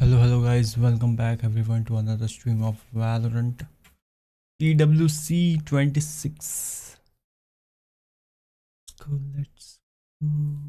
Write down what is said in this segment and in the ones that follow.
Hello guys, welcome back everyone to another stream of Valorant EWC 26. Let's go.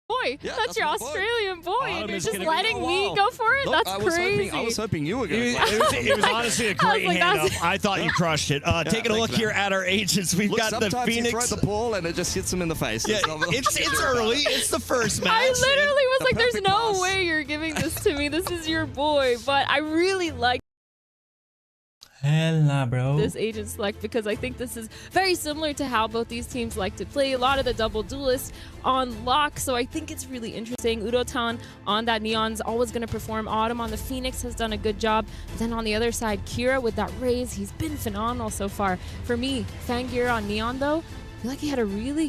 Boy, Yeah, that's your my boy. Australian boy, and you're just just kidding. letting Oh, me wow. go for it? Look, That's crazy. I was hoping you were going It to was honestly a great like, hand that's- up. I thought you crushed it. Taking a look thanks, here man. at our agents, we've Look, got the sometimes Phoenix. you throw the ball and it just hits him in the face. Yeah, not- it's early. It's the first match. I literally was like, there's perfect no pass. way you're giving this to me. This is your boy. But I really like Hell nah, bro. this agent select because I think this is very similar to how both these teams like to play. A lot of the double duelists on lock, so I think it's really interesting. Udotan on that Neon's always going to perform. Autumn on the Phoenix has done a good job. Then on the other side, Kira with that raise, he's been phenomenal so far. For me, Fangir on Neon though, I feel like he had a really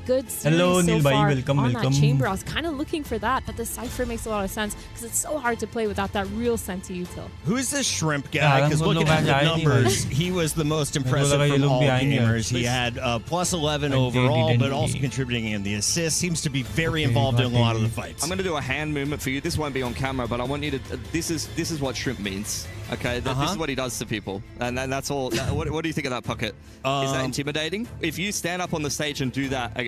good series Hello, so Neil bhai, far welcome, on welcome. that chamber. I was kind of looking for that, but the Cypher makes a lot of sense because it's so hard to play without that real sense of util. Who is this shrimp guy? Because looking at the numbers, he was the most impressive from all gamers. He had plus 11 overall, but also contributing in the assists. Seems to be very involved in a lot of the fights. I'm going to do a hand movement for you. This won't be on camera, but I want you to. This is what shrimp means. Okay, this is what he does to people, and that's all. What do you think of that, Pocket? Is that intimidating? If you stand up on the stage and do that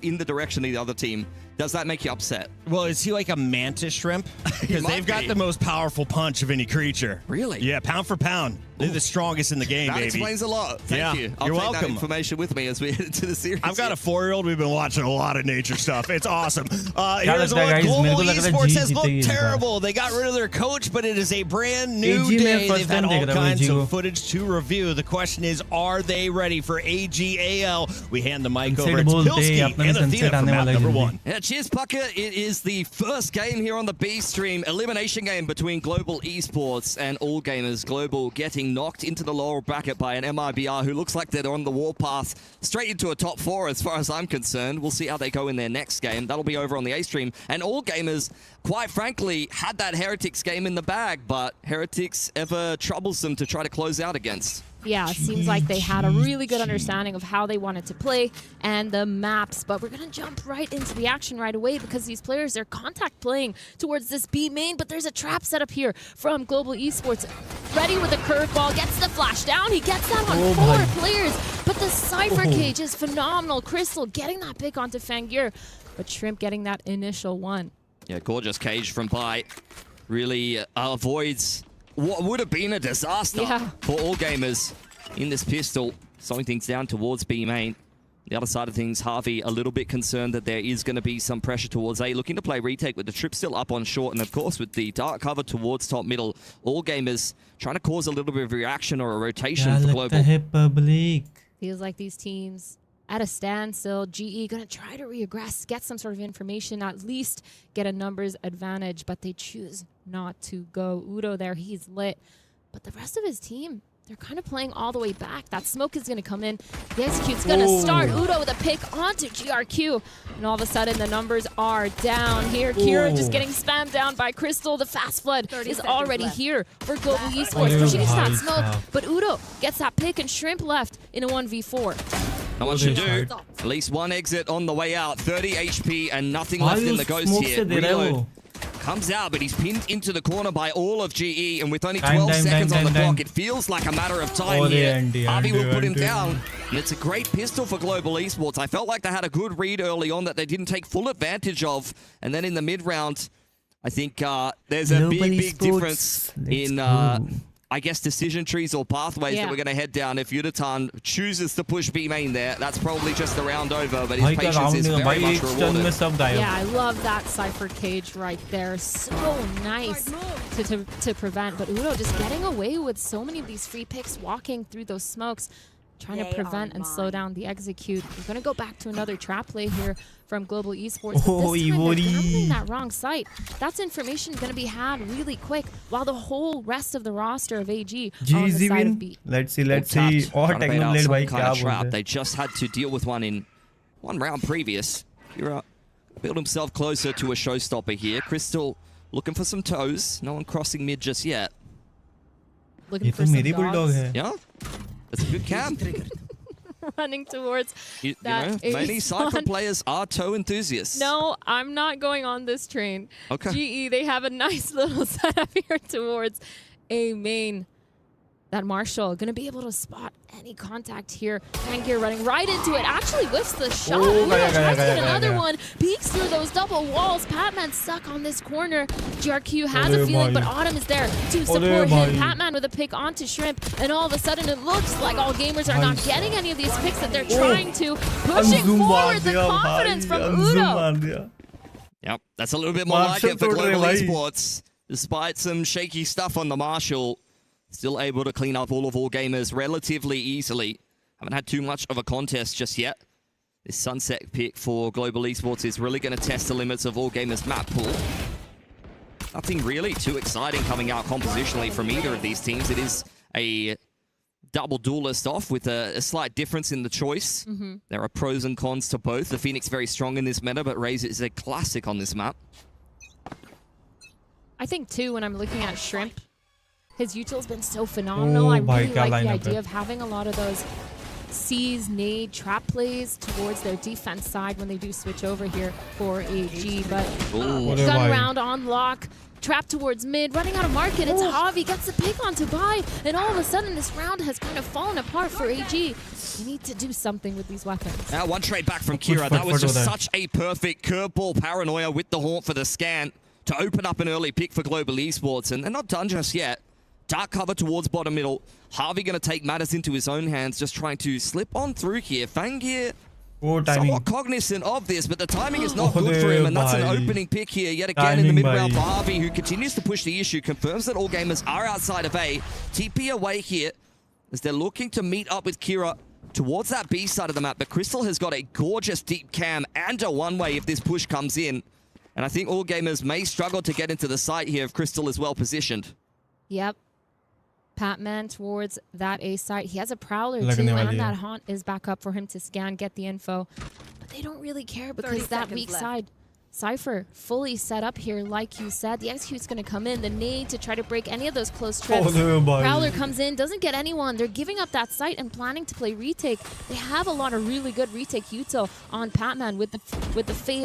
in the direction of the other team, does that make you upset? Well, is he like a mantis shrimp? Because they've got the most powerful punch of any creature. Really? Yeah, pound for pound. They're the strongest in the game, That baby. explains a lot. Thank Yeah, you. I'll you're take that welcome. information with me as we head into the series. I've got a 4-year-old. We've been watching a lot of nature stuff. It's awesome. Here's लगता है one. guys, Global मेरे को लग रहा है Esports G has looked जीतेगी इस बार। terrible. They got rid of their coach, but it is a brand new AG day. में first They've had time all देख रहा हूँ kinds AG को। of footage to review. The question is, are they ready for AG.AL? We hand the mic over to बोलते Pilsky हैं, अपना and भी Athena sunset for आने map वाला है number जल्दी। 1. Yeah, cheers, Pucker. It is the first game here on the B stream. Elimination game between Global Esports and All Gamers. Global getting knocked into the lower bracket by an MIBR who looks like they're on the warpath straight into a top 4 as far as I'm concerned. We'll see how they go in their next game. That'll be over on the A stream. And All Gamers, quite frankly, had that Heretics game in the bag, but Heretics ever troublesome to try to close out against. Yeah, it seems like they had a really good understanding of how they wanted to play and the maps, but we're going to jump right into the action right away because these players are contact playing towards this B main, but there's a trap set up here from Global Esports. Ready with a curveball, gets the flash down, he gets that on 4 players, but the Cypher Cage is phenomenal. Crystal getting that pick onto Fangir, but Shrimp getting that initial one. Yeah, gorgeous cage from Bite. Really avoids what would have been a disaster for All Gamers in this pistol. Slowing things down towards B main. The other side of things, Harvey a little bit concerned that there is going to be some pressure towards A. Looking to play retake with the trip still up on short. And of course with the dark cover towards top middle. All Gamers trying to cause a little bit of reaction or a rotation for Global. Feels like these teams at a standstill. GE gonna try to regress, get some sort of information, at least get a numbers advantage, but they choose not to go. Udo there, he's lit. But the rest of his team, they're kind of playing all the way back. That smoke is going to come in. The execute's going to start. Udo with a pick onto GRQ. And all of a sudden, the numbers are down here. Kira just getting spammed down by Crystal. The fast flood is already here for Global Esports. Pushing into that smoke. But Udo gets that pick and Shrimp left in a 1v4. Not much to do. At least one exit on the way out. 30 HP and nothing left in the ghost here. Reload comes out, but he's pinned into the corner by all of GE, and with only 12 seconds on the clock, it feels like a matter of time here. Harvey will put him down, and it's a great pistol for Global Esports. I felt like they had a good read early on that they didn't take full advantage of, and then in the mid-round, I think there's a big difference in I guess decision trees or pathways that we're going to head down. If Udotan chooses to push B main there, that's probably just the round over, but his patience is very much rewarded. Yeah, I love that Cypher Cage right there. So nice to prevent, but Udo just getting away with so many of these free picks, walking through those smokes, trying to prevent and slow down the execute. We're going to go back to another trap play here from Global Esports, but this time they're gambling that wrong site. That's information going to be had really quick, while the whole rest of the roster of AG are on the side of B. Let's see. Or Technoblade bhai kya trap. They just had to deal with one in one round previous. Kira built himself closer to a showstopper here. Crystal looking for some toes. No one crossing mid just yet. Looking for some dogs. Yeah? That's a good camp. running towards You that know, many ace Cypher on. players are toe enthusiasts. No, I'm not going on this train. Okay. GE, they have a nice little setup here towards A main. That Marshall going to be able to spot any contact here. Fangir running right into it. Actually whiffs the shot. Tries to get another one. Peeks through those double walls. Patman stuck on this corner. GRQ has a feeling, but Autumn is there to support him. Patman with a pick onto Shrimp. And all of a sudden, it looks like all gamers are not getting any of these picks that they're trying to. Pushing forward the confidence from Udo. Yep, that's a little bit more like it for Global Esports. Despite some shaky stuff on the Marshall, still able to clean up all gamers relatively easily. Haven't had too much of a contest just yet. This Sunset pick for Global Esports is really going to test the limits of all gamers' map pool. Nothing really too exciting coming out compositionally from either of these teams. It is a double duelist off with a slight difference in the choice. There are pros and cons to both. The Phoenix very strong in this meta, but Raze is a classic on this map. I think, too, when I'm looking at Shrimp, his util's been so phenomenal. I really like the idea of having a lot of those seize, nade, trap plays towards their defense side when they do switch over here for AG. But gun round on lock, trap towards mid, running out of market. It's Javi, gets the pick onto buy, and all of a sudden this round has kind of fallen apart for AG. You need to do something with these weapons. Now one trade back from Kira. That was just such a perfect curveball paranoia with the Haunt for the scan to open up an early pick for Global Esports, and they're not done just yet. Dark cover towards bottom middle. Harvey going to take matters into his own hands, just trying to slip on through here. Fangir somewhat cognizant of this, but the timing is not good for him, and that's an opening pick here yet again in the mid-round for Harvey, who continues to push the issue, confirms that all gamers are outside of A. TP away here as they're looking to meet up with Kira towards that B side of the map, but Crystal has got a gorgeous deep cam and a one-way if this push comes in. And I think all gamers may struggle to get into the site here if Crystal is well positioned. Yep. Patman towards that A site. He has a Prowler too, and that Haunt is back up for him to scan, get the info. But they don't really care because that weak side Cypher fully set up here, like you said. The execute's going to come in. The nade to try to break any of those close trips. Prowler comes in, doesn't get anyone. They're giving up that site and planning to play retake. They have a lot of really good retake util on Patman with the fade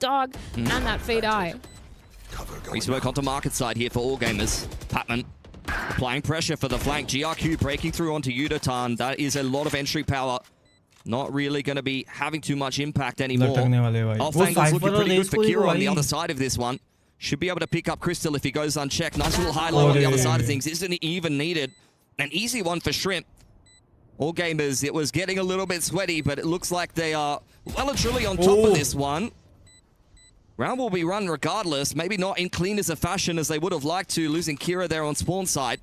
dog and that fade eye. Grease work onto market side here for all gamers. Patman applying pressure for the flank. GRQ breaking through onto Yudotan. That is a lot of entry power. Not really going to be having too much impact anymore. Alfangle's looking pretty good for Kira on the other side of this one. Should be able to pick up Crystal if he goes unchecked. Nice little high-low on the other side of things. Isn't even needed. An easy one for Shrimp. All gamers, it was getting a little bit sweaty, but it looks like they are well and truly on top of this one. Round will be run regardless. Maybe not in clean as a fashion as they would have liked to, losing Kira there on spawn side.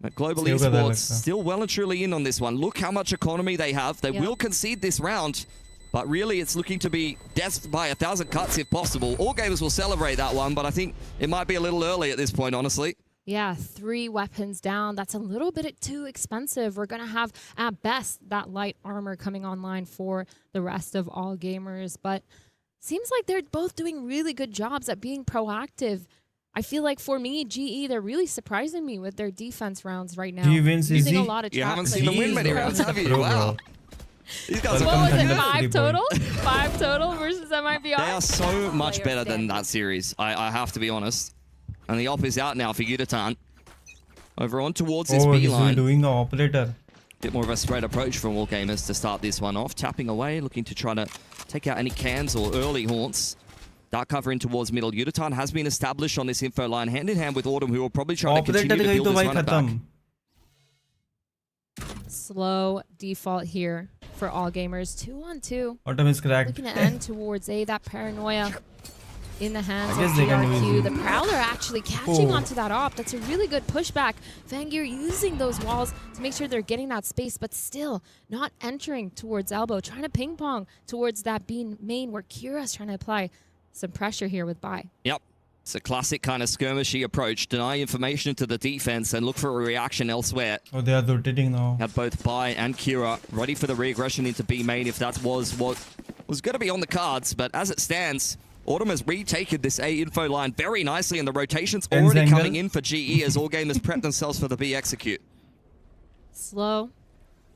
But Global Esports still well and truly in on this one. Look how much economy they have. They will concede this round, but really it's looking to be death by 1,000 cuts if possible. All gamers will celebrate that one, but I think it might be a little early at this point, honestly. Yeah, 3 weapons down. That's a little bit too expensive. We're going to have, at best, that light armor coming online for the rest of all gamers. But seems like they're both doing really good jobs at being proactive. I feel like for me, GE, they're really surprising me with their defense rounds right now. Using a lot of you haven't seen them win many rounds, have you? Wow. These guys what was it, 5 total? 5 total versus MIBR? They are so much better than that series, I have to be honest. And the op is out now for Yudotan. Over on towards this B line. Doing the operator. Bit more of a spread approach from all gamers to start this one off. Tapping away, looking to try to take out any cans or early haunts. Dark cover in towards middle. Yudotan has been established on this info line, hand in hand with Autumn, who will probably try to continue to build this run back. Slow default here for all gamers. 2-on-2. Autumn is cracked. Looking to end towards A. That paranoia in the hands of GRQ. The Prowler actually catching onto that op. That's a really good pushback. Fangir using those walls to make sure they're getting that space, but still not entering towards elbow. Trying to ping pong towards that B main where Kira's trying to apply some pressure here with buy. Yep. It's a classic kind of skirmishy approach. Deny information to the defense and look for a reaction elsewhere. Oh, they are rotating now. Have both Bai and Kira ready for the re-aggression into B main if that was what was going to be on the cards. But as it stands, Autumn has retaken this A info line very nicely, and the rotation's already coming in for GE as all gamers prep themselves for the B execute. Slow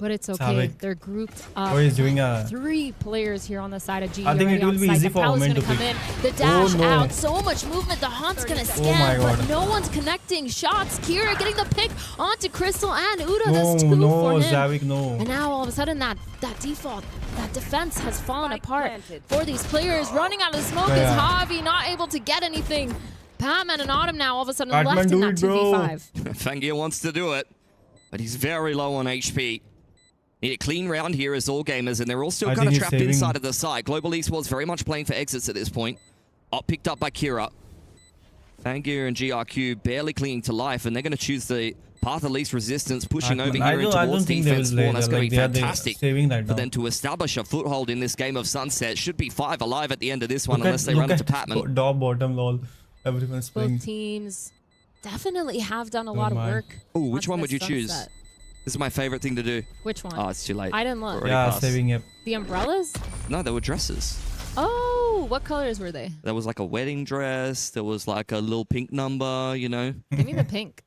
But it's okay. Savik. They're grouped up. Oh, he's doing a... 3 players here on the side of GE. I think it will be easy for Omen to come pick. in. The dash no. out. So much movement. The Hunt's going to my scan, but God. no one's connecting. Shots. Kira getting the pick onto Crystal and Uda. No, That's 2 for him. Zavik, no. And now all of a sudden that default, that defense has fallen apart for these players. Running out of smoke is Javi, not able to get anything. Batman and Autumn now all of a sudden Batman, left in that do it, 2v5. Fangir wants to do it, but he's very low on HP. Need a clean round here as all gamers, and they're all still kind of trapped inside of the site. Global Esports very much playing for exits at this point. Up picked up by Kira. Fangir and GRQ barely clinging to life, and they're going to choose the path of least resistance, pushing over here in towards defense spawn. That's going to be fantastic for them to establish a foothold in this game of Sunset. Should be 5 alive at the end of this one, unless they run into Patman. Top, bottom, lol. Everyone's playing. Both teams definitely have done a lot of work. Oh, which one onto would you this choose? Sunset. This is my favorite thing to do. Which one? Oh, it's too late. I didn't look. Yeah, passed. saving it. The umbrellas? No, they were dresses. Oh, what colors were they? There was like a wedding dress. There was like a little pink number, you know. Give me the pink.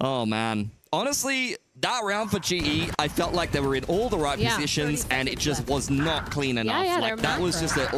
Oh, man. Honestly, that round for GE, I felt like they were in all the right positions, and it just was not clean enough. Like, that was just an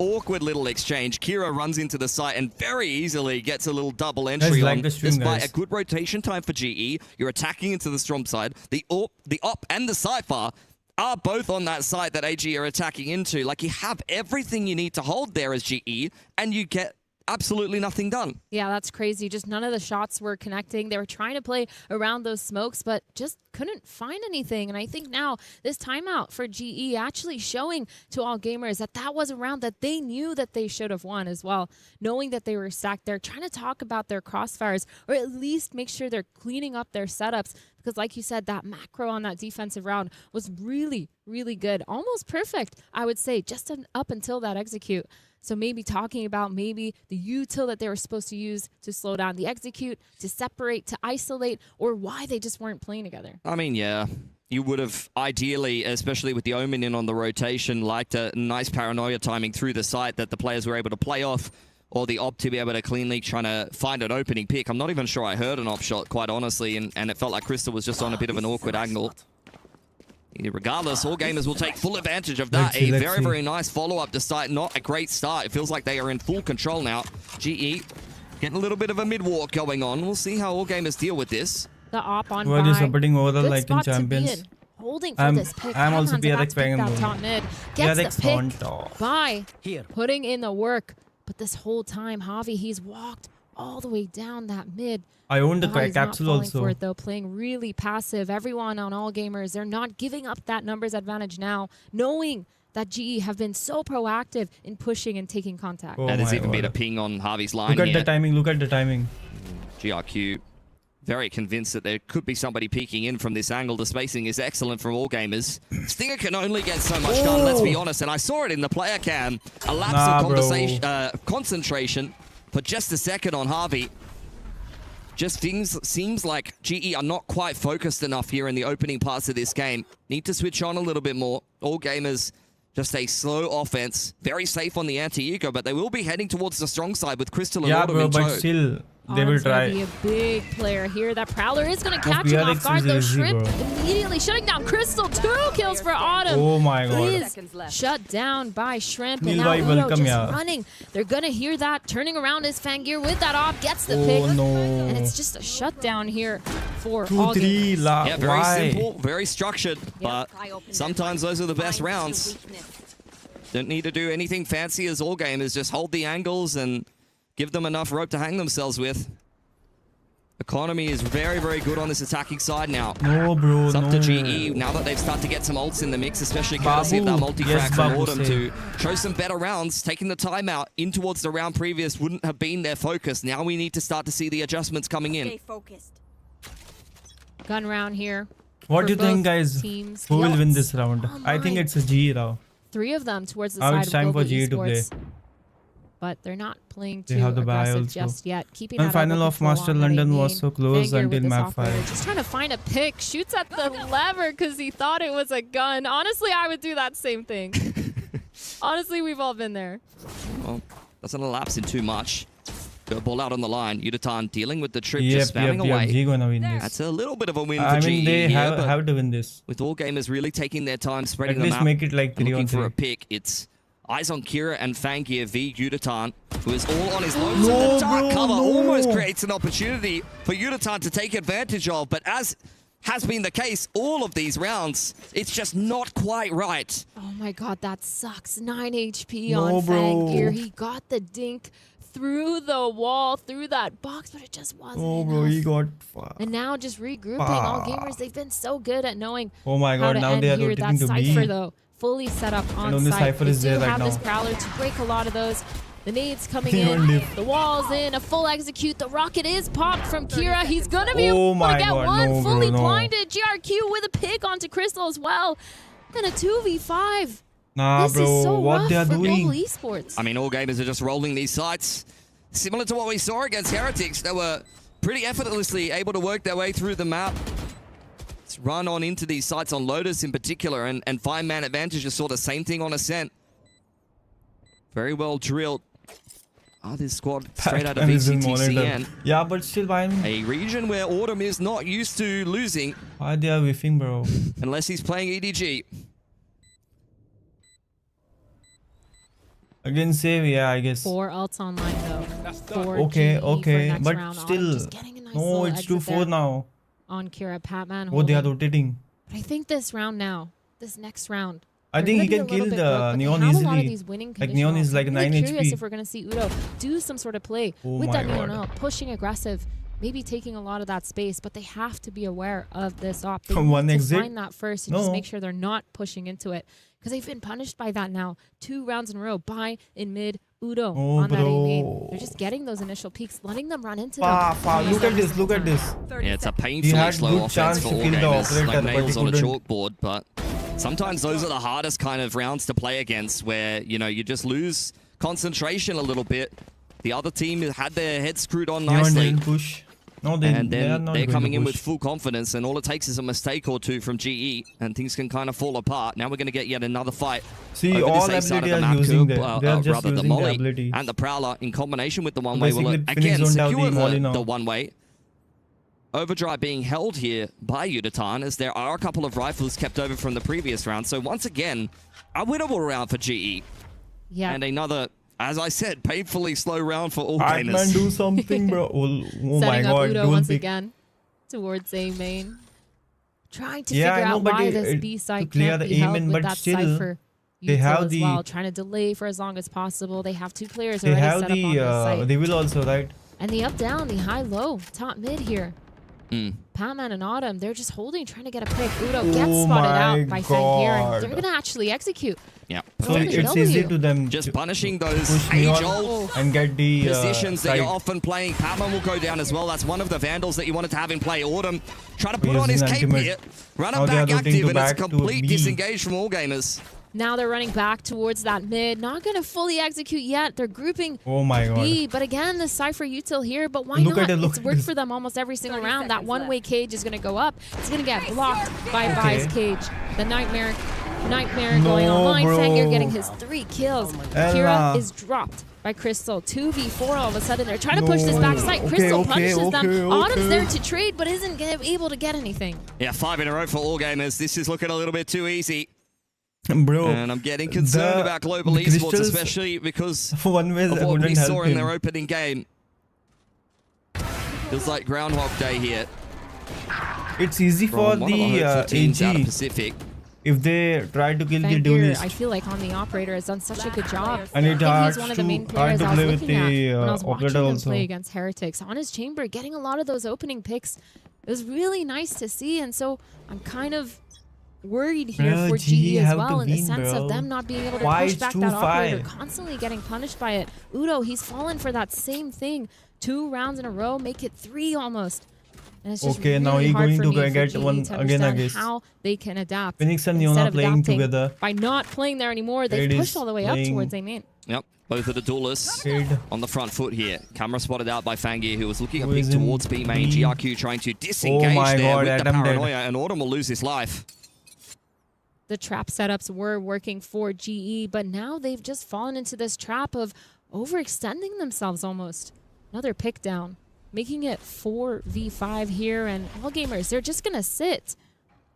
awkward little exchange. Kira runs into the site and very easily gets a little double entry on, despite a good rotation time for GE. You're attacking into the Storm side. The Op and the Cypher are both on that site that AG are attacking into. Like, you have everything you need to hold there as GE, and you get absolutely nothing done. Yeah, that's crazy. Just none of the shots were connecting. They were trying to play around those smokes, but just couldn't find anything. And I think now this timeout for GE actually showing to all gamers that that was a round that they knew that they should have won as well. Knowing that they were stacked there, trying to talk about their crossfires, or at least make sure they're cleaning up their setups. Because like you said, that macro on that defensive round was really, really good. Almost perfect, I would say, just up until that execute. So maybe talking about maybe the util that they were supposed to use to slow down the execute, to separate, to isolate, or why they just weren't playing together. I mean, yeah, you would have ideally, especially with the Omen in on the rotation, liked a nice paranoia timing through the site that the players were able to play off, or the op to be able to cleanly trying to find an opening pick. I'm not even sure I heard an op shot, quite honestly, and it felt like Crystal was just on a bit of an awkward angle. Regardless, all gamers will take full advantage of that. A very, very nice follow-up despite not a great start. It feels like they are in full control now. GE getting a little bit of a mid-walk going on. We'll see how all gamers deal with this. The op on We're just supporting overall good like in spot to be champions. in. Holding for this pick. I'm also Batman's about to pick that top mid. Gets the pick by putting in the work. But this whole time, Javi, he's walked all the way down that mid. I owned the He's capsule not falling also. for it, though, playing really passive. Everyone on all gamers, they're not giving up that numbers advantage now, knowing that GE have been so proactive in pushing and taking contact. Oh, there's even been a ping on Harvey's line. Look at the timing. Look at the timing. GRQ very convinced that there could be somebody peeking in from this angle. The spacing is excellent from all gamers. Stinger can only get so much done, let's be honest. And I saw it in the player cam. A lapse of concentration for just a second on Harvey. Just seems like GE are not quite focused enough here in the opening parts of this game. Need to switch on a little bit more. All gamers, just a slow offense. Very safe on the anti-eco, but they will be heading towards the strong side with Crystal and Autumn in tow. But still, they will try. Be a big player here. That Prowler is going to catch him off guard, though. Shrimp immediately shutting down Crystal. 2 kills for Autumn. Oh my god. Is shut down by Shrimp. And now Udo just running. They're going to hear that. Turning around is Fangir with that op. Gets the pick. And it's just a shutdown here for all gamers. Yeah, very simple, very structured. But sometimes those are the best rounds. Don't need to do anything fancy as all gamers. Just hold the angles and give them enough rope to hang themselves with. Economy is very, very good on this attacking side now. No, bro, it's up to GE now that they've started to get some ults in the mix, especially courtesy of that multi-crack from Autumn to show some better rounds. Taking the timeout in towards the round previous wouldn't have been their focus. Now we need to start to see the adjustments coming in. Stay focused. Gun round here. What do you think, guys? Who will win this round? I think it's a GE now. 3 of them towards the Now side it's time of for Global GE to play. Esports. But they're not playing too have the buy aggressive also. just yet. Keeping And final of Master London was so close until map 5. Just trying to find a pick. Shoots at the lever because he thought it was a gun. Honestly, I would do that same thing. Honestly, we've all been there. Well, doesn't elapse in too much. Go ball out on the line. Yutatan dealing with the trip, just spamming away. G gonna win this. That's a little bit of a win for I GE mean, they here, have to win this. with all gamers really taking their time, spreading At them least out, make it like and 3 on looking for 3. a pick. It's eyes on Kira and Fangir v Yutatan, who is all on his lonesome. No, The dark bro, cover no. almost creates an opportunity for Yutatan to take advantage of, but as has been the case all of these rounds, it's just not quite right. Oh my god, that sucks. 9 HP No, on bro. Fangir. He got the dink through the wall, through that box, but it just wasn't Oh, enough. bro, he got. And now just regrouping. All gamers, they've been so good at knowing Oh my how god, to now end they are here. That rotating to Cypher, B. though, fully set up on only site. Cypher They is do there right have this now. Prowler to break a lot of those. The nades coming He won't in, live. the walls in, a full execute. The rocket is popped from Kira. He's gonna be Oh able my to get god, one no, bro, fully no. blinded. GRQ with a pick onto Crystal as well. And a 2v5. Nah, This bro, is so what rough they are for doing? Global Esports. I mean, all gamers are just rolling these sites. Similar to what we saw against Heretics, they were pretty effortlessly able to work their way through the map. Let's run on into these sites on Lotus in particular, and find man advantage. Just saw the same thing on Ascent. Very well drilled. This squad straight out of And is in VCTCN. monitor. Yeah, but still, why? A region where Autumn is not used to losing Why they are whiffing, bro? unless he's playing EDG. Again, save, yeah, I guess. 4 ults online though. 4 Okay, GE for okay, next but round. still. Just getting a nice No, little it's exit 2-4 there now. on Kira. Patman Oh, they are holding. rotating. But I think this round now, this next round, I they're think gonna he be a can little kill bit the broke, but they Neon have a lot of easily. these winning Like, Neon is conditionals. like I'm 9 really curious HP. if we're going to see Udo do some sort of play Oh with my that god. Neon, pushing aggressive, maybe taking a lot of that space, but they have to be aware of this op. They One need to exit? find that first and just No. make sure they're not pushing into it, because they've been punished by that now. 2 rounds in a row by in mid Udo Oh, on that A bro. main. They're just getting those initial peaks, letting them run into them. Look at this, look at this. Yeah, it's a He painfully had slow good offense chance for to all kill the gamers, operator, like but nails he on a couldn't. chalkboard. But sometimes those are the hardest kind of rounds to play against, where you just lose concentration a little bit. The other team had their head screwed on Neon nicely, didn't push. No, they and are then not they're going coming to in with push. full confidence, and all it takes is a mistake or two from GE, and things can kind of fall apart. Now we're going to get yet another fight. See, over all this A side of ability the are map. using Coop, that. They are just rather the using the Molly abilities. and the Prowler in combination with the one-way will Basically, again Phoenix don't have secure the Molly the now. one-way. Overdrive being held here by Yutatan, as there are a couple of rifles kept over from the previous round. So once again, a winnable round for GE. Yeah. And another, as I said, painfully slow round for all Batman, gamers. do something, bro. Oh my Setting up god, Udo dual once pick. again towards A main. Trying to Yeah, figure I know, out but why it- this to B side clear can't the be A held main, with but that still, Cypher they util have as the- well. Trying to delay for as long as possible. They have 2 players They already have set up on the, this site. they will also, right? And the up-down, the high-low, top-mid here. Mm. Patman and Autumn, they're just holding, trying to get a pick. Udo gets Oh spotted my out by Fangir, and God. they're going to actually execute. Yeah. So Perfect it's W. easy to them Just to punishing those push Neon age-old and get the positions that side. you're often playing. Patman will go down as well. That's one of the Vandals that you wanted to have in play. Autumn trying to put on his Using cape ultimate. here. Run Now it they are back rotating active, to and it's a back to complete B. disengage from all gamers. Now they're running back towards that mid. Not going to fully execute yet. They're grouping Oh my god. B, but again, the Cypher util here, but why Look not? at it, look It's at worked this. for them almost every single 30 round. That seconds one-way left. cage is going to go up. It's going to get blocked by Vi's cage. The Nightmare No, going online. bro. Fangir getting his 3 kills. Ella. Kira is dropped by Crystal. 2v4 all of a sudden. They're trying to push this No. back site. Okay, Crystal okay, punishes them. okay, Autumn's okay. there to trade, but isn't able to get anything. Yeah, 5 in a row for all gamers. This is looking a little bit too easy. Bro, And I'm getting concerned the- about global the esports, crystals- especially because for one way, I of what we couldn't saw help in him. their opening game. Feels like Groundhog Day here. It's easy for From one of the the hopeful teams out of AG Pacific. if they try to kill the Fangir, duelist. I feel like on the operator has done such a good job. And I it think hard he's one of the to main players hard to I was play with looking at the when I was watching operator him also. play against Heretics. On his chamber, getting a lot of those opening picks. It was really nice to see, and so I'm kind of worried here Bro, for GE GE as have well to in the win, sense bro. of them not being able to Why push it's back that operator, 2-5? constantly getting punished by it. Udo, he's fallen for that same thing. 2 rounds in a row, make it 3 almost. And it's just Okay, really now he's hard going for to me go for get GE one to again, I understand guess. how they can adapt. Phoenix and Neon Instead are of playing adapting together. by not playing there anymore, they've It pushed is all the way up playing- towards A main. Yep, both of the duelists Kid. on the front foot here. Camera spotted out by Fangir, who was looking a Who pick is in towards B main. B? GRQ trying to disengage my there God, with the Adam dead. paranoia, and Autumn will lose his life. The trap setups were working for GE, but now they've just fallen into this trap of overextending themselves almost. Another pick down, making it 4v5 here, and all gamers, they're just gonna sit.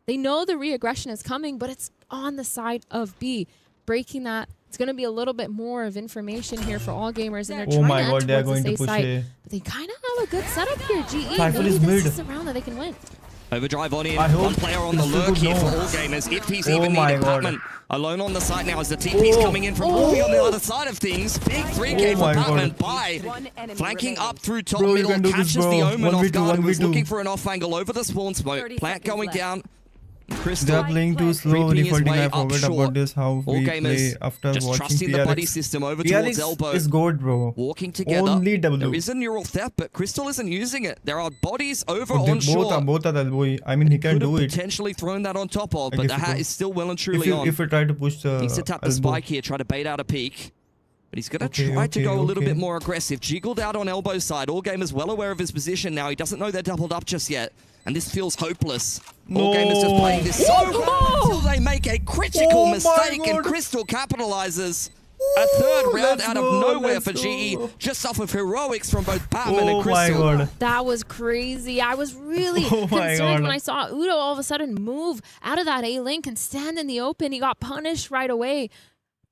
They know the re-aggression is coming, but it's on the side of B. Breaking that, it's gonna be a little bit more of information here for all gamers, and they're trying to they are enter going towards to this push A site. A. But they kind of have a good setup here, GE. Cypher Maybe is this mid. is a round that they can win. Overdrive on in. I hope One player on the this lurk is here for good. all gamers. If he's Oh even my needed, God. Patman alone on the site now as the TP's coming in from Movie on the other side of things. Big 3K Oh for my Patman God. by flanking up through top Bro, you middle. can do this, Catches bro. the Omen off 1v2, guard, who was 1v2. looking for an off angle over the spawn smoke. Plant going down. They Crystal are playing too slow. creeping his Defaulting. way I up forgot short. about this. How All we gamers play after just watching trusting the buddy PRX. system over towards PRX elbow. is gold, bro. Walking together. Only W. There is a neural theft, but Crystal isn't using it. There are bodies over They on shore. both are elbow. I mean, he can Could have do it. potentially thrown that on top of, Like but if the you hat go- is still well and truly on. If you try to push the Needs to tap the elbow. spike here, try to bait out a peek. But he's going to Okay, try to go a little okay. bit more aggressive. Jiggled out on elbow side. All gamers well aware of his position now. He doesn't know they're doubled up just yet. And this feels hopeless. All No. gamers just playing this so hard until they make a critical Oh my mistake and God. Crystal capitalizes. A third round let's out of go, nowhere let's for GE, go. just off of heroics from both Batman and Oh my Crystal. God. That was crazy. I was really Oh my concerned God. when I saw Udo all of a sudden move out of that A link and stand in the open. He got punished right away.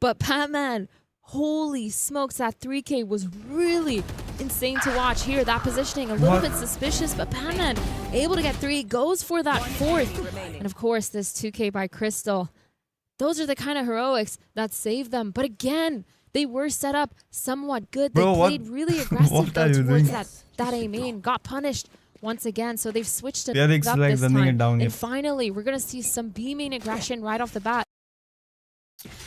But Batman, holy smokes, that 3K was really insane to watch here. That positioning a little What? bit suspicious, but Batman able to get 3, goes for that 4th. And of course, this 2K by Crystal. Those are the kind of heroics that saved them. But again, they were set up somewhat good. They Bro, what- played really aggressive what though are you towards doing? that A main. Got punished once again, so they've switched it PRX up like this running time. it down, And yep. finally, we're gonna see some B main aggression right off the bat.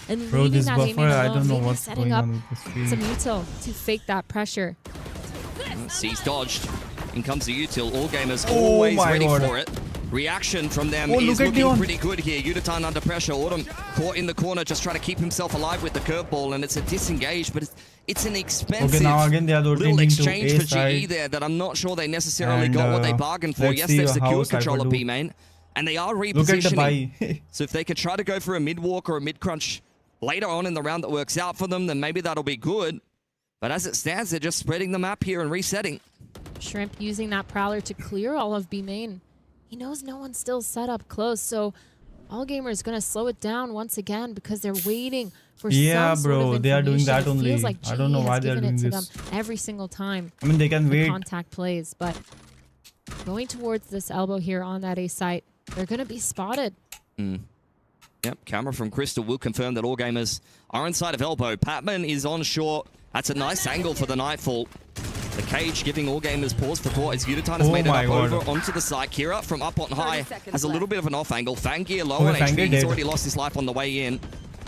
And Bro, leaving this that A buffer, main I alone, don't know maybe what's setting going up on with this some field. util to fake that pressure. Sees dodged. In comes the util. All gamers Oh always my ready God. for it. Reaction from them Oh, is look at looking Dion. pretty good here. Yuditan under pressure. Autumn caught in the corner, just trying to keep himself alive with the curveball, and it's a disengage, but it's an expensive Okay, now again they are little rotating to exchange A for GE side. there that I'm not sure they necessarily And, got what they bargained for. let's Yes, see they've how secured Cypher control of do. B main, and they are Look at the repositioning. buy. So if they could try to go for a mid walk or a mid crunch later on in the round that works out for them, then maybe that'll be good. But as it stands, they're just spreading the map here and resetting. Shrimp using that Prowler to clear all of B main. He knows no one's still set up close, so All Gamer is going to slow it down once again because they're waiting for Yeah, some sort bro, of they are doing information. that It only. feels like I don't know GE why has they are given doing it to this. them every single time. I mean, they can The wait. contact plays, but going towards this elbow here on that A site, they're going to be spotted. Yep, camera from Crystal will confirm that all gamers are inside of elbow. Patman is on short. That's a nice angle for the Nightfall. The cage giving all gamers pause for thought as Yuditan has Oh made it my up God. over onto the side. Kira from up on high has a little bit of an off angle. Fangir low Oh, on Fangir HP. He's dead. already lost his life on the way in.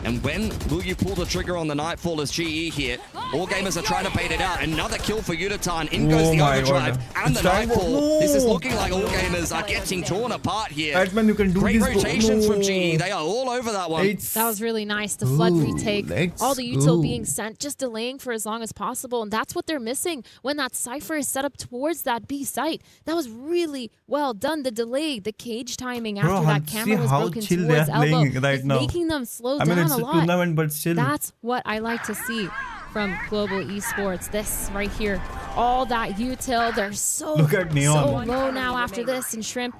And when will you pull the trigger on the Nightfall as GE here? All gamers are trying to bait it out. Another kill for Yuditan. In goes Oh the my overdrive God. and the It's triangle. Nightfall. No. This is looking like all gamers are getting torn apart here. Batman, you can do Great this, bro. rotations from No. GE. They are all over that one. That was really nice. The flood retake, let's all the util go. being sent, just delaying for as long as possible. And that's what they're missing when that Cypher is set up towards that B site. That was really well done. The delay, the cage timing after Bro, that see camera was how broken chill they towards are elbow playing right is now. making them slow I mean, down it's a a lot. tournament, but still. That's what I like to see from Global Esports. This right here, all that util, they're so Look at Neon. low now after this, and Shrimp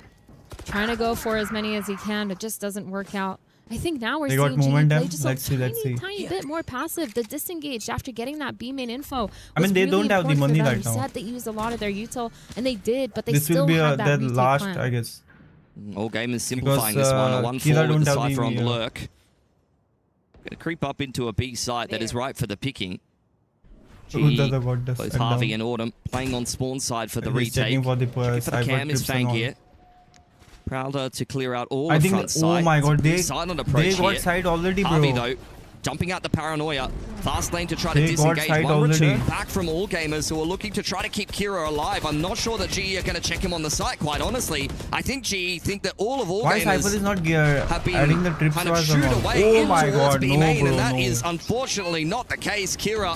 trying to go for as many as he can. It just doesn't work out. I think now we're They got seeing GE momentum. play just Let's a see, let's see. tiny bit more passive. The disengaged after getting that B main info. I mean, was they really don't have the important for money them. right We now. said they used a lot of their util, and they did, but they This still will be had that their retake last, plan. I guess. All gamers simplifying Because, this one. A 1-4 Kira with the don't have Cypher the, on the lurk. Gonna creep up into a B site that is ripe for the picking. Who GE, does about this? both And Harvey down. and Autumn playing on spawn side for the He's checking retake. for the Checking for the Cypher cam is trips and all. Fangir. Prowler to clear out all I the think, front side. oh my God, they Silent approach got here. side already, bro. Harvey though, dumping out the paranoia. Fast lane to try to They got disengage. side One already. return back from all gamers who are looking to try to keep Kira alive. I'm not sure that GE are going to check him on the site, quite honestly. I think GE think that all Why Cypher gamers is not have been adding the trips kind to of us shoot or not? away Oh in my towards God, B no, main, bro, and that no. is unfortunately not the case. Kira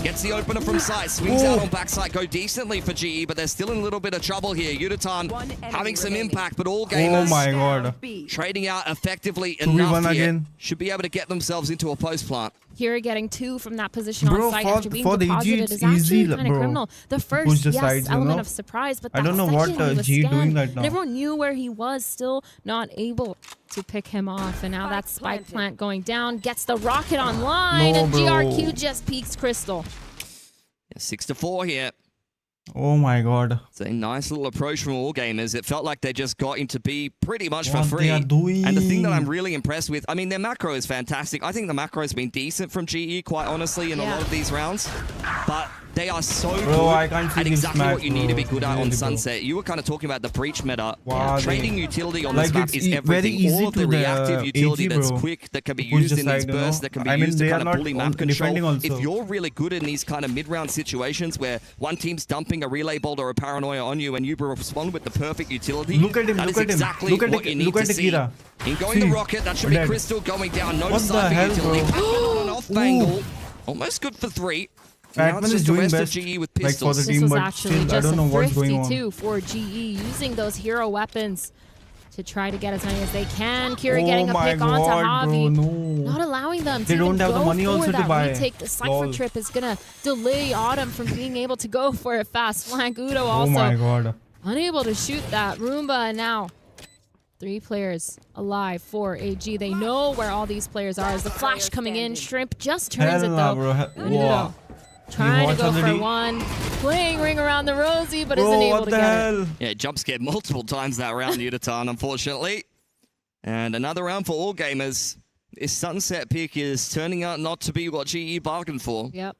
gets the opener from site, swings out on backside, go decently for GE, but they're still in a little bit of trouble here. Yuditan having some impact, but all gamers Oh my God. trading out effectively 2v1 enough here. again. Should be able to get themselves into a post plant. Kira getting 2 from that position Bro, on site after being for the deposited EG, is it's actually easy, kind of bro. criminal. The Push first, the yes, sides, you element know? of surprise, but I that don't know second what he was G scanned, doing right and now. everyone knew where he was, still not able to pick him off. And now that spike plant going down, gets the rocket online, No, and bro. GRQ just peeks Crystal. Yeah, 6-4 here. Oh my god. It's a nice little approach from all gamers. It felt like they just got into B pretty much for What free. they are doing. And the thing that I'm really impressed with, I mean, their macro is fantastic. I think the macro has been decent from GE, quite honestly, in a lot of these rounds. But they are so Bro, I good can't see at this exactly match, what you need to be bro. good at Really, on bro. Sunset. You were kind of talking about the breach meta. Wow, Trading utility on this like map it's is very everything. easy All of the to the, reactive utility AG, that's bro. quick, that can be Push used the in these side, you bursts, know? that can be I mean, used to they kind are of not bully on map defending control. also. If you're really good in these kind of mid-round situations where one team's dumping a relay bolt or a paranoia on you and you respond with the perfect utility, Look at him, that look is at him. exactly Look at what the- you need look to at the see. Kira. In going See, the rocket, that should be dead. Crystal going down. No What the side hell, utility. bro? On an off angle. Almost good for 3. Now Batman it's is just the doing rest of best, GE with like, for the pistols. This team, was but actually still, I just don't know a what's thrifty going on. too for GE, using those hero weapons to try to get as many as they can. Kira getting a my pick onto god, bro, Javi. no. Not allowing them They to don't even have the go money for also to that buy. retake. The Cypher Lol. trip is going to delay Autumn from being able to go for a fast flank. Udo Oh my also god. unable to shoot that. Roomba and now 3 players alive for AG. They know where all these players are. As the flash coming in, Shrimp just turns Hell it nah, though. bro. Udo Wow. trying to watch go for already? 1. Playing ring around the rosy, but Bro, isn't able what to the get hell? it. Yeah, jump scared multiple times that round, Udatan, unfortunately. And another round for all gamers. This Sunset pick is turning out not to be what GE bargained for. Yep.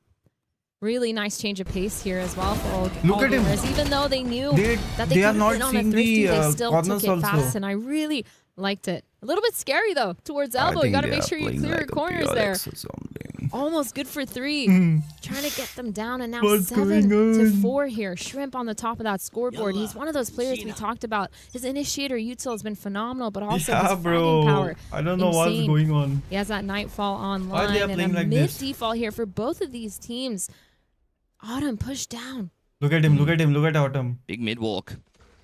Really nice change of pace here as well for all Look at him. gamers. Even though they knew that they they are could have not been on a seeing thrifty, the, they still took corners it also. fast, and I really liked it. A little bit scary though, towards elbow. You got to make sure you clear your corners there. Almost good for 3. Trying to get them down, and now What's 7-4 here. Shrimp on the top of that scoreboard. He's one of those players we talked about. His initiator util has been phenomenal, but also his fragging power. I don't know insane. what's going on. He has that Nightfall Why online, they are and a playing like mid this? default here for both of these teams. Autumn pushed down. Look at him, look at him, look at Autumn. Big mid walk.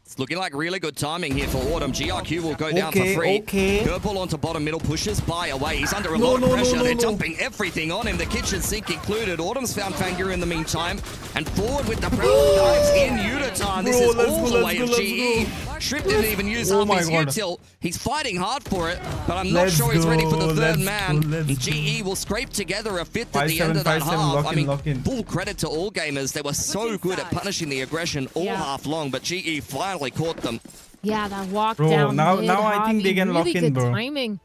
It's looking like really good timing here for Autumn. GRQ will go down for Okay, 3. okay. Purple onto bottom middle, pushes by away. He's under a No, lot of no, no, pressure. no, They're no. dumping everything on him, the kitchen sink included. Autumn's found Fangur in the meantime. And forward with the dives in Udatan. This Bro, is let's all go, the let's way go, of let's GE. go. Shrimp didn't even use Oh half my his God. util. He's fighting hard for it, but I'm not Let's sure he's ready for the go, third let's man. go, let's And GE will scrape together a 5th at the 5-7, end of that 5-7, half. lock I in, mean, lock in. full credit to all gamers. They were so good at punishing the aggression all half long, but GE finally caught them. Yeah, that walk Bro, down now- mid, now I think Javi, they can really lock in, good bro. timing.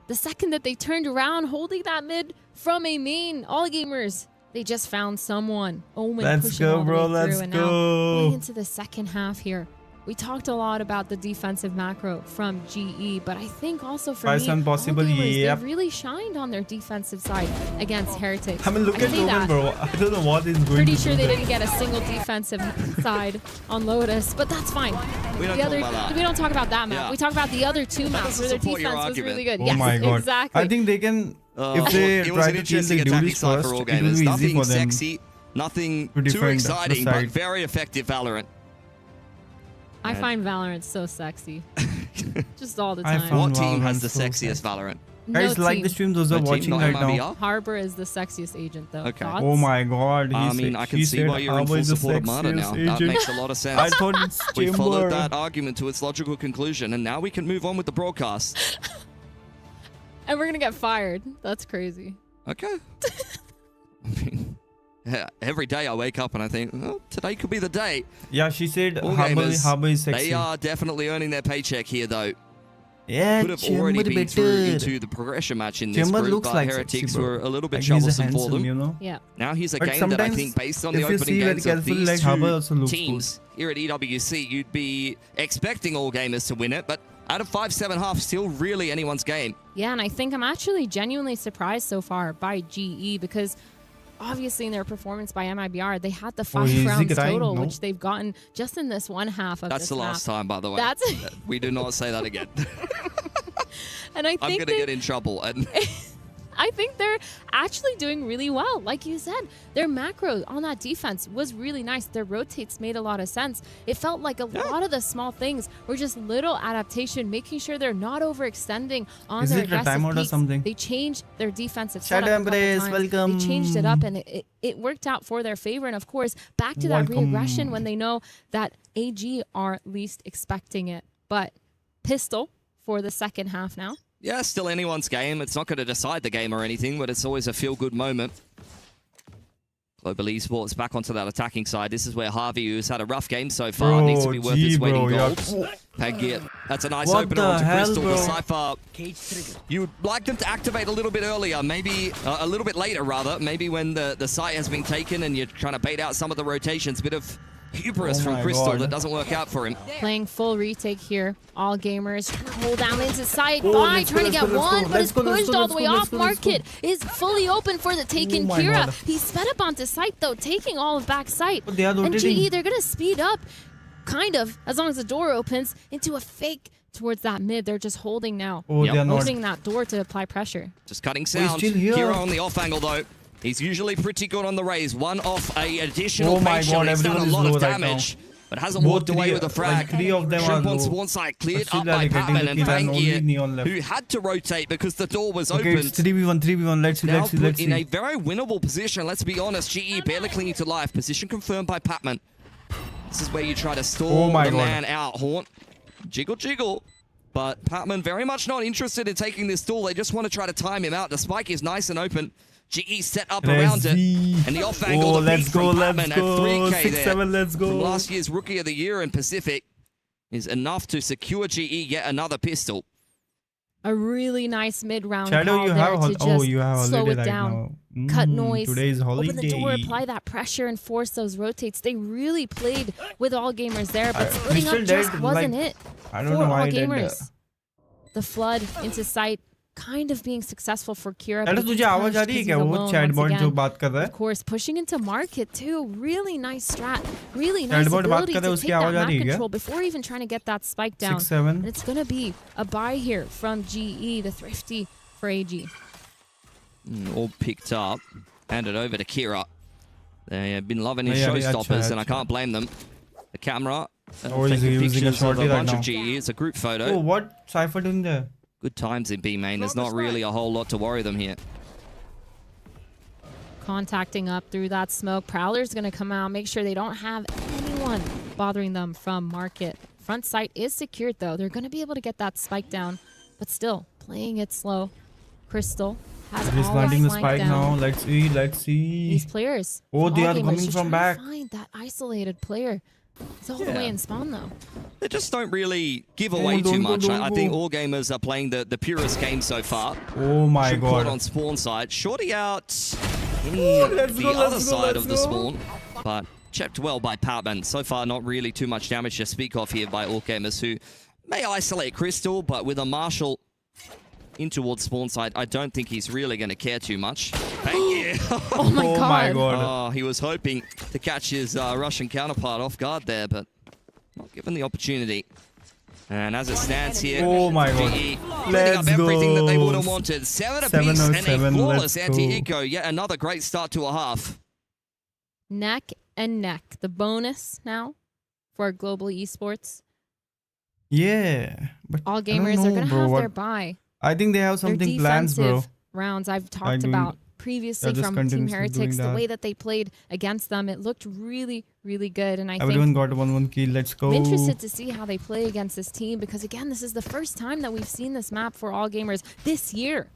The second that they turned around, holding that mid from a main, all gamers, they just found someone. Omen Let's pushing go, all the bro, way let's through, and now go. going into the second half here. We talked a lot about the defensive macro from GE, but I think also for me, 5-7 possible, all gamers, yep. they really shined on their defensive side against Heretics. I mean, look at say Omen, that. bro. I don't know what is going Pretty to sure do they there. didn't get a single defensive side on Lotus, but that's fine. We don't The talk other, about that. we don't talk about that map. Yeah. We talk about the other 2 maps doesn't where their support your defense was argument. really good. Oh Yes, my god. exactly. I think they can, if they It was try an to kill interesting the attacking duelists side first, for all it will be gamers. easy Nothing for them. sexy, nothing to too defend the exciting, but side. very effective Valorant. I find Valorant so sexy. Just all the I time. found What team has the Valorant so sexiest sexy. Valorant? No Guys, like team. the stream, those are No team, watching not right now. MIBR? Harbor is the sexiest agent, though. Okay. Thoughts? Oh my god. I mean, I can see why you're in full support of Marta now. That makes a lot of sense. I thought it's We Chamber. followed that argument to its logical conclusion, and now we can move on with the broadcast. And we're going to get fired. That's crazy. Okay. I mean, yeah, every day I wake up and I think, oh, today could be the day. Yeah, she said All Harbor gamers, is sexy. they are definitely earning their paycheck here, though. Yeah, Could have already Chamber been through better. into the progression match in this Chamber group, looks but like Heretics sexy, bro. were a little bit Like, he's troublesome for handsome, them. you know? Yeah. Now here's a But game that I sometimes think, based on the if you opening see very games of carefully, these like, Harbor also two looks teams here at EWC, you'd be expecting all gamers to win it, but out of 5-7 still really anyone's game. Yeah, and I think I'm actually genuinely surprised so far by GE because obviously in their performance by MIBR, they had the 5 easy rounds grind, total, no? which they've gotten just in this one half of That's this the last map. time, by the way. That's We do not say that again. And I I'm think going to get in trouble. And I think they're actually doing really well. Like you said, their macro on that defense was really nice. Their rotates made a lot of sense. It felt like a lot of the small things were just little adaptation, making sure they're not overextending on their aggressive timeout or something? They changed their defensive Shadow setup a couple Embrace, times. welcome. They changed it up, and it worked out for their favor. And of course, back to that re-aggression when they know that AG are least expecting it. But pistol for the second half now. Yeah, still anyone's game. It's not going to decide the game or anything, but it's always a feel-good moment. Global Esports back onto that attacking side. This is where Harvey, who's had a rough game so far, needs to be worth his weight in gold. Patriot, that's a nice opener onto Crystal. The Cypher, you would like them to activate a little bit earlier, maybe a little bit later, rather. Maybe when the site has been taken and you're trying to bait out some of the rotations. Bit of hubris from Crystal that doesn't work out for him. Playing full retake here. All gamers trying to hold down into sight. Trying to get one, but it's pushed all the way off. Market is fully open for the taken Kira. He's sped up onto site though, taking all of back sight. And GE, they're gonna speed up, kind of, as long as the door opens, into a fake towards that mid. They're just holding now. Opening that door to apply pressure. Just cutting sound. Kira on the off angle though. He's usually pretty good on the raise. One off a additional patient. He's done a lot of damage, but hasn't walked away with a frag. Three of them Shrimp are on low. spawn side cleared up by Patman and Fangir, who had to rotate because the door was open. It's 3v1. Let's see. In a very winnable position, let's be honest. GE barely clinging to life. Position confirmed by Patman. This is where you try to stall the man out. Haunt, jiggle. But Patman very much not interested in taking this stall. They just want to try to time him out. The spike is nice and open. GE set up around it, and the off angle, the peak from Patman at 3K 6-7, let's go. From last year's Rookie of the Year in Pacific is enough to secure GE yet another pistol. A really nice mid-round Shadow, call you there have to just you have slow holiday it right down, now. cut noise, Today's holiday. open the door, apply that pressure, and force those rotates. They really played with all gamers there, but splitting up just wasn't it I don't for know all why gamers. The flood into sight, kind of being successful for Kira. Shadow, तुझे आवाज आ रही है क्या? वो chatbot जो बात कर रहा है? Of course, pushing into market too. Really nice strat. Really nice Chatbot बात ability कर रहा है, to उसकी take that आवाज आ map रही है क्या? control before even trying to get that spike down. 6-7. And it's going to be a buy here from GE, the Thrifty for AG. All picked up. Handed over to Kira. They have been loving his showstoppers, and I can't blame them. The camera taking pictures of a bunch of GE. It's a group photo. Oh, what Cypher doing there? Good times in B main. There's not really a whole lot to worry them here. Contacting up through that smoke. Prowler's going to come out, make sure they don't have anyone bothering them from market. Front sight is secured, though. They're going to be able to get that spike down, but still playing it slow. Crystal has all planting the flank spike down. now. Let's see. These players. Oh, they all are gamers coming just from trying back. to find that isolated player. It's all the way in spawn, though. They just don't really give away too much. I think all gamers are playing the purest game so far. Oh my Should god. put on spawn side. Shorty out the other side of the spawn. But checked well by Patman. So far, not really too much damage to speak of here by all gamers, who may isolate Crystal, but with a Marshall in towards spawn side, I don't think he's really going to care too much. Thank you. Oh my god. Oh, he was hoping to catch his Russian counterpart off guard there, but not given the opportunity. And as it stands here, oh my god. GE Let's up everything that they would have go. wanted. 7 apiece and a flawless anti-eco. Yet another great start to a half. Neck and neck. The bonus now for Global Esports. Yeah. But All gamers are going to have their buy. I think they have something plans, bro. Rounds I've talked about previously from Team Heretics, the way that they played against them, it looked really, really good. And everyone got 1-1 kill. Let's go. I'm interested to see how they play against this team, because again, this is the first time that we've seen this map for all gamers this year.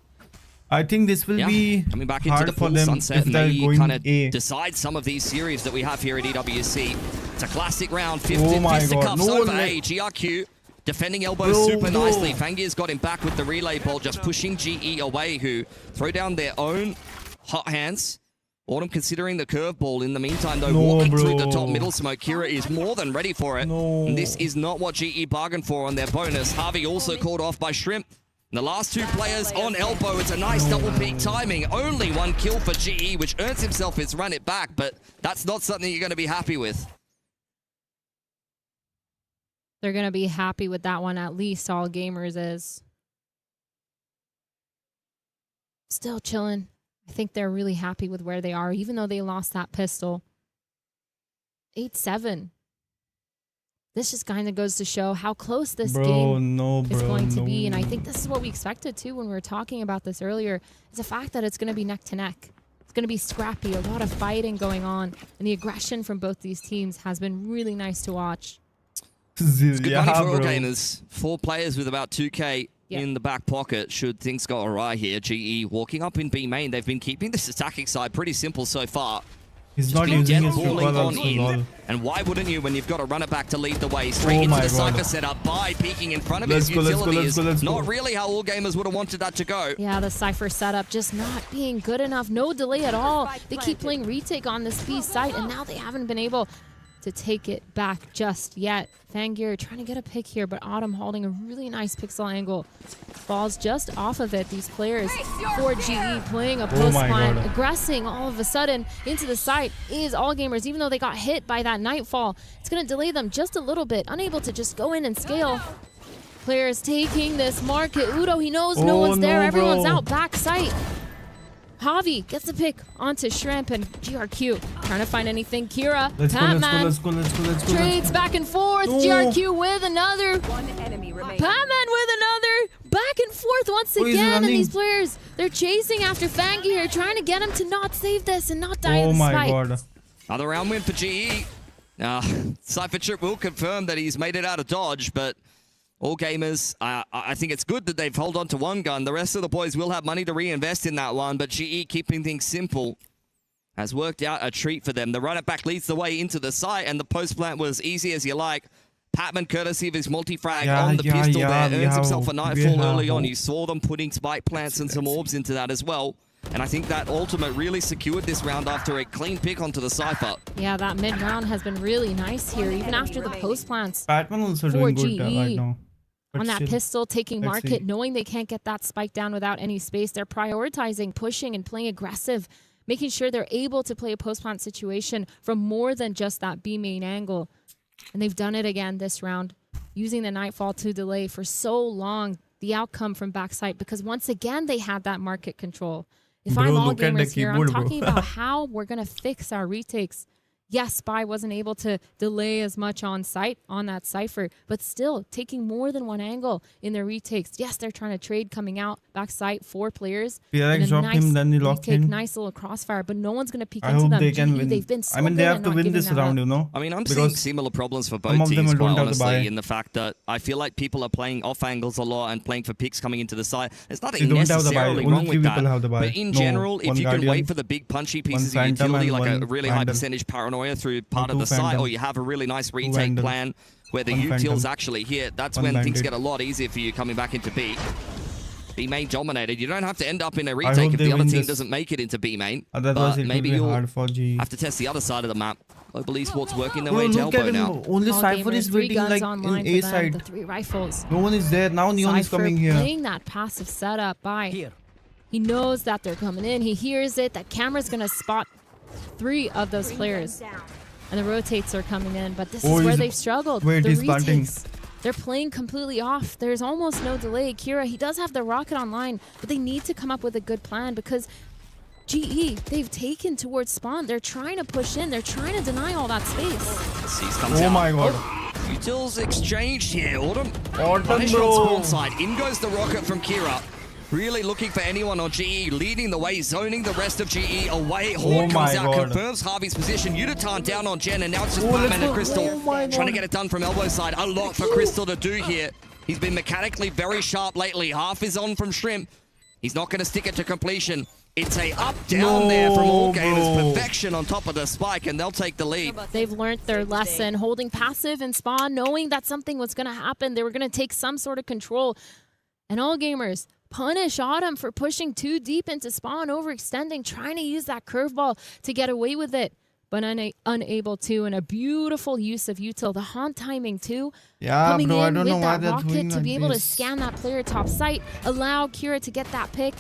I think this will be coming back into hard the for full them sunset, if they're may going kind of A. decide some of these series that we have here at EWC. It's a classic round. 15 Oh my god. fisticuffs over A. GRQ defending elbows super nicely. Fangir's got him back with the relay ball, just pushing GE away, who throw down their own hot hands. Autumn considering the curveball. In the meantime, though, walking through the top middle smoke, Kira is more than ready for it. And this is not what GE bargained for on their bonus. Harvey also called off by Shrimp. And the last two players on elbow. It's a nice double peak timing. Only one kill for GE, which earns himself his run it back, but that's not something you're going to be happy with. They're going to be happy with that one, at least all gamers is. still chilling. I think they're really happy with where they are, even though they lost that pistol. 8-7. This just kind of goes to show how close this game is going to be. And I think this is what we expected too when we were talking about this earlier. Is the fact that it's going to be neck to neck. It's going to be scrappy, a lot of fighting going on. And the aggression from both these teams has been really nice to watch. It's good money for all gamers. 4 players with about 2K in the back pocket should things go awry here. GE walking up in B main. They've been keeping this attacking side pretty simple so far. He's not using his on in. And why wouldn't you when you've got to run it back to lead the way? Straight into the Cypher setup by peeking in front of his utility is not really how all gamers would have wanted that to go. Yeah, the Cypher setup just not being good enough. No delay at all. They keep playing retake on this B site, and now they haven't been able to take it back just yet. Fangir trying to get a pick here, but Autumn holding a really nice pixel angle. Falls just off of it. These players for GE playing a post plant, aggressing all of a sudden into the site is All Gamers, even though they got hit by that Nightfall. It's going to delay them just a little bit, unable to just go in and scale. Players taking this market. Udo, he knows no one's there. Everyone's out back site. Javi gets the pick onto Shrimp and GRQ trying to find anything. Kira, let's go. Trades back and forth. GRQ with another. Patman with another. Back and forth once again. And these players, they're chasing after Fangi here, trying to get him to not save this and not die in the fight. Oh my god. Another round win for GE. Cypher Chip will confirm that he's made it out of dodge, but all gamers, I think it's good that they've held on to one gun. The rest of the boys will have money to reinvest in that one, but GE keeping things simple has worked out a treat for them. The run it back leads the way into the site, and the post plant was easy as you like. Patman, courtesy of his multi-frag on the pistol there, earns himself a Nightfall early on. You saw them putting spike plants and some orbs into that as well. And I think that ultimate really secured this round after a clean pick onto the Cypher. Yeah, that mid-round has been really nice here, even after the post plants. Patman also doing good right now. On that pistol, taking market, knowing they can't get that spike down without any space. They're prioritizing, pushing, and playing aggressive, making sure they're able to play a post-plant situation from more than just that B main angle. And they've done it again this round, using the Nightfall to delay for so long the outcome from backside, because once again they had that market control. If I'm All Gamers here, I'm talking about how we're going to fix our retakes. Yes, Spy wasn't able to delay as much on site on that Cypher, but still taking more than one angle in their retakes. Yes, they're trying to trade coming out back site, 4 players. PRX dropped him, then he locked him. Nice little crossfire, but no one's going to peek I into hope them. they can win. They've been so they have to win this round, you know. I mean, I'm seeing similar problems for both teams, quite honestly, in the fact that I feel like people are playing off angles a lot and playing for picks coming into the side. There's nothing necessarily wrong with that. But in general, if you can wait for the big punchy pieces of utility, like a really high percentage paranoia through part of the site, or you have a really nice retake plan where the utils actually hit, that's when things get a lot easier for you coming back into B. B main dominated. You don't have to end up in a retake if the other team doesn't make it into B main. But maybe you'll have to test the other side of the map. Global Esports working their way to elbow now. Only Cypher is waiting like in A side. The 3 rifles. No one is there. Now Neon is coming here. Playing that passive setup by here. He knows that they're coming in. He hears it. That camera's going to spot 3 of those players. And the rotates are coming in, but this is where they've struggled. Wait, he's planting. They're playing completely off. There's almost no delay. Kira, he does have the rocket online, but they need to come up with a good plan because GE, they've taken towards spawn. They're trying to push in. They're trying to deny all that space. Oh my god. Utils exchanged here. Autumn, bro. Spawn side. In goes the rocket from Kira. Really looking for anyone on GE, leading the way, zoning the rest of GE away. Horde comes out, confirms Harvey's position. Utatan down on Jen, and now it's just Batman and Crystal trying to get it done from elbow side. A lot for Crystal to do here. He's been mechanically very sharp lately. Half is on from Shrimp. He's not going to stick it to completion. It's a up-down there from All Gamers. Perfection on top of the spike, and they'll take the lead. They've learned their lesson, holding passive and spawn, knowing that something was going to happen. They were going to take some sort of control. And All Gamers punish Autumn for pushing too deep into spawn, overextending, trying to use that curveball to get away with it, but unable to. And a beautiful use of util. The haunt timing too. Yeah, coming bro, in I don't know with why that they're rocket doing to like be able to this. scan that player top site, allow Kira to get that pick.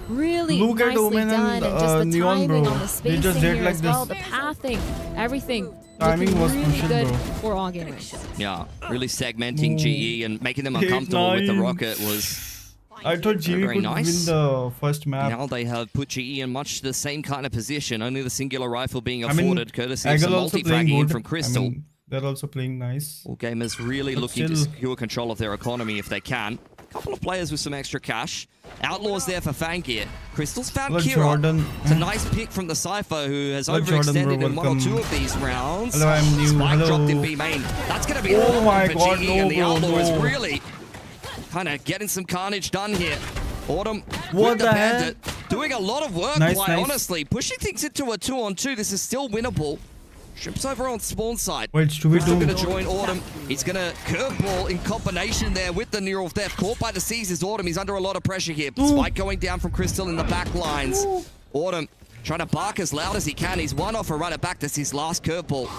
Really Look at nicely Omen done, and just the Neon, timing bro. on the They spacing just did here like as well, this. the pathing, everything. Timing was really pushing, good bro. for All Gamers. Yeah, really segmenting GE and making them uncomfortable with the rocket was I thought GE Very could nice. win the first map. Now they have put GE in much the same kind of position, only the singular rifle being I mean, afforded courtesy of some AG.AL also playing multi-fragging in good. from Crystal. I mean, they're also playing nice. All gamers really But looking to still- secure control of their economy if they can. Couple of players with some extra cash. Outlaws there for Fanggear. Crystal's found Hello, Kira. Jordan. It's a nice pick from the Cypher who has Hello, Jordan, overextended bro, in one or welcome. two of these rounds. Hello, I'm new. Spike Hello. dropped in B main. That's going to be Oh all my for God, GE, no, and the bro, Outlaw is no. really kind of getting some carnage done here. Autumn What with the the Bandit doing a lot of work, Nice, quite nice. honestly. Pushing things into a 2-on-2. This is still winnable. Shrimp's over on spawn side. Wait, it's 2v2. Still going to join Autumn. He's going to curveball in combination there with the neural theft. Caught by the C's is Autumn. He's under a lot of pressure here. Spike going down from Crystal in the back lines. Autumn trying to bark as loud as he can. He's one off a run it back. That's his last curveball.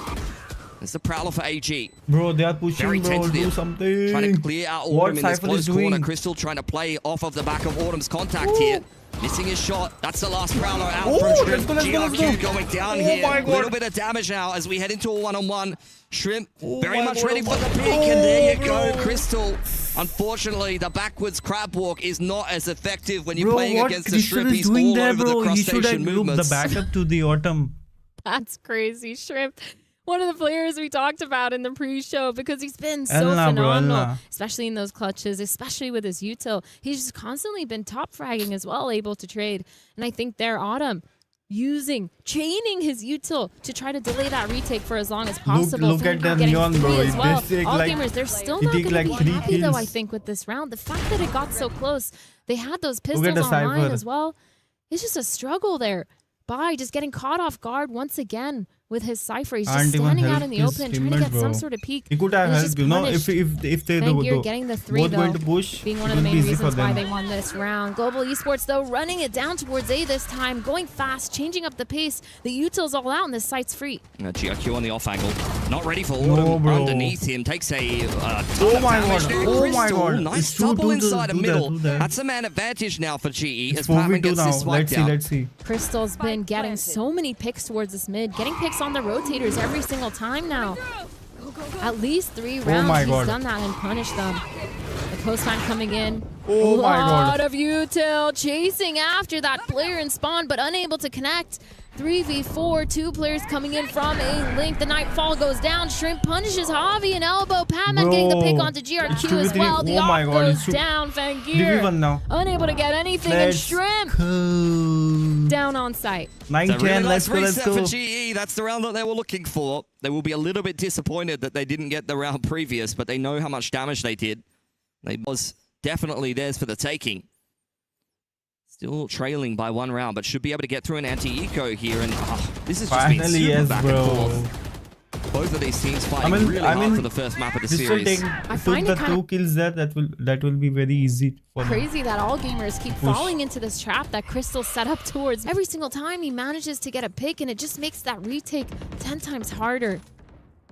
There's the Prowler for AG. Bro, they are pushing, Very bro. tentative. Do something. Trying to clear out What Autumn in this Cypher is close corner. doing? Crystal trying to play off of the back of Autumn's contact here. Missing his shot. That's the last Prowler out Oh, from let's Shrimp. go, let's go, let's GRQ go. going down Oh here. my A God. little bit of damage now as we head into a one-on-one. Shrimp Oh very my much God, ready oh for the my peak. God. And there you Oh, go, bro. Crystal. Unfortunately, the backwards crab walk is not as effective when you're Bro, playing what against the Crystal Shrimp. is He's doing all there, over bro? the He should have crustacean looked movements. the backup to the Autumn. That's crazy. Shrimp, one of the players we talked about in the pre-show, because he's been so Elna, bro, phenomenal, Elna. especially in those clutches, especially with his util. He's just constantly been top fragging as well, able to trade. And I think their Autumn chaining his util to try to delay that retake for as long as possible. look at Fanggear them getting neon, 3 bro. as well. They take All like- gamers, they're still he not take going to like be 3 happy though, I kills. think, with this round. The fact that it got so close, they had those at pistols the online Cypher. as well. It's just a struggle there. Bai just getting caught off guard once again with his Cypher. He's just Can't even standing out help in the his open, trying to teammate, get some bro. sort of peak. He could have And it's helped, just you know, punished. if they Fanggear both getting the 3 going though, to push, being one it of the will be main easy for reasons why them. they won this round. Global Esports though running it down towards A this time, going fast, changing up the pace. The util's all out and the site's free. GRQ on the off angle. Not ready for No, Autumn. bro. Underneath him. Takes a ton Oh of my damage God. there. Oh my Crystal, God. nice It's double do inside the that, middle. do that. That's a man advantage now for GE It's as Patman 4v2 gets now. this swipe down. Let's see. Crystal's been getting so many picks towards this mid, getting picks on the rotators every single time now. At least 3 rounds my he's God. done that and punished them. The post time coming in. Oh my God. Lot of util chasing after that player in spawn, but unable to connect. 3v4, 2 players coming in from a link. The Nightfall goes down. Shrimp punishes Javi and Elbow. Patman getting the pick Bro. onto GRQ It's as 2v3. well. The Oh my off God, goes it's two- down. 3v1 Fanggear now. unable to get anything, Let's and Shrimp go. down on site. 9-10, It's a really nice let's go, let's reset go. for GE. That's the round that they were looking for. They will be a little bit disappointed that they didn't get the round previous, but they know how much damage they did. They was definitely theirs for the taking. Still trailing by 1 round, but should be able to get through an anti-eco here. And this has just been Finally, super yes, back bro. and forth. Both of these teams fighting really hard for the first map of the This will series. take I took find the it kinda 2 kills there. That will be very easy for them. Crazy that all gamers keep Push. falling into this trap that Crystal set up towards. Every single time he manages to get a pick, and it just makes that retake 10 times harder.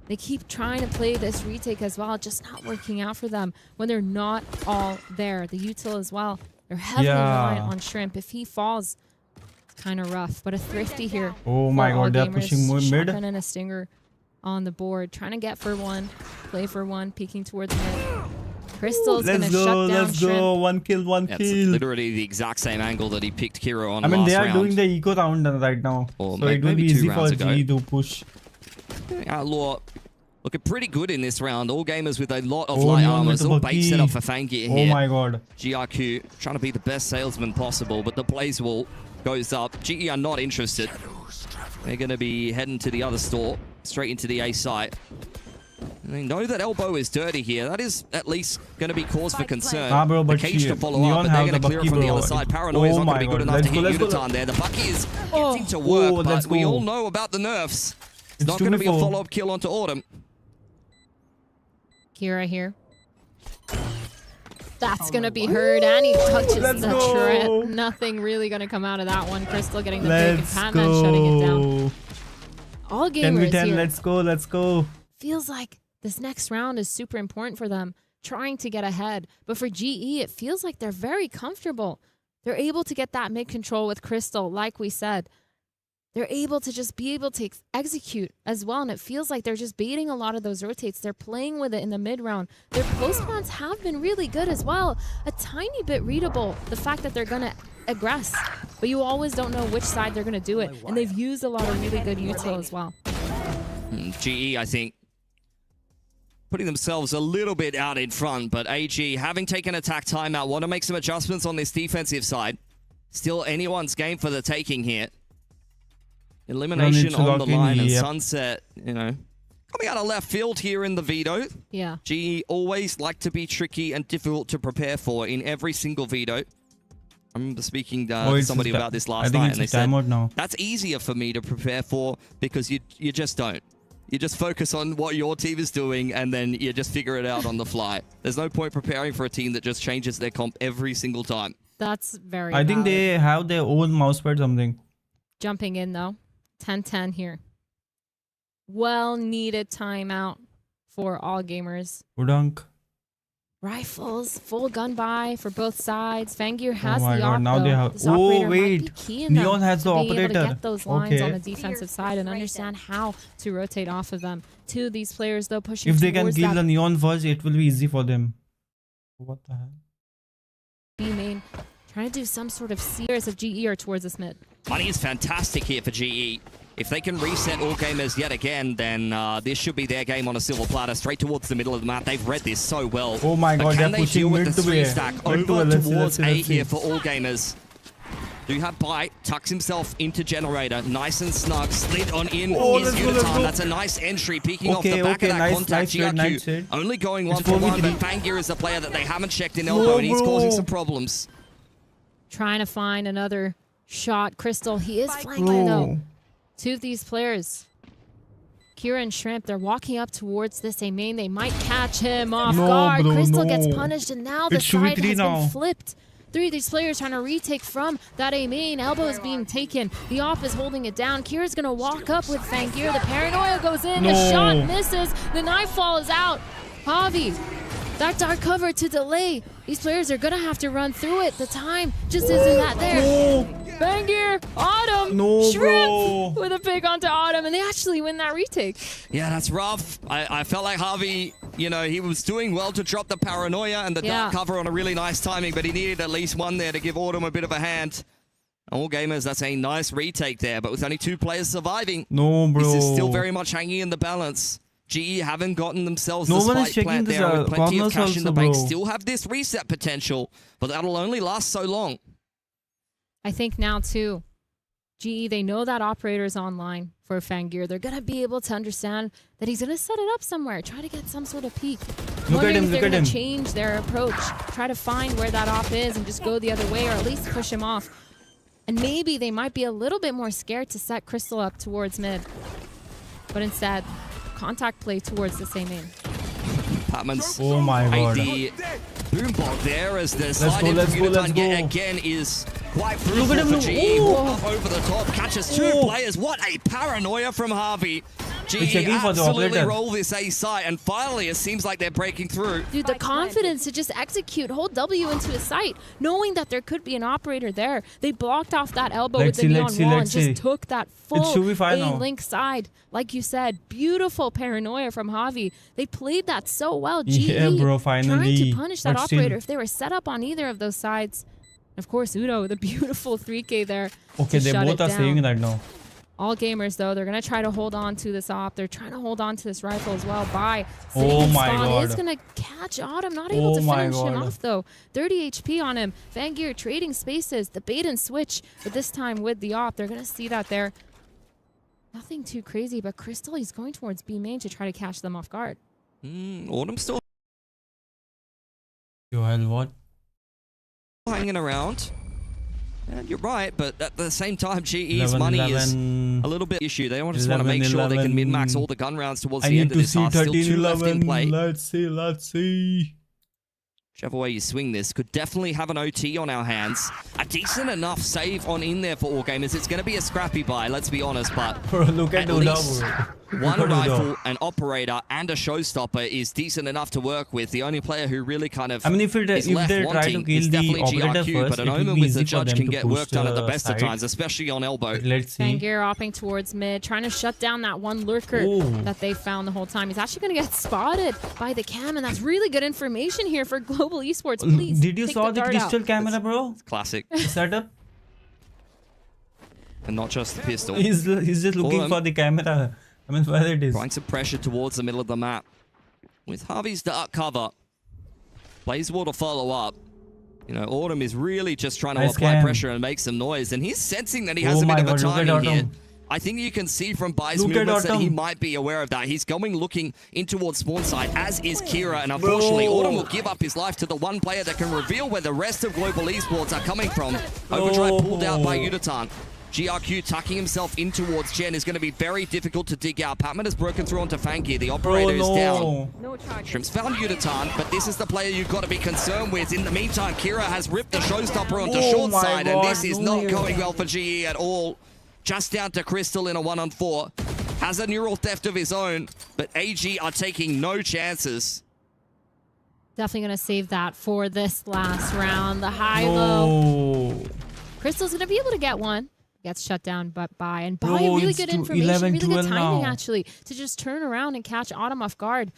They keep trying to play this retake as well, just not working out for them when they're not all there. The util as well. They're heavily reliant on Shrimp. If he falls, it's kind of rough. But a thrifty here. Oh my for all God, they're gamers. pushing more mid. Shotgun and a stinger on the board, trying to get for 1, play for 1, peeking towards mid. Crystal's gonna Let's shut go, down let's Shrimp. go. 1 kill, 1 That's kill. literally the exact same angle that he picked Kiro on I mean, last they are round. doing the eco round right now. Or So it will maybe be 2 easy for rounds ago. GE to push. Outlaw looking pretty good in this round. All gamers with a lot of Oh, light no, armors. with the All base Bucky. set up for Fanggear Oh here. my God. GRQ trying to be the best salesman possible, but the blaze wall goes up. GE are not interested. They're going to be heading to the other store, straight into the A site. And they know that Elbow is dirty here. That is at least going to be cause for concern. Ah, bro, but the cage she- to follow Neon up, but they're have going to the clear it Bucky, from the bro. other side. Paranoia is Oh not going my to be good God. enough Let's to go, hit let's go. Unitard there. The Bucky is Oh. getting to work, Oh, but let's we go. all know about the nerfs. It's It's not going to be a 2v4. follow-up kill onto Autumn. Kira here. That's gonna be heard, and he touches Let's the go. trip. Nothing really gonna come out of that one. Crystal getting the pick, and Let's Patman shutting it down. go. All 10v10, gamers here. let's go, let's go. Feels like this next round is super important for them, trying to get ahead. But for GE, it feels like they're very comfortable. They're able to get that mid control with Crystal, like we said. they're able to just be able to execute as well. And it feels like they're just baiting a lot of those rotates. They're playing with it in the mid round. Their post rounds have been really good as well. A tiny bit readable, the fact that they're going to aggress, but you always don't know which side they're going to do it. And they've used a lot of really good util as well. GE, I think, putting themselves a little bit out in front, but AG, having taken attack timeout, want to make some adjustments on this defensive side. Still anyone's game for the taking here. Elimination on the line and Sunset, you know, coming out of left field here in the veto. Yeah. GE always like to be tricky and difficult to prepare for in every single veto. I remember speaking to somebody about this last night, and they said, that's easier for me to prepare for because you just don't. You just focus on what your team is doing, and then you just figure it out on the fly. There's no point preparing for a team that just changes their comp every single time. That's very I think valid. they have their own mousepad something. Jumping in though. 10-10 here. Well-needed timeout for all gamers. Udunk. Rifles, full gun buy for both sides. Fangir has Oh my the god, op, now they though. have... This Oh operator might be wait, key in Neon them has the to be able to operator. get those lines on the Okay. defensive side and understand how to rotate off of them. Two of these players, though, pushing If they can towards kill that the Neon first, it will be easy for them. What the hell? B main. Trying to do some sort of series of GE or towards this mid. Money is fantastic here for GE. If they can reset all gamers yet again, then this should be their game on a silver platter, straight towards the middle of the map. They've read this so well. Oh my god, but can they're they pushing deal with mid the to A. three stack Mid to over A, let's see, towards let's see, A let's see. here for all gamers? Do have Bite, tucks himself into Generator, nice and snug, slid on in Oh, is let's go, let's Yutan. go. That's a nice entry, peeking off Okay, the back okay, of that nice, contact. nice trade, nice GRQ trade. only going It's 1-for-1, but 4v3. Fangir is the player that they haven't checked in No, elbow, and he's bro. causing some problems. Trying to find another shot. Crystal, he is flanking though. Two of these players, Kira and Shrimp, they're walking up towards this A main. They might catch him off No, guard. bro, Crystal no. gets punished, and now the It's side 2v3 has now. been flipped. Three of these players trying to retake from that A main. Elbow is being taken. The off is holding it down. Kira's going to walk up with Fangir. The paranoia goes in. The No. shot misses. The knife falls out. Javi, that dark cover to delay. These players are going to have to run through it. The time just isn't that there. No. Fangir, Autumn, No, Shrimp bro. with a pick onto Autumn, and they actually win that retake. Yeah, that's rough. I felt like Harvey, you know, he was doing well to drop the paranoia and the dark cover on a really nice timing, but he needed at least one there to give Autumn a bit of a hand. All gamers, that's a nice retake there, but with only two players surviving, No, bro. this is still very much hanging in the balance. GE haven't gotten themselves No the one is spike checking plant this, there with plenty of corners cash in the also, bank. bro. Still have this reset potential, but that'll only last so long. I think now too, GE, they know that operator is online for Fangir. They're going to be able to understand that he's going to set it up somewhere, try to get some sort of peek. Wondering if they're going to change their approach, try to find where that op is and just go the other way, or at least push him off. And maybe they might be a little bit more scared to set Crystal up towards mid. But instead, contact play towards the same aim. Patman's Oh my god. ID boombot there as the Let's slide go, in let's from go, let's Yutan go. yet again is quite Look at fruitful him, for GE. oh. Up over the top, catches two players. What a paranoia from Harvey. GE checking for the absolutely operator. roll this A site, and finally it seems like they're breaking through. Dude, the confidence to just execute, hold W into his sight, knowing that there could be an operator there. They blocked off that elbow with the neon wall and just took that full A-link side. Like you said, beautiful paranoia from Javi. They played that so well. GE Yeah, bro, trying finally. to punish that But still. operator if they were set up on either of those sides. Of course, Udo with a beautiful 3K there. Okay, to they shut both it are down. saying that now. All gamers, though, they're going to try to hold on to this op. They're trying to hold on to this rifle as well. By Oh my spawn. god. It's going to catch Autumn. Not able to Oh my finish him god. off, though. 30 HP on him. Fangir trading spaces. The bait and switch. But this time with the op, they're going to see that there. Nothing too crazy, but Crystal, he's going towards B main to try to catch them off guard. Autumn still Joel, what? hanging around. And you're right, but at the same time, GE's 11, money is 11. a little bit issue. They just want to 11, make sure they can 11. min-max all the gun rounds towards I the need end of to this see half. Still 13, two left in 11. play. Let's see, let's see. Whichever way you swing this, could definitely have an OT on our hands. A decent enough save on in there for all gamers. It's going to be a scrappy buy, let's be honest, but Bro, look at At Uda, least- bro. one rifle, an operator, and a showstopper is decent enough to work with. The only player who really kind of if is left they try to wanting kill is the definitely operator GRQ, first, but an it will Omen be with the easy for judge them can to get push work done at the the best of side. times, especially on elbow. Let's see. Fangir opping towards mid, trying to shut down that one lurker that they found the whole time. He's actually going to get spotted by the cam, and that's really good information here for Global Esports. Please, did you take saw the dart crystal out. camera, bro? It's classic. The setup. And not just the pistol. He's just looking for the camera. I mean, where it is. Applying some pressure towards the middle of the map. With Harvey's dark cover, Blazewater to follow up. You know, Autumn is really just trying to Nice apply cam. pressure and make some noise, and he's sensing that he has Oh a bit my of a God, look at timing here. Autumn. I think you can see from Bai's Look at movements that he Autumn. might be aware of that. He's going looking in towards spawn side, as is Kira, and unfortunately, Bro. Autumn will give up his life to the one player that can reveal where the rest of Global Esports are coming from. Overdrive pulled out by Udatan. GRQ tucking himself in towards Gen is going to be very difficult to dig out. Patman has broken through onto Fangir. The operator is down. Shrimp's found Udatan, but this is the player you've got to be concerned with. In the meantime, Kira has ripped the showstopper onto short my side, and God, this is not going well for GE at all. Just down to Crystal in a 1-on-4. Has a neural theft of his own, but AG are taking no chances. Definitely going to save that for this last round. The high-low. Crystal's going to be able to get one. Gets shut down but by. And by Bro, really it's good to information, 11, really good 12 timing now. actually, to just turn around and catch Autumn off guard.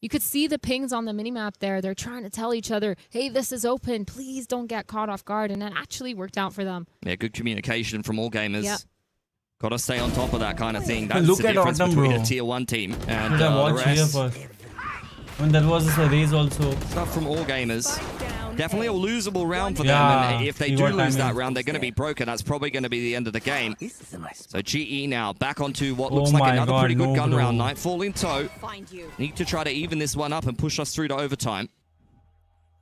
You could see the pings on the minimap there. They're trying to tell each other, hey, this is open. Please don't get caught off guard. And that actually worked out for them. Yeah, good communication from all gamers. Yep. Got to stay on top of that kind of thing. That's Look the at difference Autumn, between bro. a tier 1 team and Should I the watch here rest. first? I mean, that was a race also. Stuff from all gamers. Definitely a losable round for Yeah, them, and if they you do got lose that timing. round, they're going to be broken. That's probably going to be the end of the game. So GE now back onto what Oh looks like my another God, pretty good no, gun bro. round. Nightfall in tow. Need to try to even this one up and push us through to overtime.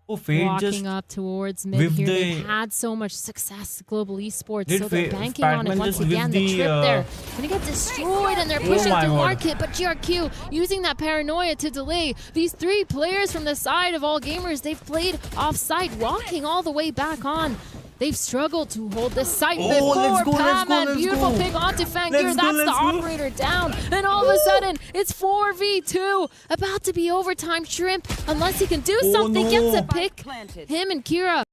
Oh, Fade Walking just up towards mid with here. the- They've had so much success, Global Esports, Did so they're Fa- banking on it Batman once just with again. The the, trip there. Gonna get destroyed, and they're Oh pushing my through God. market, but GRQ using that paranoia to delay. These three players from the side of all gamers, they've played off-site, walking all the way back on. They've struggled to hold this site Oh, before let's go, let's go, Patman. let's Beautiful go. pick onto Fangir. Let's go, That's the let's go. operator down. And all of a sudden, it's 4v2. About to be overtime. Shrimp, unless he can do Oh, something, gets a no. pick. Him and Kira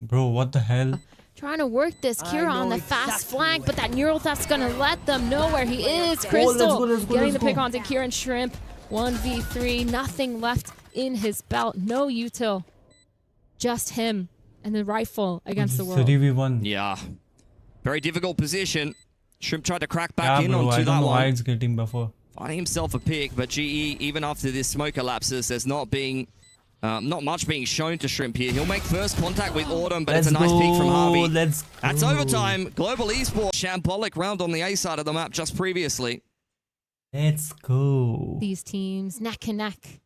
Bro, what the hell? trying to work this. Kira on the fast flank, but that neural theft's gonna let them know where he is. Crystal let's go, getting let's the pick go. onto Kira and Shrimp. 1v3, nothing left in his belt. No util. Just him and the rifle against the world. 3v1. Yeah. Very difficult position. Shrimp tried to crack back Yeah, in bro, I onto don't that know why one. it's getting buffer. Finding himself a pick, but GE, even after this smoke elapses, there's not much being shown to Shrimp here. He'll make first contact with Autumn, but it's a nice pick from Harvey. Let's That's go. overtime. Global Esports shambolic round on the A side of the map just previously. Let's go. These teams neck and neck.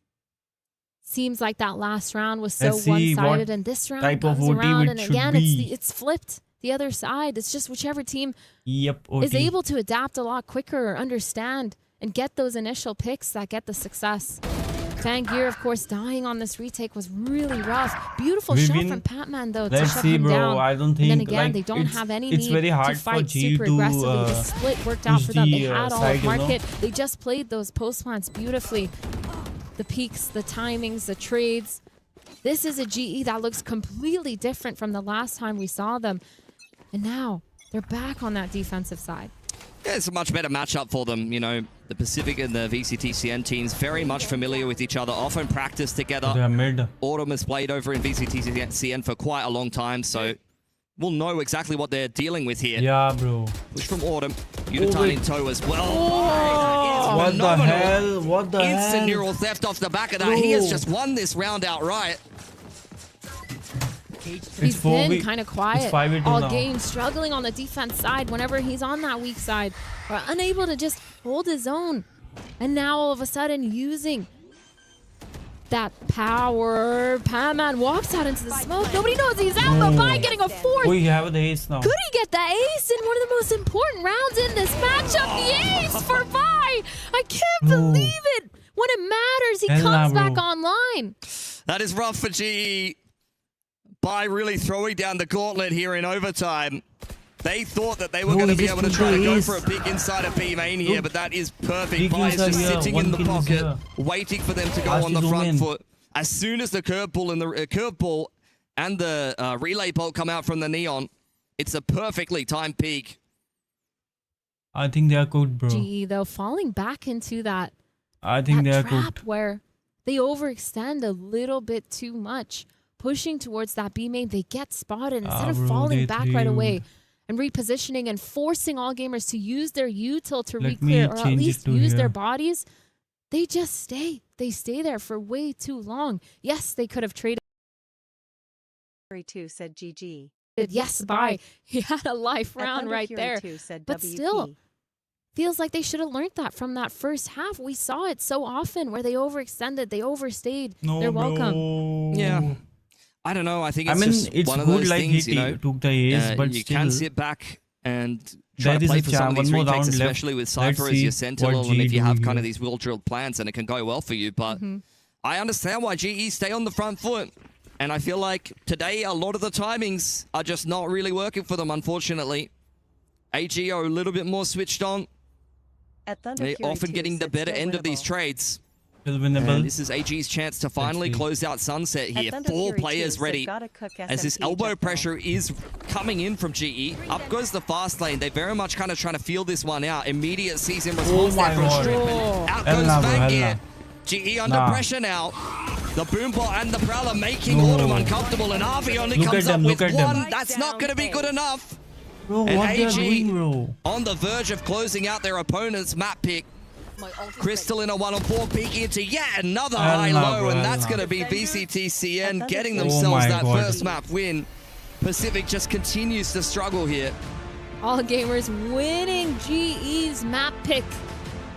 Seems like that last round was so Let's see one-sided, what and this round type of comes OT around, it and should again, be. it's flipped the other side. It's just whichever team Yep, OT. is able to adapt a lot quicker or understand and get those initial picks that get the success. Fangir, of course, dying on this retake was really rough. Beautiful shot Vivian, from Patman, though, to Let's shut see, him bro. down. I don't And then think again, like, they don't it's, have any it's need very hard to for fight G super to aggressively. The split worked out push for them. They the, had all side, of you know? market. They just played those post plants beautifully. The peaks, the timings, the trades. This is a GE that looks completely different from the last time we saw them. And now they're back on that defensive side. Yeah, it's a much better matchup for them. You know, the Pacific and the VCTCN teams very much familiar with each other, often practice together. They're mid. Autumn has played over in VCTCN for quite a long time, so we'll know exactly what they're dealing with here. Yeah, bro. Push from Autumn. Udatan wait. in tow as well. Oh, what the Phenomenal. hell? What the Instant hell? neural theft off the back of that. He has Bro. just won this round outright. He's been 4v kind of it's quiet 5v2 all now. game, struggling on the defense side whenever he's on that weak side, or unable to just hold his own. And now all of a sudden using that power, Patman walks out into the smoke. Nobody knows he's out, but by getting a fourth. We have the ace now. Could he get the ace in one of the most important rounds in this matchup? The ace for Vi! I can't believe it! When it matters, he Hell comes nah, back bro. online. That is rough for GE. By really throwing down the gauntlet here in overtime. They thought that they were going to be able to try to go for a big inside of B main here, but that is perfect. Vi is just sitting in the pocket, waiting for them to go on the front foot. As soon as the curveball and the relay bolt come out from the Neon, it's a perfectly timed peak. I think they are cooked, bro. GE though falling back into that. I think they are trap cooked. Where they overextend a little bit too much, pushing towards that B main. They get spotted instead of falling back right away and repositioning and forcing all gamers to use their util to re-clear or at least use their bodies. They just stay. They stay there for way too long. Yes, they could have traded. 2 said GG. Yes, bye. He had a life round right there. But still, feels like they should have learned that from that first half. We saw it so often where they overextended, they overstayed their welcome. Yeah. I don't know. I think it's just one of those things, you know. Took the ace, but you can sit back and try to play for some of these retakes, especially with Cypher as your sentinel, and if you have kind of these well-drilled plans, and it can go well for you. But I understand why GE stay on the front foot. And I feel like today a lot of the timings are just not really working for them, unfortunately. AG are a little bit more switched on. They're often getting the better end of these trades. And this is AG's chance to finally close out Sunset here. 4 players ready. As this elbow pressure is coming in from GE. Up goes the fast lane. They very much kind of trying to feel this one out. Immediate season response there from Strip. Out goes Vangear. GE under pressure now. The Boombot and the Prowler making Autumn uncomfortable, and Harvey only comes up with one. That's not going to be good enough. Bro, and what AG doing, bro? on the verge of closing out their opponent's map pick. Crystal in a 1-on-4 peeking into yet another high-low, and that's going to be VCTCN getting themselves that first map win. Pacific just continues to struggle here. All gamers winning GE's map pick.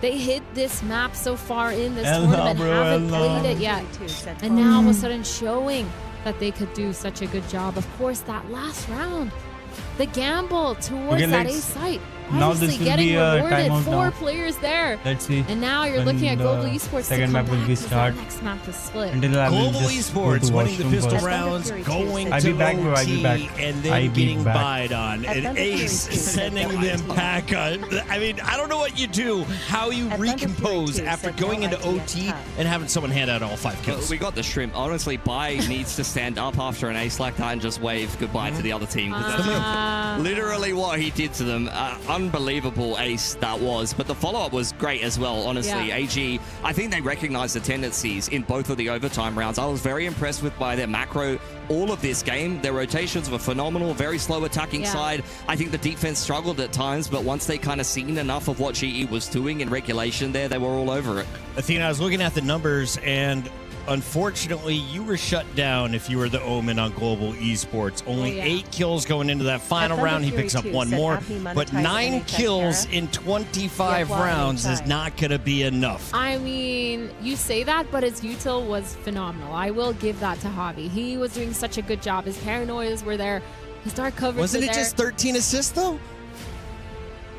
They hit this map so far in this tournament, haven't played it yet. And now all of a sudden showing that they could do such a good job. Of course, that last round, the gamble towards that A site. Obviously getting rewarded. 4 players there. Let's see. And now you're looking at Global Esports second map will be start. Next map is split. Global Esports winning the pistol rounds, going to OT, and then getting buyed on. And Ace sending them back on. I mean, I don't know what you do, how you recompose after going into OT and having someone hand out all 5 kills. We got the shrimp. Honestly, Bai needs to stand up after an ace like that and just wave goodbye to the other team. That's literally what he did to them. Unbelievable ace that was, but the follow-up was great as well, honestly. AG, I think they recognized the tendencies in both of the overtime rounds. I was very impressed by their macro all of this game. Their rotations were phenomenal, very slow attacking side. I think the defense struggled at times, but once they kind of seen enough of what GE was doing in regulation there, they were all over it. Athena, I was looking at the numbers, and unfortunately, you were shut down if you were the Omen on Global Esports. Only 8 kills going into that final round. He picks up 1 more, but 9 kills in 25 rounds is not going to be enough. I mean, you say that, but his util was phenomenal. I will give that to Javi. He was doing such a good job. His paranoias were there. His dark coverage Wasn't it just 13 assists, though?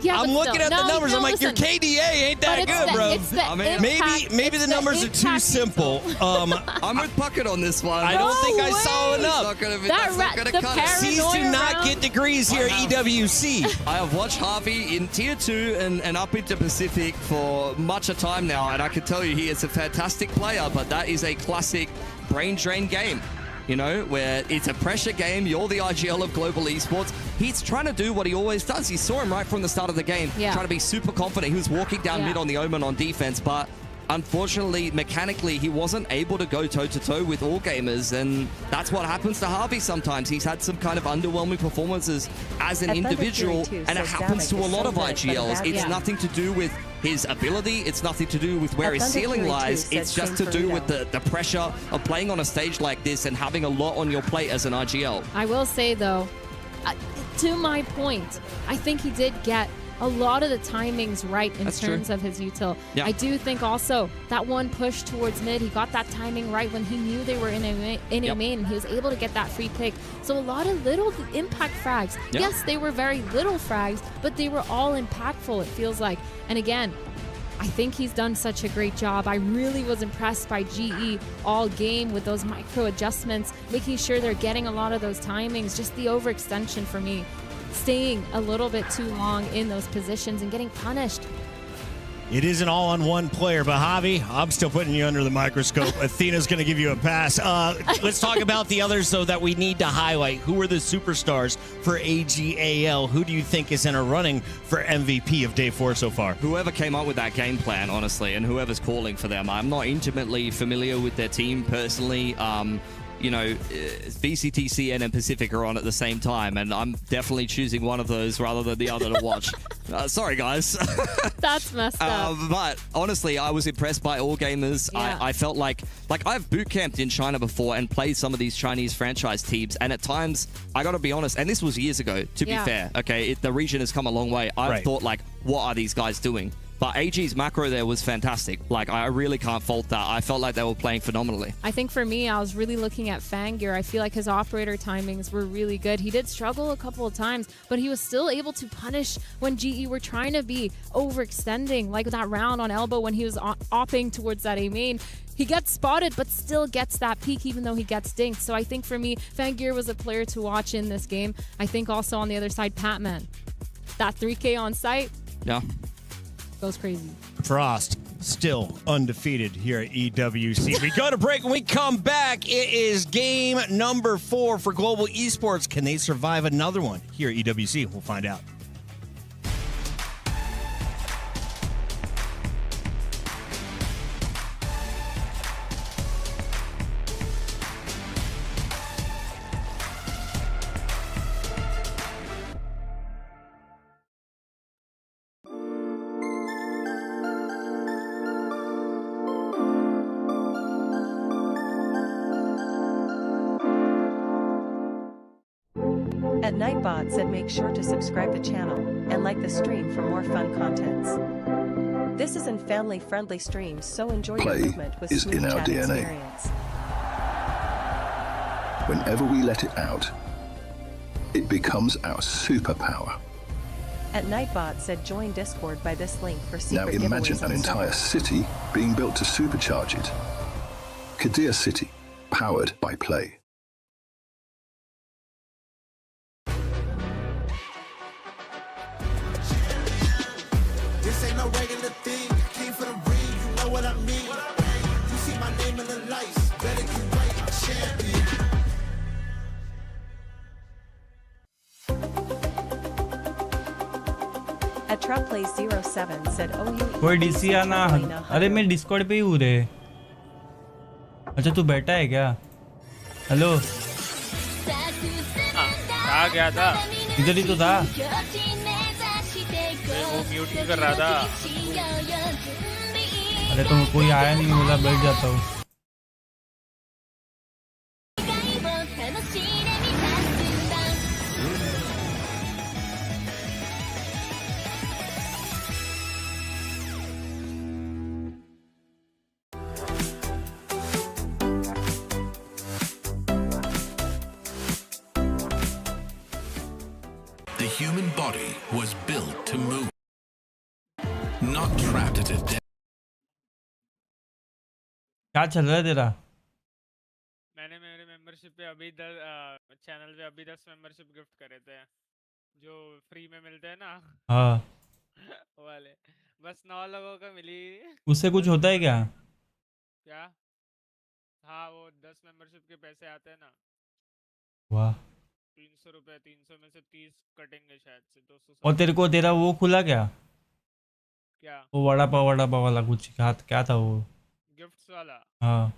Yeah, I'm looking at the numbers. I'm like, your KDA ain't that good, bro. Maybe the numbers are too simple. I'm with Bucket on this one. I don't think I saw enough. That's not gonna cut it. C's do not get degrees here at EWC. I have watched Harvey in Tier 2 and up into Pacific for much a time now, and I can tell you he is a fantastic player, but that is a classic brain drain game. You know, where it's a pressure game. You're the AG.AL of Global Esports. He's trying to do what he always does. You saw him right from the start of the game, trying to be super confident. He was walking down mid on the Omen on defense, but unfortunately, mechanically, he wasn't able to go toe-to-toe with all gamers, and that's what happens to Harvey sometimes. He's had some kind of underwhelming performances as an individual, and it happens to a lot of AG.ALs. It's nothing to do with his ability. It's nothing to do with where his ceiling lies. It's just to do with the pressure of playing on a stage like this and having a lot on your plate as an AG.AL. I will say, though, to my point, I think he did get a lot of the timings right in terms of his util. I do think also that one push towards mid, he got that timing right when he knew they were in a main, and he was able to get that free pick. So a lot of little impact frags. Yes, they were very little frags, but they were all impactful, it feels like. And again, I think he's done such a great job. I really was impressed by GE all game with those micro adjustments, making sure they're getting a lot of those timings. Just the overextension for me staying a little bit too long in those positions and getting punished. It isn't all on one player, but Javi, I'm still putting you under the microscope. Athena's going to give you a pass. Let's talk about the others, though, that we need to highlight. Who are the superstars for AG.AL? Who do you think is in a running for MVP of Day 4 so far? Whoever came up with that game plan, honestly, and whoever's calling for them. I'm not intimately familiar with their team personally. You know, VCTC and Pacific are on at the same time, and I'm definitely choosing one of those rather than the other to watch. Sorry, guys. That's messed up. But honestly, I was impressed by all gamers. Yeah. I felt like I've boot camped in China before and played some of these Chinese franchise teams, and at times, I got to be honest, and this was years ago, to be fair, okay? The region has come a long way. I thought, like, what are these guys doing? But AG's macro there was fantastic. Like, I really can't fault that. I felt like they were playing phenomenally. I think for me, I was really looking at Fangir. I feel like his operator timings were really good. He did struggle a couple of times, but he was still able to punish when GE were trying to be overextending, like that round on elbow when he was opping towards that A main. He gets spotted, but still gets that peak even though he gets dinked. So I think for me, Fangir was a player to watch in this game. I think also on the other side, Patman. That 3K on site. Yeah. Goes crazy. Frost still undefeated here at EWC. We go to break and we come back. It is game number 4 for Global Esports. Can they survive another one here at EWC? We'll find out. At Nightbot said make sure to subscribe the channel and like the stream for more fun contents. This isn't family-friendly stream, so enjoy your movement with smooth chat experience. Whenever we let it out, it becomes our superpower. At Nightbot said join Discord by this link for secret giveaways. Now imagine an entire city being built to supercharge it. Kadir City, powered by Play. This ain't no regular thing. Came for the ring, you know what I mean. You see my name in the lights, better get right, I'm champion. At Truckplays 07 said कोई DC आना. अरे मैं Discord पे ही हूँ रे. अच्छा तू बैठा है क्या? हेलो. आ गया था. इधर ही तो था. वो म्यूट ही कर रहा था. अरे तो कोई आया नहीं, बोला बैठ जाता हूँ. The human body was built to move, not trapped at a desk. क्या चल रहा है तेरा? मैंने मेरे मेंबरशिप पे अभी चैनल पे अभी 10 मेंबरशिप गिफ्ट करे थे जो फ्री में मिलते हैं ना. हाँ. वाले बस 9 लोगों को मिली. उससे कुछ होता है क्या? क्या? हाँ वो 10 मेंबरशिप के पैसे आते हैं ना. वाह. 300 रुपए. 300 में से 30 कटेंगे शायद से. 200. और तेरे को तेरा वो खुला क्या? क्या? वो वड़ा पाव वाला कुछ क्या था वो? गिफ्ट्स वाला. हाँ.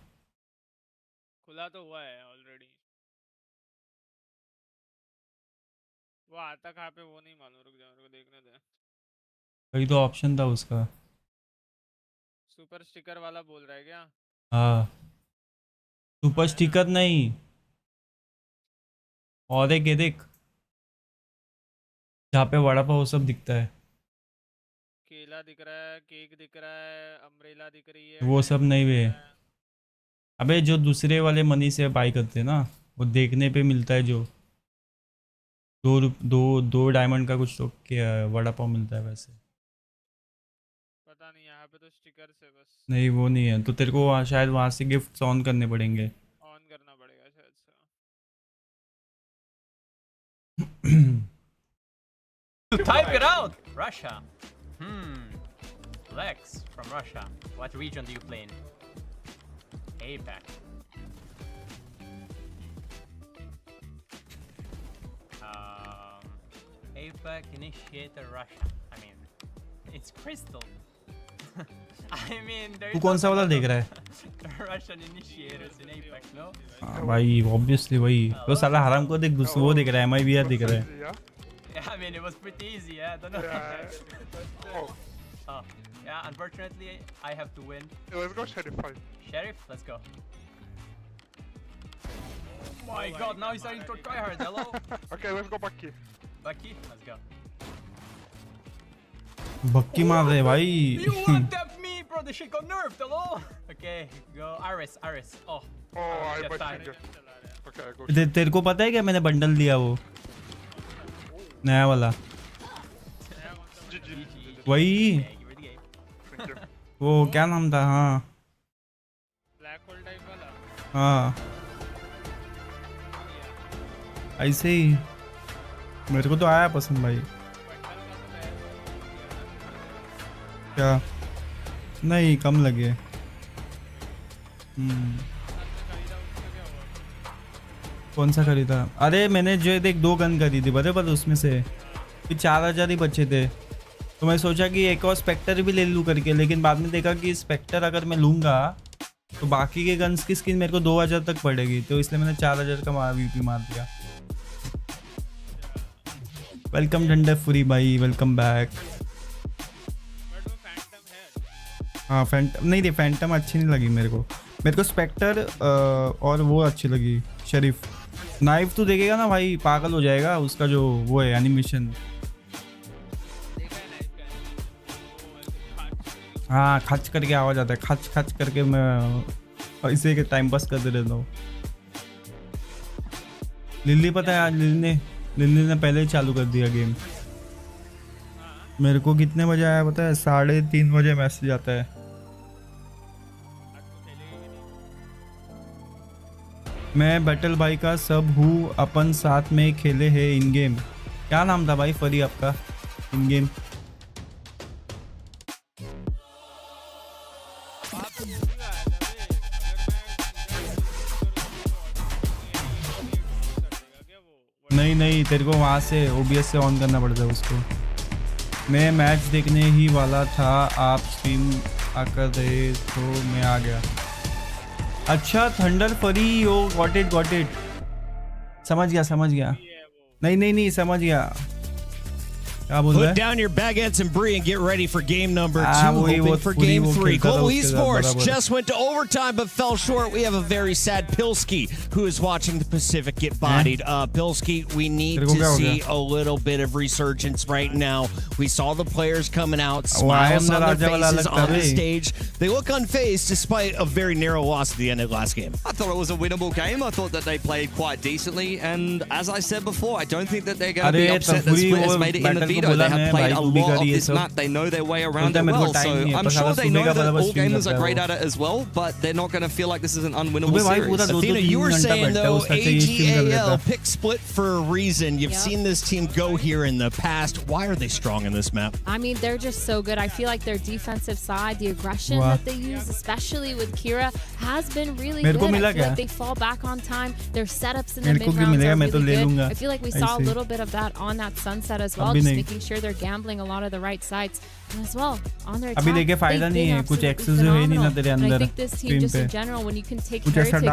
खुला तो हुआ है ऑलरेडी. वो आता कहाँ पे वो नहीं मालूम. रुक जाओ, मेरे को देखने दे. वही तो ऑप्शन था उसका. सुपर स्टिकर वाला बोल रहा है क्या? हाँ. सुपर स्टिकर नहीं, और एक देख जहाँ पे वड़ा पाव सब दिखता है. केला दिख रहा है, केक दिख रहा है, अम्ब्रेला दिख रही है. वो सब नहीं वे. अबे जो दूसरे वाले मनी से बाई करते हैं ना, वो देखने पे मिलता है जो दो डायमंड का कुछ तो क्या वड़ा पाव मिलता है वैसे. पता नहीं, यहाँ पे तो स्टिकर से बस. नहीं वो नहीं है, तो तेरे को शायद वहाँ से गिफ्ट ऑन करने पड़ेंगे. ऑन करना पड़ेगा शायद से. Type it out! Russia. Lex from Russia. What region do you play in? APAC. APAC initiator Russia. I mean, it's crystal. I mean, तू कौन सा वाला देख रहा है? Russian initiators in APAC, no? हाँ भाई, obviously वही. वो साला हराम को देख, दूसरा वो देख रहा है, MIBR देख रहा है. Yeah, I mean, it was pretty easy, yeah. I don't know. Oh, yeah, unfortunately, I have to win. Yeah, let's go Sheriff fight. Sheriff, let's go. Oh my god, now he's starting to try hard, hello? Okay, let's go Bucky. Bucky, let's go. बक्की मार रहे भाई. You looked at me, bro, the shit got nerfed, hello? Okay, go Iris. Oh, I just buy died. finger. Okay, I go. तेरे को पता है क्या मैंने बंडल दिया वो नया वाला वही वो क्या नाम था हाँ ब्लैक होल टाइप वाला हाँ ऐसे ही मेरे को तो आया पसंद भाई क्या नहीं कम लगे कौन सा खरीदा अरे मैंने जो देख 2 गन खरीदी बराबर उसमें से फिर 4000 ही बचे थे तो मैं सोचा कि एक और स्पेक्टर भी ले लूँ करके लेकिन बाद में देखा कि स्पेक्टर अगर मैं लूँगा तो बाकी के गन्स की स्किन मेरे को 2000 तक पड़ेगी तो इसलिए मैंने 4000 का वीपी मार दिया वेलकम डंडाफुरी भाई वेलकम बैक हाँ फैंटम नहीं रे फैंटम अच्छी नहीं लगी मेरे को स्पेक्टर और वो अच्छी लगी शरीफ नाइफ तो देखेगा ना भाई पागल हो जाएगा उसका जो वो है एनिमेशन हाँ खच करके आवाज आता है खच करके मैं इसे के टाइम पास करते रहता हूँ लिल्ली पता है आज लिल्ली ने पहले ही चालू कर दिया गेम मेरे को कितने बजे आया पता है 3:30 बजे मैसेज आता है मैं बैटल भाई का सब हूँ अपन साथ में खेले हैं इन गेम क्या नाम था भाई फरी आपका इन गेम नहीं तेरे को वहाँ से OBS से ऑन करना पड़ता है उसको मैं मैच देखने ही वाला था आप स्ट्रीम आकर रहे तो मैं आ गया अच्छा थंडर फरी ओ गॉट इट समझ गया नहीं समझ गया क्या बोल रहा है Put down your baguettes and brie and get ready for game number 2 hoping for game 3 Global Esports just went to overtime but fell short we have a very sad Pilski who is watching the Pacific get bodied Pilski we need to see a little bit of resurgence right now we saw the players coming out smiles on their faces on the stage they look unfazed despite a very narrow loss at the end of last game I thought it was a winnable game I thought that they played quite decently and as I said before I don't think that they're going to be upset that Split has made it in the video they have played a lot of this map. They know their way around it well. So I'm sure they know that all gamers are great at it as well, but they're not going to feel like this is an unwinnable series. Athena, you were saying though, AG.AL picked Split for a reason. You've seen this team go here in the past. Why are they strong in this map? I mean, they're just so good. I feel like their defensive side, the aggression that they use, especially with Kira, has been really good. I feel like they fall back on time. Their setups in the mid-rounds are really good. I feel like we saw a little bit of that on that sunset as well, just making sure they're gambling a lot of the right sites and as well on their अभी देखे फायदा नहीं है कुछ exclusive है नहीं ना तेरे अंदर I think this team just in general when you can take heretics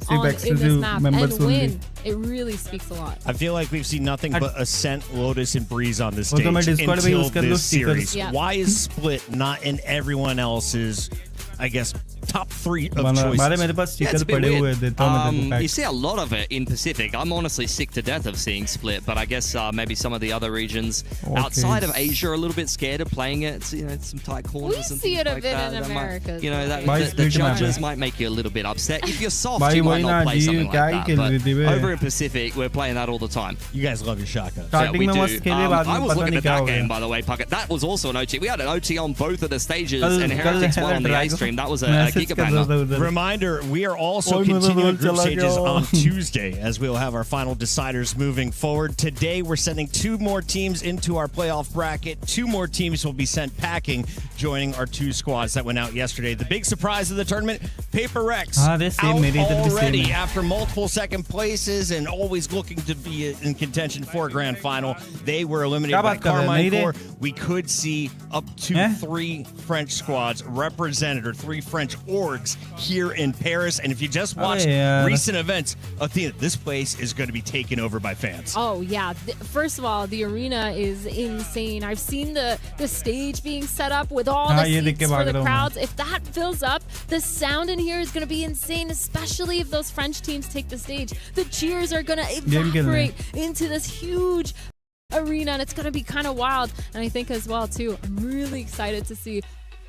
on in this map and win it really speaks a lot I feel like we've seen nothing but Ascent, Lotus and Breeze on this stage until this series why is Split not in everyone else's I guess top 3 of choices. It's a bit weird. You see a lot of it in Pacific. I'm honestly sick to death of seeing Split, but I guess maybe some of the other regions outside of Asia are a little bit scared of playing it. It's, it's some tight corners we and see it a like bit that. in America. The judges might make you a little bit upset. If you're soft, you might not play something like that. But over in Pacific, we're playing that all the time. You guys love your shotgun. Yeah, we do. I was looking at that game, by the way, Puckett. That was also an OT. We had an OT on both of the stages, and Heretics won on the A stream. That was a gigabanger. Reminder, we are also continuing group stages on Tuesday as we'll have our final deciders moving forward. Today, we're sending 2 more teams into our playoff bracket. 2 more teams will be sent packing, joining our 2 squads that went out yesterday. The big surprise of the tournament, Paper Rex, out already after multiple second places and always looking to be in contention for a grand final. They were eliminated by Carmine Corps. We could see up to 3 French squads represented, or 3 French orgs here in Paris. And if you just watched recent events, Athena, this place is going to be taken over by fans. Oh, yeah. First of all, the arena is insane. I've seen the stage being set up with all the seats for the crowds. If that fills up, the sound in here is going to be insane, especially if those French teams take the stage. The cheers are going to evaporate into this huge arena, and it's going to be kind of wild. And I think as well, too, I'm really excited to see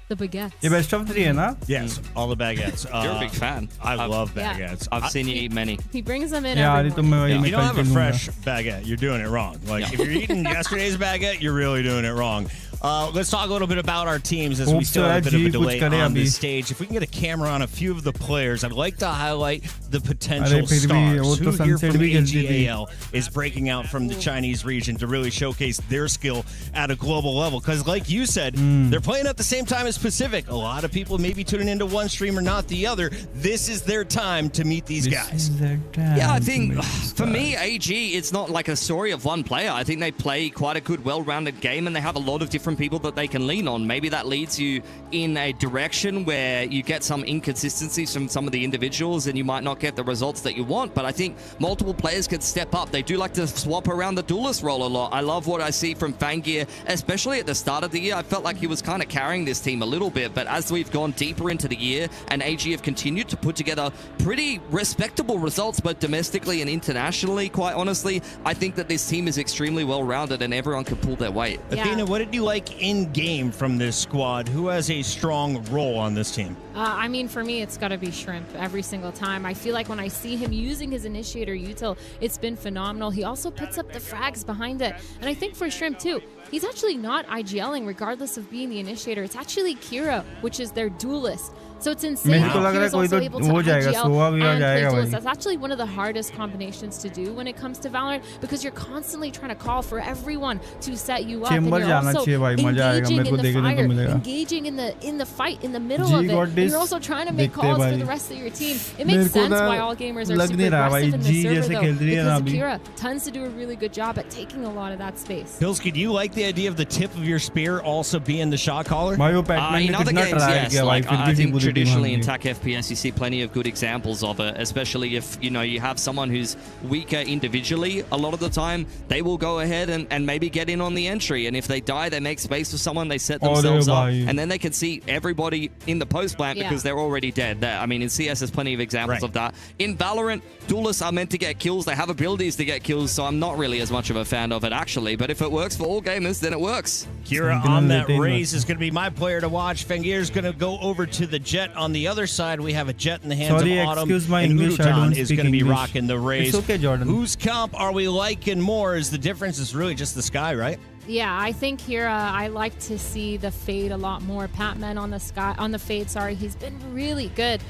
the baguettes. Yeah, best of 3 hai na? Yes, all the baguettes. You're a big fan. I love baguettes. I've seen you eat many. He brings them in You don't have a fresh baguette. You're doing it wrong. Like, if you're eating yesterday's baguette, you're really doing it wrong. Let's talk a little bit about our teams as we still have a bit of a delay on the stage. If we can get a camera on a few of the players, I'd like to highlight the potential stars. Who here from AG.AL is breaking out from the Chinese region to really showcase their skill at a global level? Because like you said, they're playing at the same time as Pacific. A lot of people may be tuning into one stream or not the other. This is their time to meet these guys. Yeah, I think for me, AG, it's not like a story of one player. I think they play quite a good, well-rounded game, and they have a lot of different people that they can lean on. Maybe that leads you in a direction where you get some inconsistencies from some of the individuals and you might not get the results that you want, but I think multiple players could step up. They do like to swap around the duelist role a lot. I love what I see from Fangir, especially at the start of the year. I felt like he was kind of carrying this team a little bit, but as we've gone deeper into the year and AG have continued to put together pretty respectable results, both domestically and internationally, quite honestly, I think that this team is extremely well-rounded and everyone can pull their weight. Athena, what did you like in-game from this squad? Who has a strong role on this team? I mean, for me, it's got to be Shrimp every single time. I feel like when I see him using his initiator util, it's been phenomenal. He also puts up the frags behind it. And I think for Shrimp, too, he's actually not IGLing regardless of being the initiator. It's actually Kira, which is their duelist. So it's insane that Kira's also able to IGL and play duelist. That's actually one of the hardest combinations to do when it comes to Valorant, because you're constantly trying to call for everyone to set you up, and you're also engaging in the fire, engaging in the fight in the middle of it, and you're also trying to make calls for the rest of your team. It makes sense why all gamers are super aggressive in the server, though, because Kira tends to do a really good job at taking a lot of that space. Pilsky, do you like the idea of the tip of your spear also being the shot caller? In other games, yes. Like, I think traditionally in TAC FPS, you see plenty of good examples of it, especially if, you know, you have someone who's weaker individually. A lot of the time, they will go ahead and maybe get in on the entry. And if they die, they make space for someone, they set themselves up, and then they can see everybody in the post plant because they're already dead. I mean, in CS, there's plenty of examples of that. In Valorant, duelists are meant to get kills. They have abilities to get kills, so I'm not really as much of a fan of it, actually. But if it works for all gamers, then it works. Kira on that raise is going to be my player to watch. Fangir's going to go over to the Jet. On the other side, we have a Jet in the hands of Autumn, and Urutan is going to be rocking the raise. It's okay, Jordan. Whose comp are we liking more? Is the difference is really just the sky, right? Yeah, I think here I like to see the Fade a lot more. Patman on the Fade, sorry, he's been really good.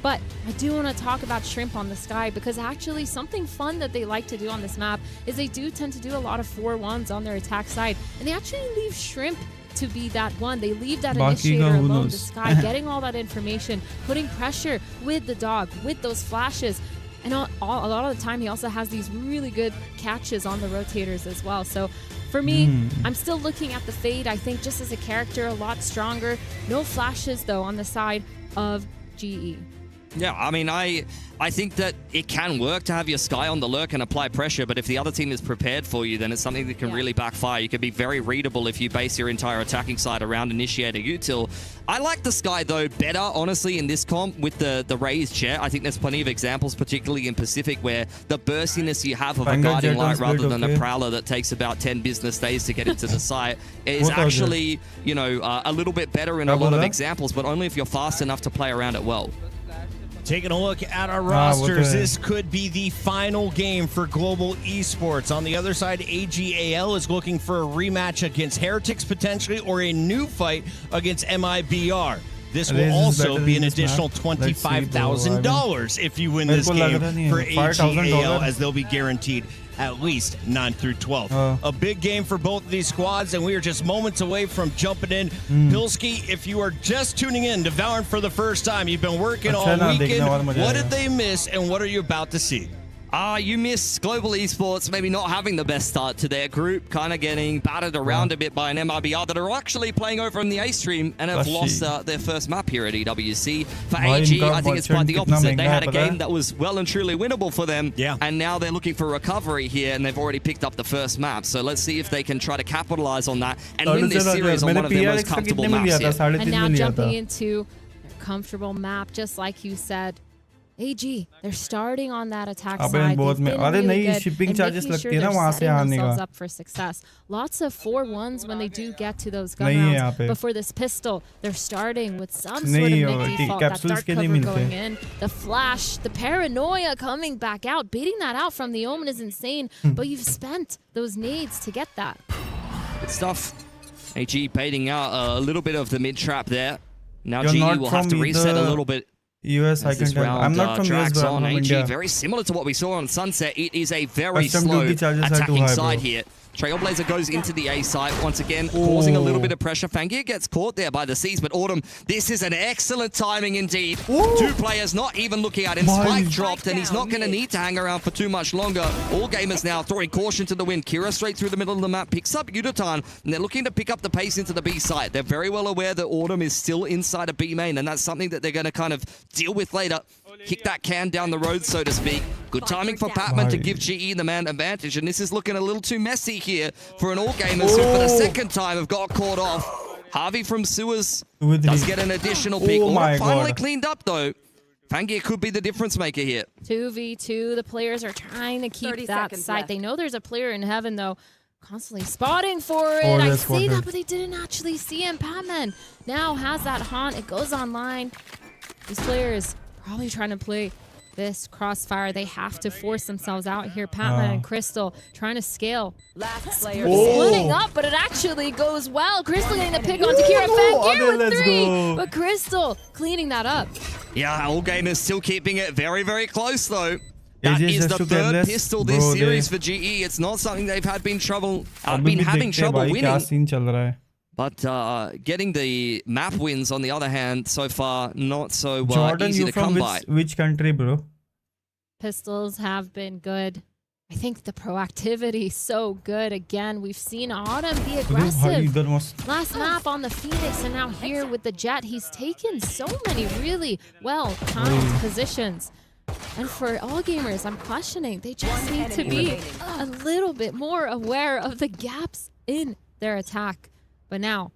But I do want to talk about Shrimp on the Sky, because actually something fun that they like to do on this map is they do tend to do a lot of 4-1s on their attack side, and they actually leave Shrimp to be that one. They leave that initiator alone, the Sky, getting all that information, putting pressure with the dog, with those flashes. And a lot of the time, he also has these really good catches on the rotators as well. So for me, I'm still looking at the Fade. I think just as a character, a lot stronger. No flashes, though, on the side of GE. Yeah, I mean, I think that it can work to have your Sky on the lurk and apply pressure, but if the other team is prepared for you, then it's something that can really backfire. You can be very readable if you base your entire attacking side around Initiator Util. I like the Sky, though, better, honestly, in this comp with the raised Jet. I think there's plenty of examples, particularly in Pacific, where the burstiness you have of a Guiding Light rather than a Prowler that takes about 10 business days to get into the site is actually, you know, a little bit better in a lot of examples, but only if you're fast enough to play around it well. Taking a look at our rosters, this could be the final game for Global Esports. On the other side, AG.AL is looking for a rematch against Heretics potentially, or a new fight against MIBR. This will also be an additional $25,000 if you win this game for AG.AL, as they'll be guaranteed at least 9 through 12. A big game for both of these squads, and we are just moments away from jumping in. Pilski, if you are just tuning in to Valorant for the first time, you've been working all weekend. What did they miss, and what are you about to see? You miss Global Esports maybe not having the best start to their group, kind of getting battered around a bit by an MIBR that are actually playing over in the A stream and have lost their first map here at EWC. For AG, I think it's quite the opposite. They had a game that was well and truly winnable for them, and now they're looking for recovery here, and they've already picked up the first map. So let's see if they can try to capitalize on that and win this series on one of their most comfortable maps here. And now jumping into a comfortable map, just like you said. AG, they're starting on that attack side. They've been really good shipping charges and making sure they're setting themselves up for success. Lots of 4-1s when they do get to those gun rounds. But for this pistol, they're starting with some sort of mid default. That dark cover going in, the flash, the paranoia coming back out. Baiting that out from the Omen is insane, but you've spent those nades to get that. Good stuff. AG baiting out a little bit of the mid trap there. Now GE will have to reset a little bit. US, I can tell. I'm not from US, but I'm from India. Very similar to what we saw on Sunset. It is a very slow attacking side here. Trailblazer goes into the A site once again, causing a little bit of pressure. Fangir gets caught there by the C's, but Autumn, this is an excellent timing indeed. Two players not even looking at him. Spike dropped, and he's not going to need to hang around for too much longer. All gamers now throwing caution to the wind. Kira straight through the middle of the map, picks up Yudotan, and they're looking to pick up the pace into the B site. They're very well aware that Autumn is still inside a B main, and that's something that they're going to kind of deal with later. Kick that can down the road, so to speak. Good timing for Patman to give GE the man advantage, and this is looking a little too messy here for an All Gamers who for the second time have got caught off. Harvey from Sewers does get an additional pick. Finally cleaned up though. Fangir could be the difference maker here. 2v2, the players are trying to keep that site. They know there's a player in heaven though, constantly spotting for it. I say that, but they didn't actually see him. Patman now has that haunt. It goes online. These players probably trying to play this crossfire. They have to force themselves out here. Patman and Crystal trying to scale. Splitting up, but it actually goes well. Crystal getting the pick onto Kira. Fangir with 3, but Crystal cleaning that up. Yeah, All Gamers still keeping it very, very close though. That is the third pistol this series for GE. It's not something they've been having trouble winning. But getting the map wins, on the other hand, so far, not so easy to come by. Which country, bro? Pistols have been good. I think the proactivity so good. Again, we've seen Autumn be aggressive. Last map on the Phoenix, and now here with the Jet, he's taken so many really well-timed positions. And for All Gamers, I'm questioning. They just need to be a little bit more aware of the gaps in their attack. But now,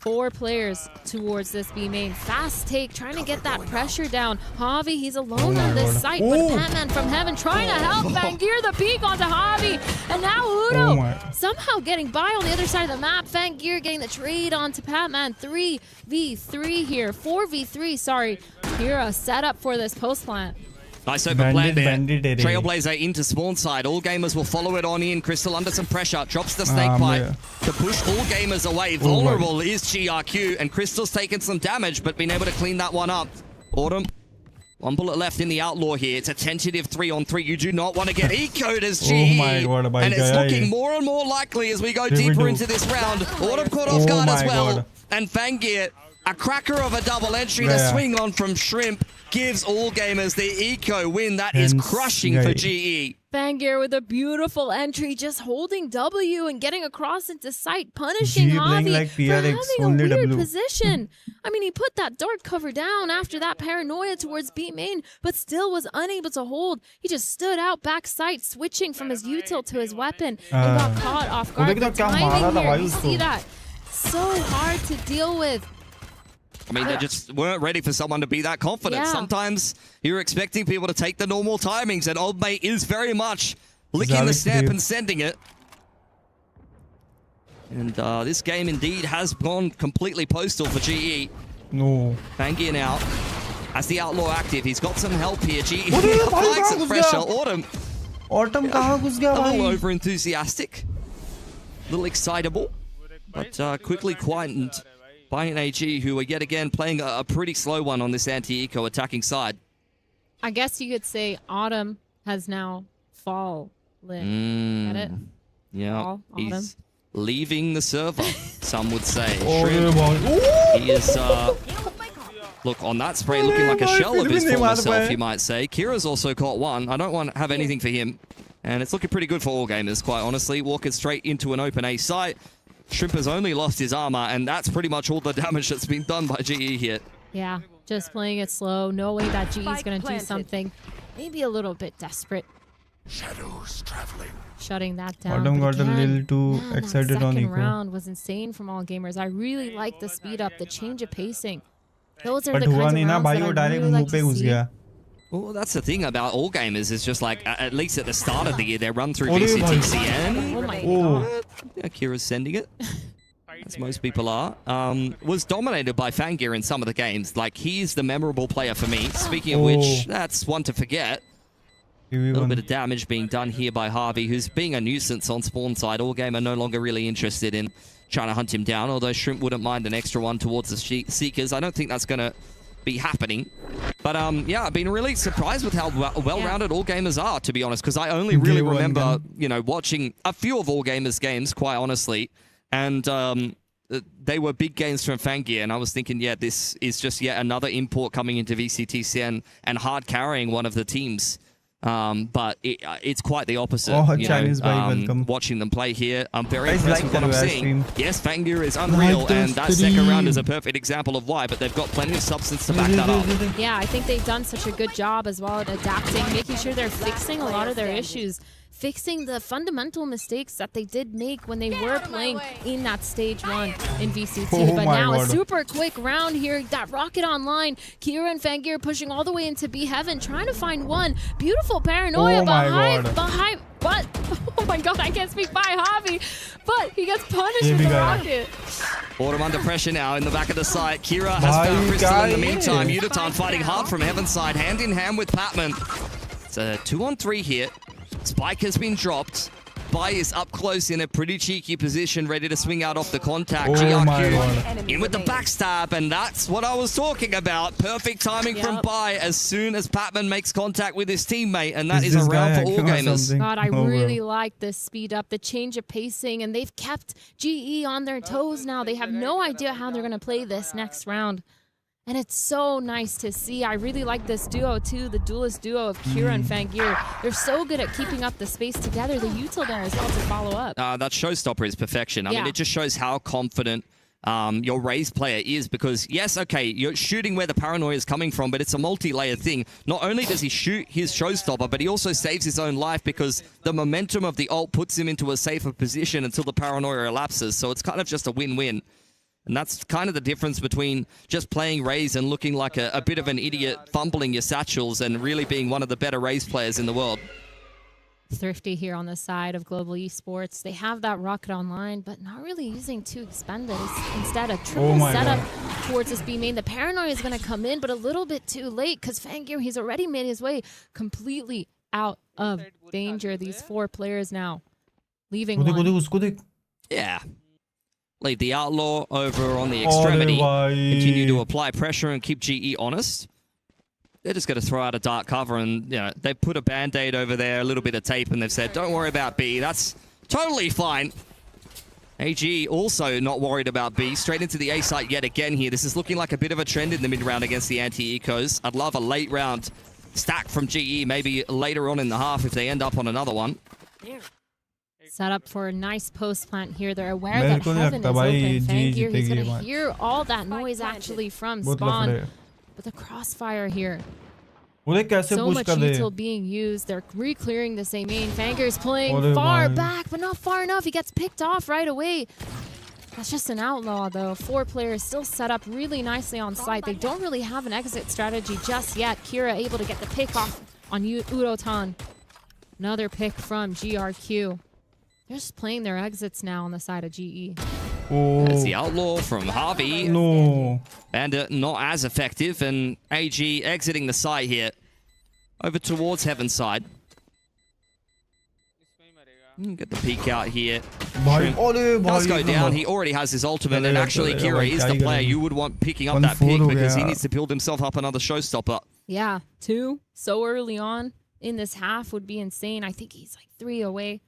4 players towards this B main. Fast take, trying to get that pressure down. Javi, he's alone on this site, but Patman from heaven trying to help Fangir the peek onto Javi. And now Udo somehow getting by on the other side of the map. Fangir getting the trade onto Patman. 3v3 here. 4v3, sorry. Here a setup for this post plant. Nice open plan there. Trailblazer into spawn side. All Gamers will follow it on in. Crystal under some pressure. Drops the snake pipe to push All Gamers away. Vulnerable is GRQ, and Crystal's taken some damage, but been able to clean that one up. Autumn, 1 bullet left in the Outlaw here. It's a tentative 3-on-3. You do not want to get ecoed as GE. And it's looking more and more likely as we go deeper into this round. Autumn caught off guard as well. And Fangir, a cracker of a double entry to swing on from Shrimp, gives All Gamers the eco win. That is crushing for GE. Fangir with a beautiful entry, just holding W and getting across into sight, punishing Javi for having a weird position. I mean, he put that dark cover down after that paranoia towards B main, but still was unable to hold. He just stood out back sight, switching from his util to his weapon, and got caught off guard. The timing here, you see that? So hard to deal with. I mean, they just weren't ready for someone to be that confident. Sometimes you're expecting people to take the normal timings, and Old Mate is very much licking the stamp and sending it. And this game indeed has gone completely postal for GE. Fangir now has the Outlaw active. He's got some help here. GE applying some pressure. Autumn a little over-enthusiastic, a little excitable, but quickly quietened by an AG, who are yet again playing a pretty slow one on this anti-eco attacking side. I guess you could say autumn has now fallen. Get it? Yeah, Autumn. he's leaving the server, some would say. Oh, Shrimp, he is, look, on that spray, looking like a shell of his former self, you might say. Kira's also caught one. I don't want to have anything for him. And it's looking pretty good for all gamers, quite honestly. Walking straight into an open A site. Shrimp has only lost his armor, and that's pretty much all the damage that's been done by GE here. Yeah, just playing it slow, knowing that GE is going to do something maybe a little bit desperate. Shadows traveling. Shutting that down. Autumn got a little too that excited on second eco. round was insane from all gamers. I really like the speed up, the change of pacing. Those are But the kinds हुआ of नहीं ना rounds भाई, that वो I direct really like मुंह पे to घुस see. गया. Well, that's the thing about all gamers, is just like, at least at the start of the year, they run through Oh, VCTCN. Oh my Oh. god. Yeah, Kira's sending it, as most people are. Was dominated by Fangir in some of the games. Like, he's the memorable player for me. Speaking of which, that's one to forget. A little bit of damage being done here by Harvey, who's being a nuisance on spawn side. All game are no longer really interested in trying to hunt him down, although Shrimp wouldn't mind an extra one towards the Seekers. I don't think that's going to be happening. But yeah, I've been really surprised with how well-rounded all gamers are, to be honest, because I only really remember, you know, watching a few of all gamers games, quite honestly, and they were big games from Fangir, and I was thinking, yeah, this is just yet another import coming into VCTCN and hard carrying one of the teams. But it's quite the opposite. Oh, you Chinese know, boy, welcome. Watching them play here, I'm very Guys, impressed like with what I'm the seeing. stream. Yes, Fangir is unreal, Like the and that second stream. round is a perfect example of why, but they've got plenty of substance to back that up. Yeah, I think they've done such a good job as well at adapting, making sure they're fixing a lot of their issues, fixing the fundamental mistakes that they did make when they were playing in that stage 1 in VCT. Oh but my now a God. super quick round here, that rocket online, Kira and Fangir pushing all the way into B heaven, trying to find one. Beautiful paranoia Oh my behind, God. but oh my god, I can't speak by Javi, but he gets punished Here with we the go. rocket. Autumn under pressure now in the back of the site. Kira has Bye, found Crystal in the guys. meantime. Udatan fighting hard from Heaven's side, hand in hand with Patman. It's a 2-on-3 here. Spike has been dropped. Bai is up close in a pretty cheeky position, ready to swing out off the contact. Oh my GRQ God. in with the backstab, and that's what I was talking about. Perfect timing from Bai as soon as Patman makes contact with his teammate, and that is a this guy round for all hacking or gamers. something? God, I Oh, bro. really like this speed up, the change of pacing, and they've kept GE on their toes now. They have no idea how they're going to play this next round. And it's so nice to see. I really like this duo too, the duelist duo of Kira and Fangir. They're so good at keeping up the space together. The util there as well to follow up. That showstopper is perfection. I mean, Yeah. it just shows how confident your Raze player is, because yes, okay, you're shooting where the paranoia is coming from, but it's a multi-layered thing. Not only does he shoot his showstopper, but he also saves his own life because the momentum of the ult puts him into a safer position until the paranoia elapses. So it's kind of just a win-win. And that's kind of the difference between just playing Raze and looking like a bit of an idiot fumbling your satchels and really being one of the better Raze players in the world. Thrifty here on the side of Global Esports. They have that rocket online, but not really using to expend it. It's instead a triple my setup towards this B main. The paranoia is going to come in, but a little bit too late because Fangir, he's already made his way completely out of danger. These 4 players now leaving one. Yeah. Leave the Outlaw over on the extremity. Continue to apply pressure and keep GE honest. They're just going to throw out a dark cover, and you know, they put a band-aid over there, a little bit of tape, and they've said, don't worry about B. That's totally fine. AG also not worried about B. Straight into the A site yet again here. This is looking like a bit of a trend in the mid-round against the anti-ecos. I'd love a late round stack from GE, maybe later on in the half if they end up on another one. Set up for a nice post plant here. They're aware that heaven is open. Fangir, he's going to hear all that noise actually from spawn. But the crossfire here. So much util being used. They're re-clearing this A main. Fangir's playing far back, but not far enough. He gets picked off right away. That's just an outlaw, though. 4 players still set up really nicely on site. They don't really have an exit strategy just yet. Kira able to get the pick off on Urotan. Another pick from GRQ. They're just playing their exits now on the side of GE. That's the Outlaw from Harvey. No. Bandit not as effective, and AG exiting the site here. Over towards Heaven's side. Get the peek out here. भाई Does go down. He already has his ultimate, and actually Kira is the player you would want picking up that 1-4 pick because he हो needs to build himself up another showstopper. Yeah, 2 so early on in this half would be insane. I think he's like 3 away.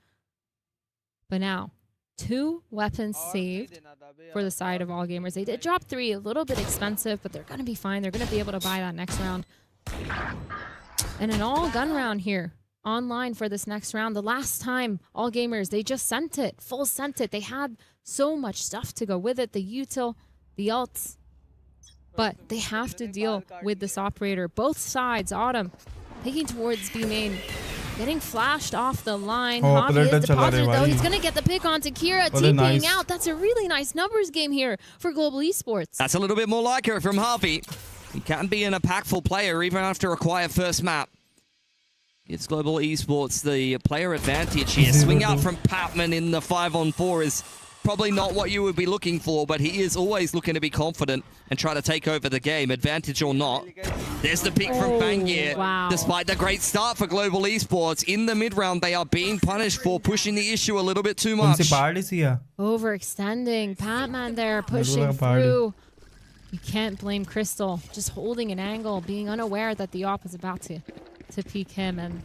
But now, 2 weapons saved for the side of All Gamers. They did drop 3, a little bit expensive, but they're going to be fine. They're going to be able to buy that next round. And an all-gun round here online for this next round. The last time, All Gamers, they just sent it, full sent it. They had so much stuff to go with it, the util, the ults. But they have to deal with this operator. Both sides, Autumn, taking towards B main. Getting flashed off the line. Javi is deposited though. He's going to get the pick onto Kira. TPing out. That's a really nice numbers game here for Global Esports. That's a little bit more like it from Javi. He can be an impactful player even after a quiet first map. It's Global Esports the player advantage here. Swing out from Patman in the 5-on-4 is probably not what you would be looking for, but he is always looking to be confident and try to take over the game, advantage or not. There's the pick from Fangir. Wow. Despite the great start for Global Esports, in the mid-round, they are being punished for pushing the issue a little bit too much. Overextending. Patman there pushing through. You can't blame Crystal. Just holding an angle, being unaware that the op is about to peek him. And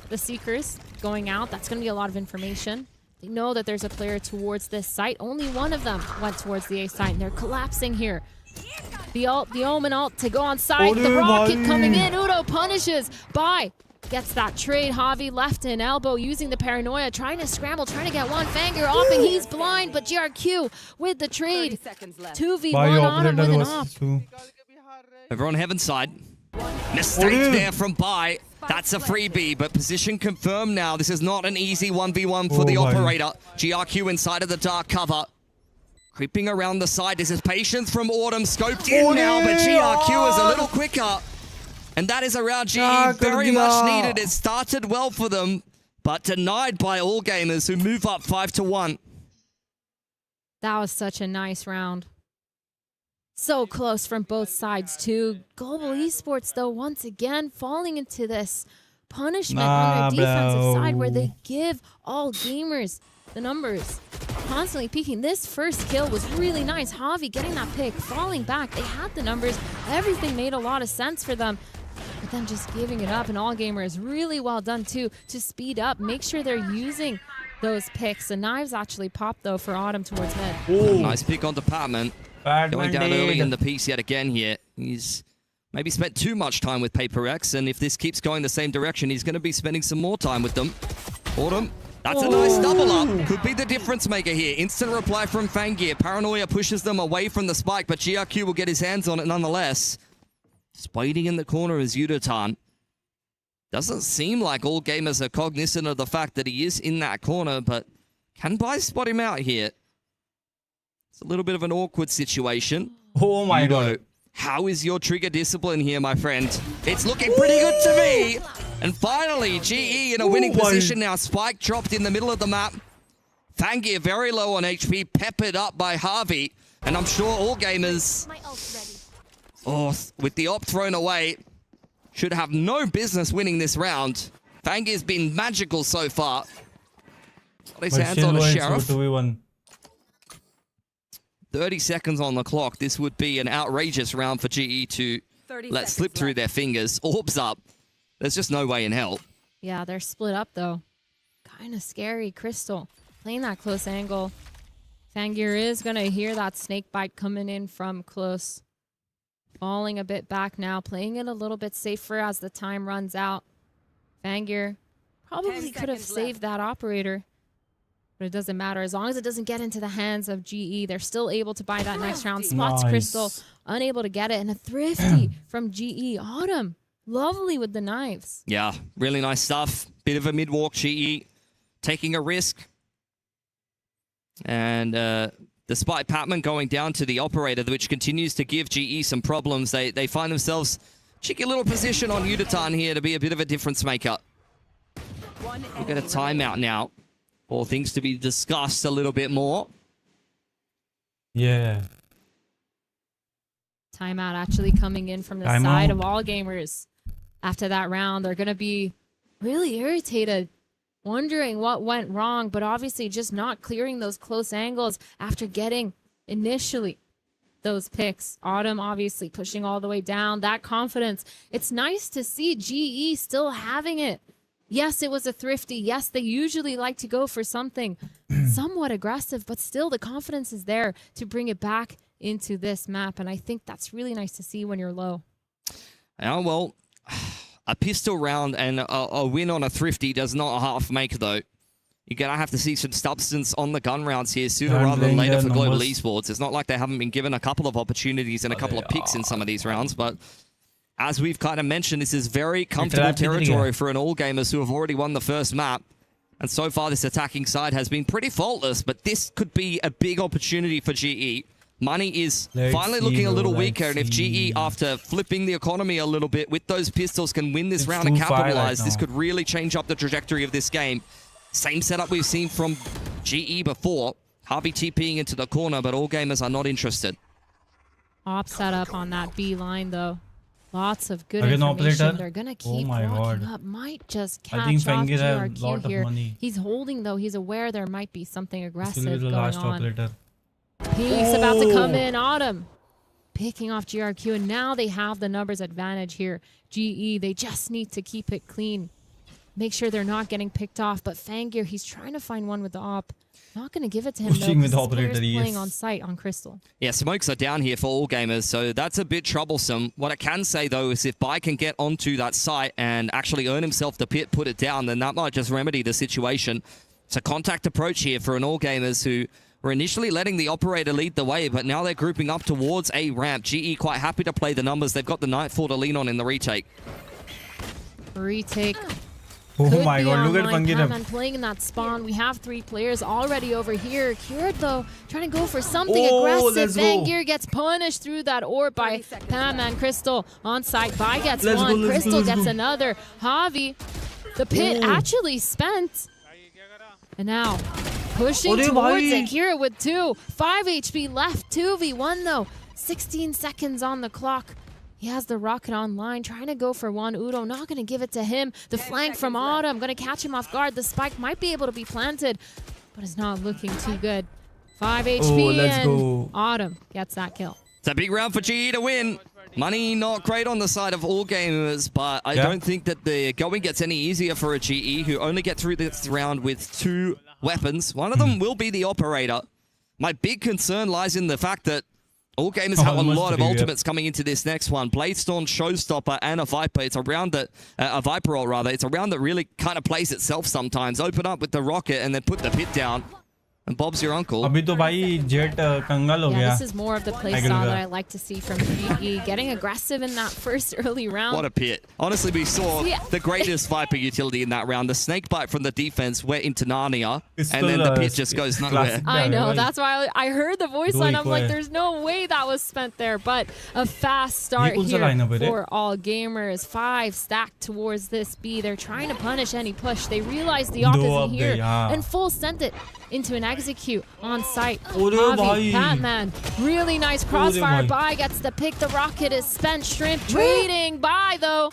the Seekers going out. That's going to be a lot of information. They know that there's a player towards this site. Only one of them went towards the A site, and they're collapsing here. The ult, the Omen ult to go on site. The rocket coming in. Udo punishes. Bye. Gets that trade. Javi left an elbow using the paranoia, trying to scramble, trying to get one. Fangir off, and he's blind, but GRQ with the trade. 2v1 on him with an op. Over on Heaven's side. Mistake there from Bai. That's a freebie, but position confirmed now. This is not an easy 1v1 for the operator. GRQ inside of the dark cover. Creeping around the side. This is patience from Autumn. Scoped in now, but GRQ is a little quicker. And that is around GE. Very much needed. It started well for them, but denied by All Gamers, who move up 5-1. That was such a nice round. So close from both sides too. Global Esports though once again falling into this punishment on their defensive side where they give All Gamers the numbers. Constantly peeking. This first kill was really nice. Javi getting that pick, falling back. They had the numbers. Everything made a lot of sense for them. But then just giving it up, and All Gamers really well done too to speed up, make sure they're using those picks. The knives actually popped though for Autumn towards mid. Nice pick on Department. Going down early in the piece yet again here. He's maybe spent too much time with Paper X, and if this keeps going the same direction, he's going to be spending some more time with them. Autumn, that's a nice double up. Could be the difference maker here. Instant reply from Fangir. Paranoia pushes them away from the spike, but GRQ will get his hands on it nonetheless. Just waiting in the corner is Yudotan. Doesn't seem like All Gamers are cognizant of the fact that he is in that corner, but can Bai spot him out here? It's a little bit of an awkward situation. Oh my god. How is your trigger discipline here, my friend? It's looking pretty good to me. And finally, GE in a winning position now. Spike dropped in the middle of the map. Fangir very low on HP, peppered up by Javi. And I'm sure All Gamers, with the op thrown away, should have no business winning this round. Fangir's been magical so far. Got his hands on a Sheriff. 30 seconds on the clock. This would be an outrageous round for GE to let slip through their fingers. Orbs up. There's just no way in hell. Yeah, they're split up though. Kind of scary. Crystal playing that close angle. Fangir is going to hear that snake bite coming in from close. Falling a bit back now. Playing it a little bit safer as the time runs out. Fangir probably could have saved that operator. But it doesn't matter. As long as it doesn't get into the hands of GE, they're still able to buy that next round. Spots Crystal, unable to get it. And a thrifty from GE. Autumn, lovely with the knives. Yeah, really nice stuff. Bit of a mid-walk, GE taking a risk. And despite Patman going down to the operator, which continues to give GE some problems, they find themselves cheeky little position on Yudotan here to be a bit of a difference maker. We'll get a timeout now. All things to be discussed a little bit more. Yeah. Timeout actually coming in from the side of All Gamers. After that round, they're going to be really irritated. wondering what went wrong, but obviously just not clearing those close angles after getting initially those picks. Autumn obviously pushing all the way down. That confidence. It's nice to see GE still having it. Yes, it was a thrifty. Yes, they usually like to go for something somewhat aggressive, but still the confidence is there to bring it back into this map. And I think that's really nice to see when you're low. Yeah, well, a pistol round and a win on a thrifty does not half make, though. You're going to have to see some substance on the gun rounds here sooner rather than later for Global Esports. It's not like they haven't been given a couple of opportunities and a couple of picks in some of these rounds, but as we've kind of mentioned, this is very comfortable territory for an All Gamers who have already won the first map. And so far, this attacking side has been pretty faultless, but this could be a big opportunity for GE. Money is finally looking a little weaker, and if GE, after flipping the economy a little bit with those pistols, can win this round and capitalize, this could really change up the trajectory of this game. Same setup we've seen from GE before. Harvey TPing into the corner, but All Gamers are not interested. Op setup on that B line, though. Lots of good information. They're going to keep walking up. Might just catch off GRQ here. He's holding, though. He's aware there might be something aggressive going on. Peek's about to come in. Autumn picking off GRQ, and now they have the numbers advantage here. GE, they just need to keep it clean. Make sure they're not getting picked off. But Fangir, he's trying to find one with the op. Not going to give it to him, though, because players playing on site on Crystal. Yeah, smokes are down here for All Gamers, so that's a bit troublesome. What I can say, though, is if Bai can get onto that site and actually earn himself the pit, put it down, then that might just remedy the situation. It's a contact approach here for an All Gamers who were initially letting the operator lead the way, but now they're grouping up towards a ramp. GE quite happy to play the numbers. They've got the Nightfall to lean on in the retake. Retake. Oh my god, look at Pangan playing in that spawn. We have 3 players already over here. Cured, though, trying to go for something aggressive. Fangir gets punished through that orb by Panman. Crystal on site. Bai gets one. Crystal gets another. Javi, the pit actually spent. And now pushing towards it. Kira with 2. 5 HP left. 2v1, though. 16 seconds on the clock. He has the rocket online, trying to go for one. Udo not going to give it to him. The flank from Autumn, going to catch him off guard. The spike might be able to be planted, but it's not looking too good. 5 HP and Autumn gets that kill. It's a big round for GE to win. Money not great on the side of All Gamers, but I don't think that the going gets any easier for a GE who only get through this round with 2 weapons. One of them will be the operator. My big concern lies in the fact that All Gamers have a lot of ultimates coming into this next one. Bladestorm, Showstopper, and a Viper. It's a round that, a Viper ult rather. It's a round that really kind of plays itself sometimes. Open up with the rocket and then put the pit down. And Bob's your uncle. अभी तो भाई Jet कंगाल हो गया. This is more of the play style that I like to see from GE. Getting aggressive in that first early round. What a pit. Honestly, we saw the greatest Viper utility in that round. The snake bite from the defense went into Narnia. And then the pit just goes nowhere. I know. That's why I heard the voice line. I'm like, there's no way that was spent there. But a fast start here for All Gamers. 5 stacked towards this B. They're trying to punish any push. They realize the op isn't here. And full sent it into an execute on site. Javi, Batman, really nice crossfire. Bai gets the pick. The rocket is spent. Shrimp trading. Bai, though,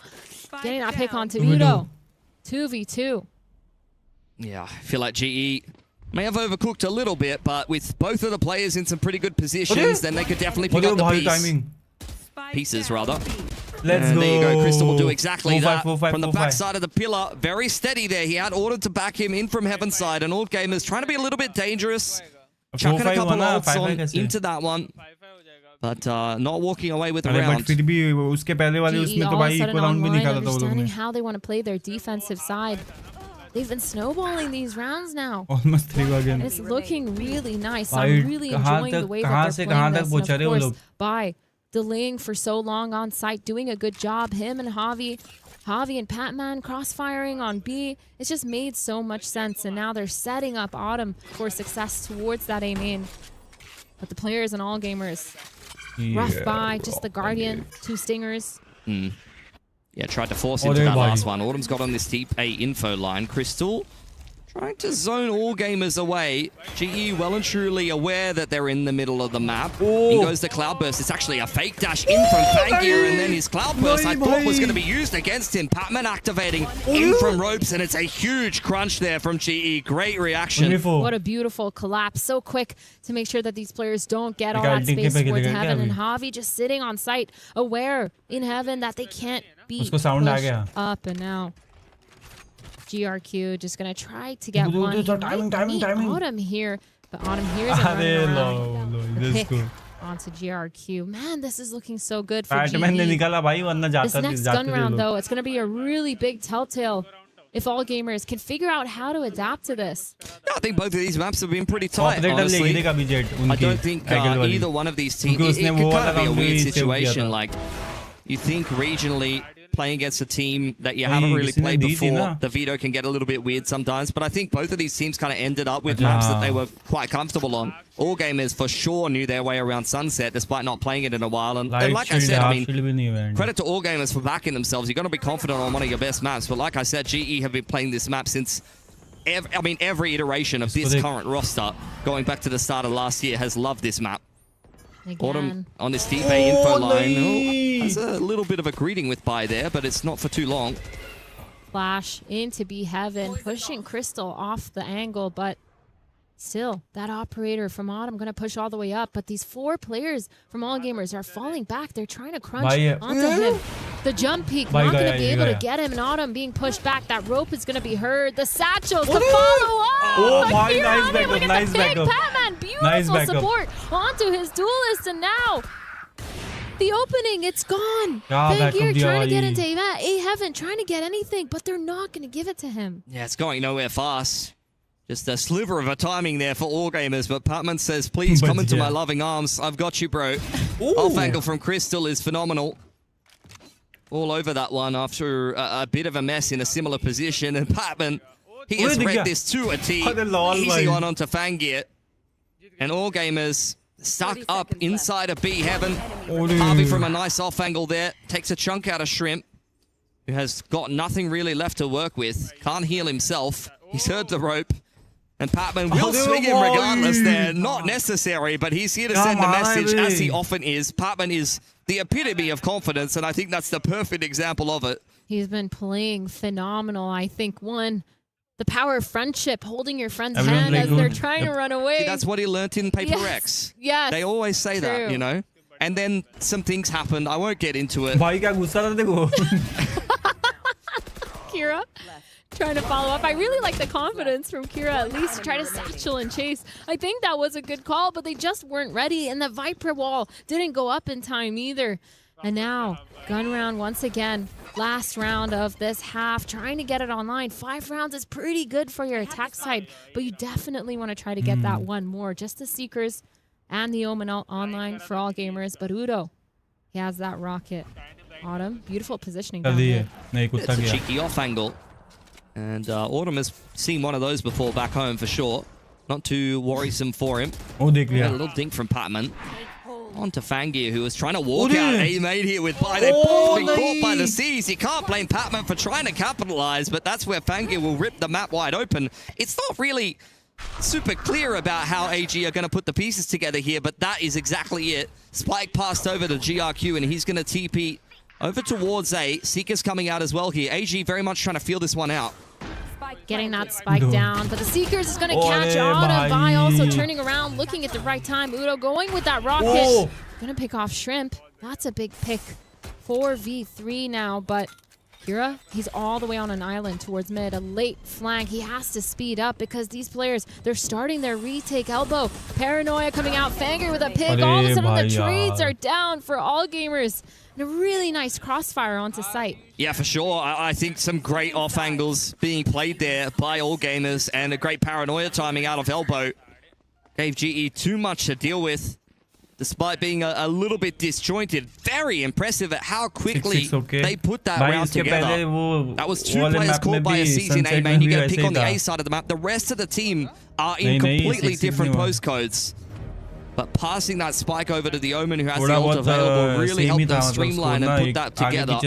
getting that pick onto Udo. 2v2. Yeah, I feel like GE may have overcooked a little bit, but with both of the players in some pretty good positions, then they could definitely pick up the pieces, rather. There you go. Crystal will do exactly that. From the backside of the pillar, very steady there. He had ordered to back him in from Heaven side, and All Gamers trying to be a little bit dangerous. Chucking a couple of ults on into that one. But not walking away with the round. GE all of a sudden online, understanding how they want to play their defensive side. They've been snowballing these rounds now. Almost 3 again. It's looking really nice. I'm really enjoying the way that they're playing this. And of course, Bai delaying for so long on site, doing a good job. Him and Javi and Patman crossfiring on B. It's just made so much sense. And now they're setting up Autumn for success towards that A main. But the players and All Gamers, rough by, just the Guardian, 2 stingers. Yeah, tried to force into that last one. Autumn's got on this deep A info line. Crystal Trying to zone all gamers away. GE well and truly aware that they're in the middle of the map. In goes the Cloudburst. It's actually a fake dash in from Fangir, and then his Cloudburst I thought was going to be used against him. Patman activating in from ropes, and it's a huge crunch there from GE. Great reaction. Beautiful. What a beautiful collapse. So quick to make sure that these players don't get all that space towards Heaven, and Javi just sitting on site, aware in Heaven that they can't be pushed up, and now GRQ just gonna try to get one. Timing. Autumn here, but Autumn here is onto GRQ. Man, this is looking so good for GE. This next gun round, though, it's gonna be a really big telltale if all gamers can figure out how to adapt to this. Yeah, I think both of these maps have been pretty tight, honestly. I don't think either one of these teams, it could kind of be a weird situation. Like, you think regionally, playing against a team that you haven't really played before, the veto can get a little bit weird sometimes. But I think both of these teams kind of ended up with maps that they were quite comfortable on. All gamers for sure knew their way around Sunset despite not playing it in a while. And like I said, I mean, credit to all gamers for backing themselves. You're going to be confident on one of your best maps. But like I said, GE have been playing this map since, every iteration of this current roster, going back to the start of last year, has loved this map. Autumn on this deep A info line. Has a little bit of a greeting with Bai there, but it's not for too long. Flash into B Heaven, pushing Crystal off the angle, but still, that operator from Autumn going to push all the way up. But these 4 players from All Gamers are falling back. They're trying to crunch onto him. The jump peak, not going to be able to get him. And Autumn being pushed back. That rope is going to be heard. The satchels, the follow up. Oh my, nice backup, nice backup. Patman, beautiful support onto his duelist. And now, the opening, it's gone. Fangir trying to get into A Heaven, trying to get anything, but they're not going to give it to him. Yeah, it's going nowhere fast. Just a sliver of a timing there for all gamers, but Patman says, please come into my loving arms. I've got you, bro. Off angle from Crystal is phenomenal. All over that one after a bit of a mess in a similar position. And Patman, he has read this to a T. Easy one onto Fangir. And all gamers stuck up inside of B Heaven. Harvey from a nice off angle there. Takes a chunk out of Shrimp, who has got nothing really left to work with. Can't heal himself. He's heard the rope. And Patman will swing him regardless there. Not necessary, but he's here to send a message, as he often is. Patman is the epitome of confidence, and I think that's the perfect example of it. He's been playing phenomenal. I think, the power of friendship, holding your friend's hand as they're trying to run away. See, that's what he learnt in Paper X. Yes. They always say that, you know? And then some things happened. I won't get into it. Kira trying to follow up. I really like the confidence from Kira, at least, to try to satchel and chase. I think that was a good call, but they just weren't ready, and the Viper wall didn't go up in time either. And now, gun round once again. Last round of this half, trying to get it online. 5 rounds is pretty good for your attack side, but you definitely want to try to get that one more. Just the Seekers and the Omen online for all gamers. But Udo, he has that rocket. Autumn, beautiful positioning down there. It's a cheeky off angle. And Autumn has seen one of those before back home for sure. Not too worrisome for him. A little dink from Patman. On to Fangir, who was trying to walk out. He made here with Bai. They've both been caught by the seas. You can't blame Patman for trying to capitalize, but that's where Fangir will rip the map wide open. It's not really super clear about how AG are going to put the pieces together here, but that is exactly it. Spike passed over to GRQ, and he's going to TP over towards A. Seeker's coming out as well here. AG very much trying to feel this one out. Getting that spike down, but the Seekers is going to catch Autumn. Bai also turning around, looking at the right time. Udo going with that rocket. Going to pick off Shrimp. That's a big pick. 4v3 now, but Kira, he's all the way on an island towards mid. A late flank. He has to speed up because these players, they're starting their retake elbow. Paranoia coming out. Fangir with a pick. All of a sudden, the trades are down for all gamers. And a really nice crossfire onto site. Yeah, for sure. I think some great off angles being played there by all gamers, and a great paranoia timing out of elbow. Gave GE too much to deal with, despite being a little bit disjointed. Very impressive at how quickly they put that round together. That was 2 players caught by a siege in A main. You get a pick on the A side of the map. The rest of the team are in completely different postcodes. But passing that spike over to the Omen, who has the ult available, really helped them streamline and put that together.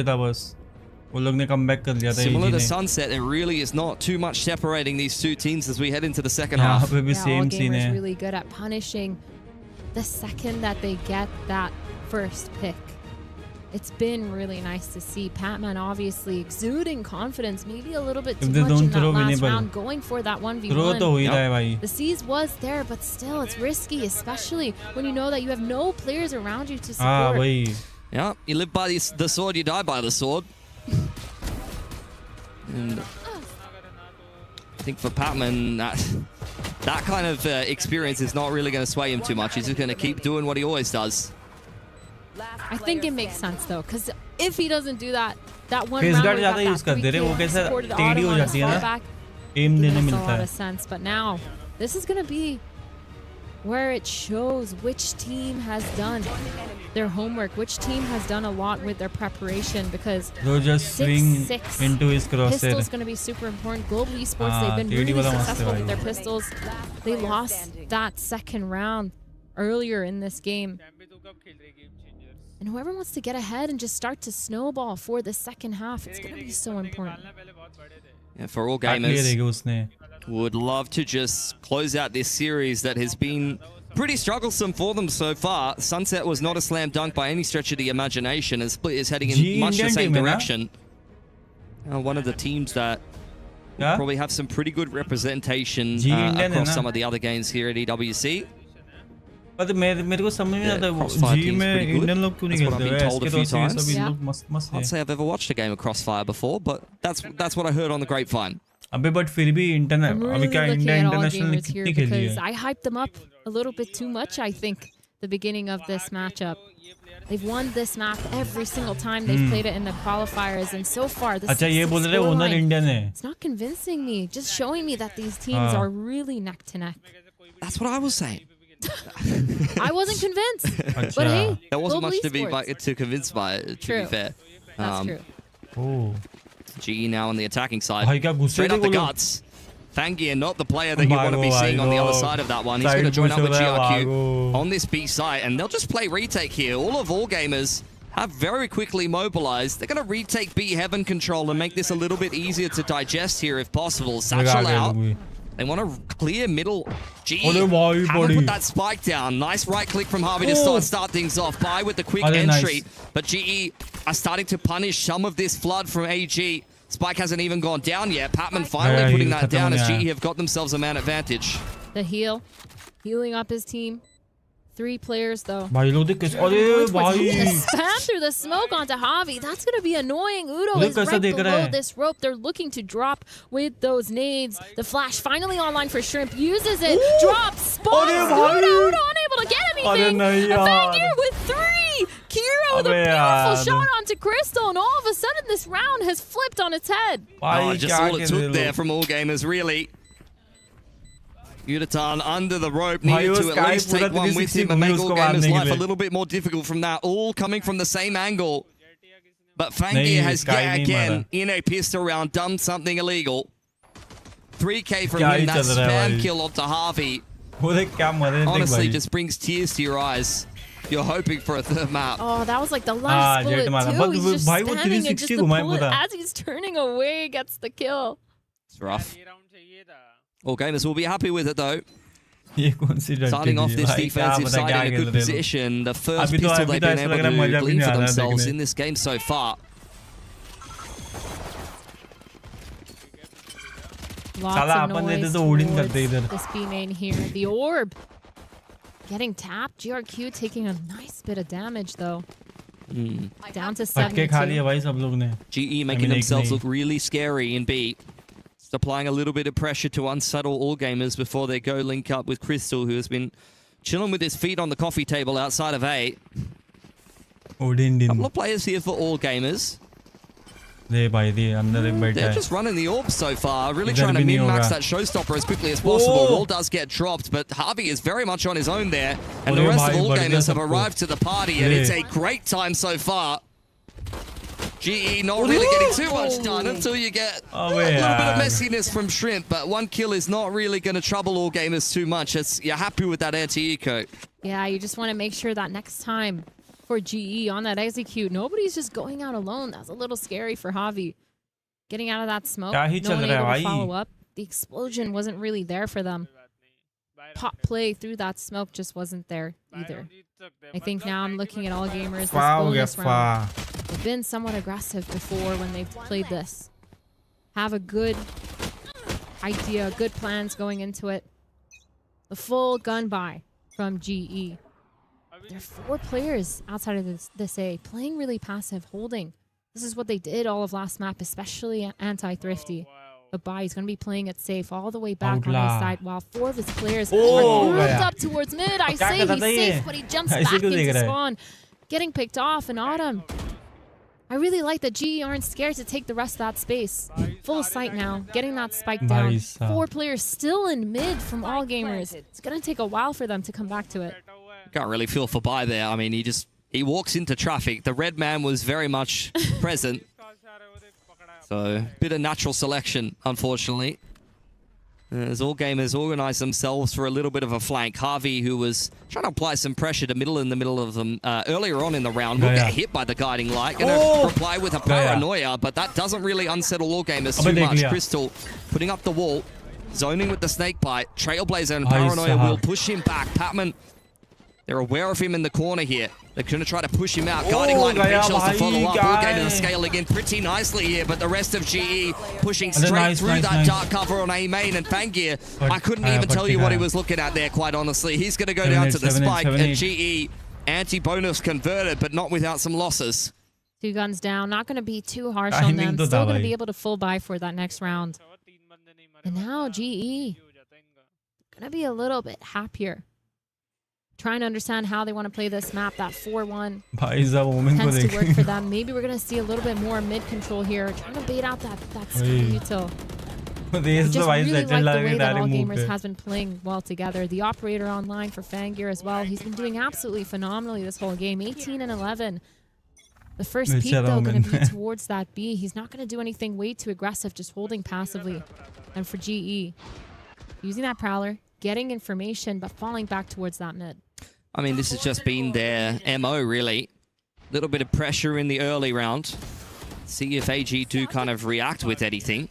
वो लोग ने comeback कर लिया था Similar AG to ने. Sunset, there really is not too much separating these two teams as we head into the second यहाँ half. पे भी Yeah, same all scene gamers है. really good at punishing the second that they get that first pick. It's been really nice to see Patman obviously exuding confidence, maybe a little bit too If they much in don't that throw last winnable. round, going for that Throw 1v1. तो हो ही रहा है भाई. The siege was there, but still, it's risky, especially when you know that you have no players around you to हाँ support. भाई. Yeah, you live by the sword, you die by the sword. And I think for Patman, that kind of experience is not really going to sway him too much. He's just going to keep doing what he always does. I think it makes sense though, because if he doesn't do that, that one Face round guard where he ज़्यादा got use that करते रहे, वो 3K, कैसा supported टेढ़ी Autumn हो on his जाती है ना. fallback, Aim it देने makes a मिलता lot है. of sense. But now, this is going to be where it shows which team has done their homework, which team has done a lot with their preparation, because They'll just swing 6-6 into his crosshair. pistol's going to be super important. Global Esports, they've been TD really वाला मस्त है successful with भाई. their pistols. They lost that second round earlier in this game. And whoever wants to get ahead and just start to snowball for the second half, it's going to be so important. Yeah, for all काट लिए gamers, देगा उसने. would love to just close out this series that has been pretty strugglesome for them so far. Sunset was not a slam dunk by any stretch of the imagination, and Split is heading in G much the Indian same team है ना? direction. One of the teams that क्या? probably have some pretty good representation G Indian है across ना? some of the other games here at EWC. पर मेरे को समझ नहीं आता वो Crossfire G team's में pretty good. इंडियन लोग क्यों नहीं That's what खेलते I've हैं. been told a इसके few तो times. सभी Yeah. लोग मस्त मस्त I'd है. say I've ever watched a game of Crossfire before, but that's what I heard on the grapevine. अबे बट फिर भी इंटरनेट I'm अभी really क्या looking India at all international ने gamers here कितनी खेली because है. I hyped them up a little bit too much, I think, the beginning of this matchup. They've won this map every single time they've played it in the qualifiers, and so far, the अच्छा ये बोल रहे owner scoreline, Indian है. it's not convincing me. Just showing me that these teams are really neck to neck. That's what I was saying. I wasn't convinced, but अच्छा. hey, There wasn't Global much to be Esports. to convince by it, to True. be fair. That's true. Oh. GE now on the attacking side. भाई क्या गुस्से Straight थे up the वो लोग. guts. Fangier, not the player that you want to be भागो, seeing on the other भागो. side of that one. He's Side going to join push up with हो रहा है, GRQ भागो. on this B site, and they'll just play retake here. All gamers have very quickly mobilized. They're going to retake B heaven control and make this a little bit easier to digest here if possible. Satchel out. They want to clear middle. GE अरे भाई haven't बड़ी. put that spike down. Nice right click from Harvey to start things off. By with the quick अरे entry. nice. But GE are starting to punish some of this flood from AG. Spike hasn't even gone down yet. Patman finally Yeah, putting he's that down as खत्म हो GE गया. have got themselves a man advantage. The healing up his team. 3 players though. भाई लोग देख कैसे अरे भाई Spam through the smoke onto Javi. That's going to be annoying. Udo Look is कैसा right देख रहा below है. this rope. They're looking to drop with those nades. The flash finally online for Shrimp. Uses it. Drops. Spawns. अरे Udo, भाई. Udo unable to get अरे anything. नहीं And यार. Fangir with 3. Kiro with a अबे beautiful यार. shot onto Crystal. And all of a sudden this round has flipped on its head. भाई Just क्या all it खेल took रहे there लोग. from all gamers, really. Udatan under the rope, भाई needed वो to at Sky least पूरा take one with 360 him and make घूमी all उसको gamers' मारने के life a लिए. little bit more difficult from that. All coming from the same angle. But Fangir नहीं, has Sky yet नहीं again, मारा. in a pistol round, done something illegal. 3K from क्या him, he that चल रहा है spam भाई. kill onto Harvey. वो देख क्या मरे देख Honestly, भाई. just brings tears to your eyes. You're hoping for a third map. Oh, that was like the last bullet jet मारा. too. बट He's वो just भाई वो standing and just 360 the घुमाए bullet पूरा. as he's turning away gets the kill. It's rough. All gamers will be happy with it though. ये कौन सी डर Starting off this भाई, क्या defensive पता side क्या in a खेल good रहे लोग. position. The first अभी तो pistol they've been ऐसा able लग रहा है मजा to भी glean नहीं for आ रहा है themselves देखने. in this game so far. Lots साला of अपन लेते noise तो उड़ ही नहीं towards सकते इधर. this B main here. The orb getting tapped. GRQ taking a nice bit of damage though. Down to फटके खा लिए 72. भाई सब लोग ने. GE making themselves look really scary in B. Just applying a little bit of pressure to unsettle all gamers before they go link up with Crystal, who has been chilling with his feet on the coffee table outside of A. Odin दिन. Couple of players here for all gamers. दे भाई दे अंदर एक बैठा They're है. just running the orb so far, really इधर trying to भी नहीं min-max होगा. that showstopper as quickly as possible. Oh! Wall does get dropped, but Harvey is very much on his own there. And the अरे rest of भाई, all बढ़ गया gamers have सबको. arrived to the party, and ये. it's a great time so far. GE not really getting too much done until you get a little bit of messiness from Shrimp, but one kill is not really going to trouble all gamers too much. You're happy with that anti-eco. Yeah, you just want to make sure that next time for GE on that execute. Nobody's just going out alone. That's a little scary for Javi. Getting out of that smoke, no one able to follow up. The explosion wasn't really there for them. Pop play through that smoke just wasn't there either. I think now I'm looking at all gamers this bonus round. They've been somewhat aggressive before when they've played this. Have a good idea, good plans going into it. The full gun buy from GE. There are 4 players outside of this A playing really passive, holding. This is what they did all of last map, especially anti-thrifty. But Bai is going to be playing it safe all the way back on his side, while 4 of his players are moved up towards mid. I say he's safe, but he jumps back into spawn, getting picked off. And Autumn, I really like that GE aren't scared to take the rest of that space. Full sight now, getting that spike down. 4 players still in mid from all gamers. It's going to take a while for them to come back to it. Can't really feel for Bai there. I mean, he walks into traffic. The red man was very much present. So, bit of natural selection, unfortunately. As all gamers organize themselves for a little bit of a flank. Javi, who was trying to apply some pressure to in the middle of them earlier on in the round, will get hit by the guiding light. Gonna reply with a paranoia, but that doesn't really unsettle all gamers too much. Crystal putting up the wall, zoning with the snake bite. Trailblazer and paranoia will push him back. Patman, they're aware of him in the corner here. They're going to try to push him out. Guiding line and pink shells to follow up. All game to the scale again pretty nicely here, but the rest of GE pushing straight through that dark cover on A main. And Fangir, I couldn't even tell you what he was looking at there, quite honestly. He's going to go down to the spike, and GE anti-bonus converted, but not without some losses. 2 guns down. Not going to be too harsh on them. Still going to be able to full buy for that next round. And now GE going to be a little bit happier. Trying to understand how they want to play this map. That 4-1 tends to work for them. Maybe we're going to see a little bit more mid control here. Trying to bait out that skin util. I just really like the way that all gamers has been playing well together. The operator online for Fangir as well. He's been doing absolutely phenomenally this whole game. 18 and 11. The first peak, though, going to be towards that B. He's not going to do anything way too aggressive, just holding passively. And for GE, using that Prowler, getting information, but falling back towards that mid. I mean, this has just been their MO, really. A little bit of pressure in the early round. See if AG do kind of react with anything.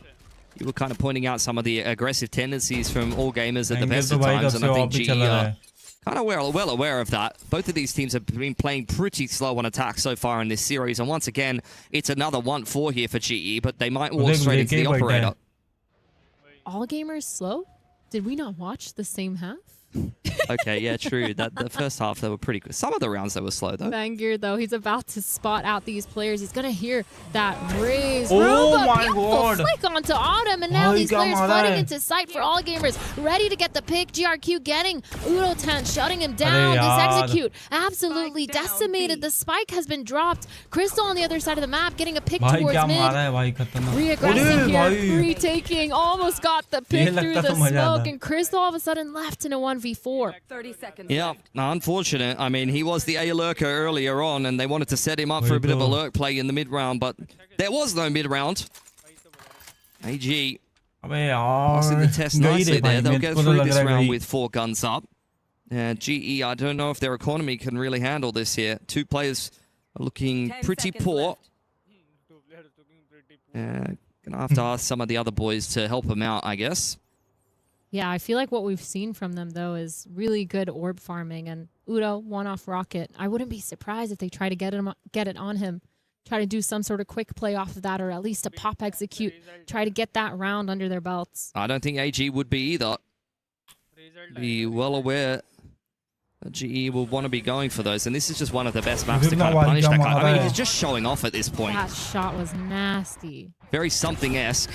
You were kind of pointing out some of the aggressive tendencies from all gamers at the best of times, and I think GE are kind of well aware of that. Both of these teams have been playing pretty slow on attack so far in this series, and once again, it's another 1-4 here for GE, but they might walk straight into the operator. All gamers slow? Did we not watch the same half? Okay, yeah, true. The first half, they were pretty good. Some of the rounds, they were slow, though. Fangir, though, he's about to spot out these players. He's going to hear that raise. Oh, my God. Flick onto Autumn, and now these players flooding into sight for all gamers. Ready to get the pick. GRQ getting Udo 10, shutting him down. This execute absolutely decimated. The spike has been dropped. Crystal on the other side of the map getting a pick towards mid. Re-aggressing here, retaking. Almost got the pick through the smoke, and Crystal all of a sudden left in a 1v4. 30 seconds. Yeah, unfortunate. I mean, he was the A lurker earlier on, and they wanted to set him up for a bit of a lurk play in the mid round, but there was no mid round. AG passing the test nicely there. They'll go through this round with 4 guns up. GE, I don't know if their economy can really handle this here. 2 players are looking pretty poor. Gonna have to ask some of the other boys to help them out, I guess. Yeah, I feel like what we've seen from them, though, is really good orb farming. And Udo, one-off rocket. I wouldn't be surprised if they try to get it on him. Try to do some sort of quick play off of that, or at least a pop execute. Try to get that round under their belts. I don't think AG would be either. Be well aware that GE will want to be going for those. And this is just one of the best maps to kind of punish that kind of... I mean, he's just showing off at this point. That shot was nasty. Very something-esque.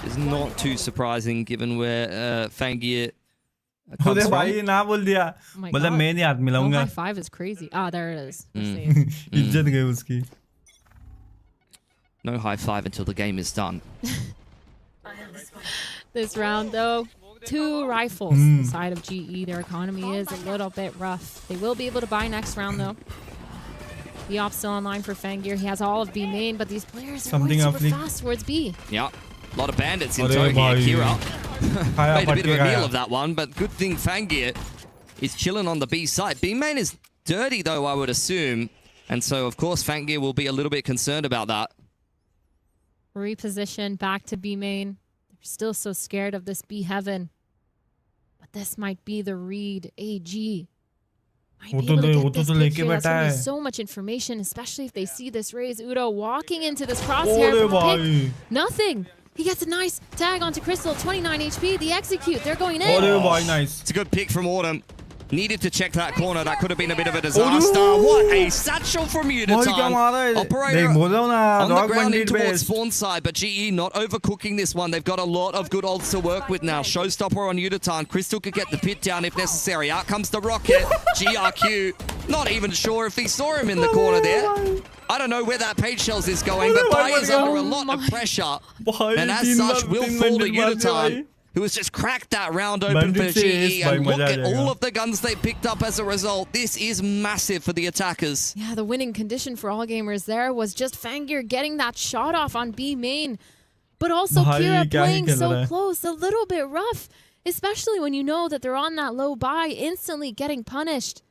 Is not too surprising given where Fangir comes from. भाई ना बोल दिया मतलब मैं नहीं हाथ मिलाऊंगा. High five is crazy. Ah, there it is. इज्जत गई उसकी. No high five until the game is done. This round, though, 2 rifles inside of GE. Their economy is a little bit rough. They will be able to buy next round, though. The op still online for Fangir. He has all of B main, but these players are going super fast towards B. Yeah. A lot of bandits in tow here. Kira made a bit of a meal of that one, but good thing Fangir is chilling on the B side. B main is dirty, though, I would assume. And so, of course, Fangir will be a little bit concerned about that. Reposition back to B main. They're still so scared of this B heaven. But this might be the read. AG might be able to get this pick here. That's going to be so much information, especially if they see this raise. Udo walking into this crosshair from a pick. Nothing. He gets a nice tag onto Crystal. 29 HP. The execute. They're going in. Nice. It's a good pick from Autumn. Needed to check that corner. That could have been a bit of a disaster. What a satchel from Udotan. Operator on the ground in towards spawn side, but GE not overcooking this one. They've got a lot of good ults to work with now. Showstopper on Udotan. Crystal could get the pit down if necessary. Out comes the rocket. GRQ. Not even sure if he saw him in the corner there. I don't know where that page shells is going, but Bai is under a lot of pressure. And as such, will fall to Udotan, who has just cracked that round open for GE. And look at all of the guns they picked up as a result. This is massive for the attackers. Yeah, the winning condition for all gamers there was just Fangir getting that shot off on B main. But also Kira playing so close, a little bit rough. Especially when you know that they're on that low buy, instantly getting punished.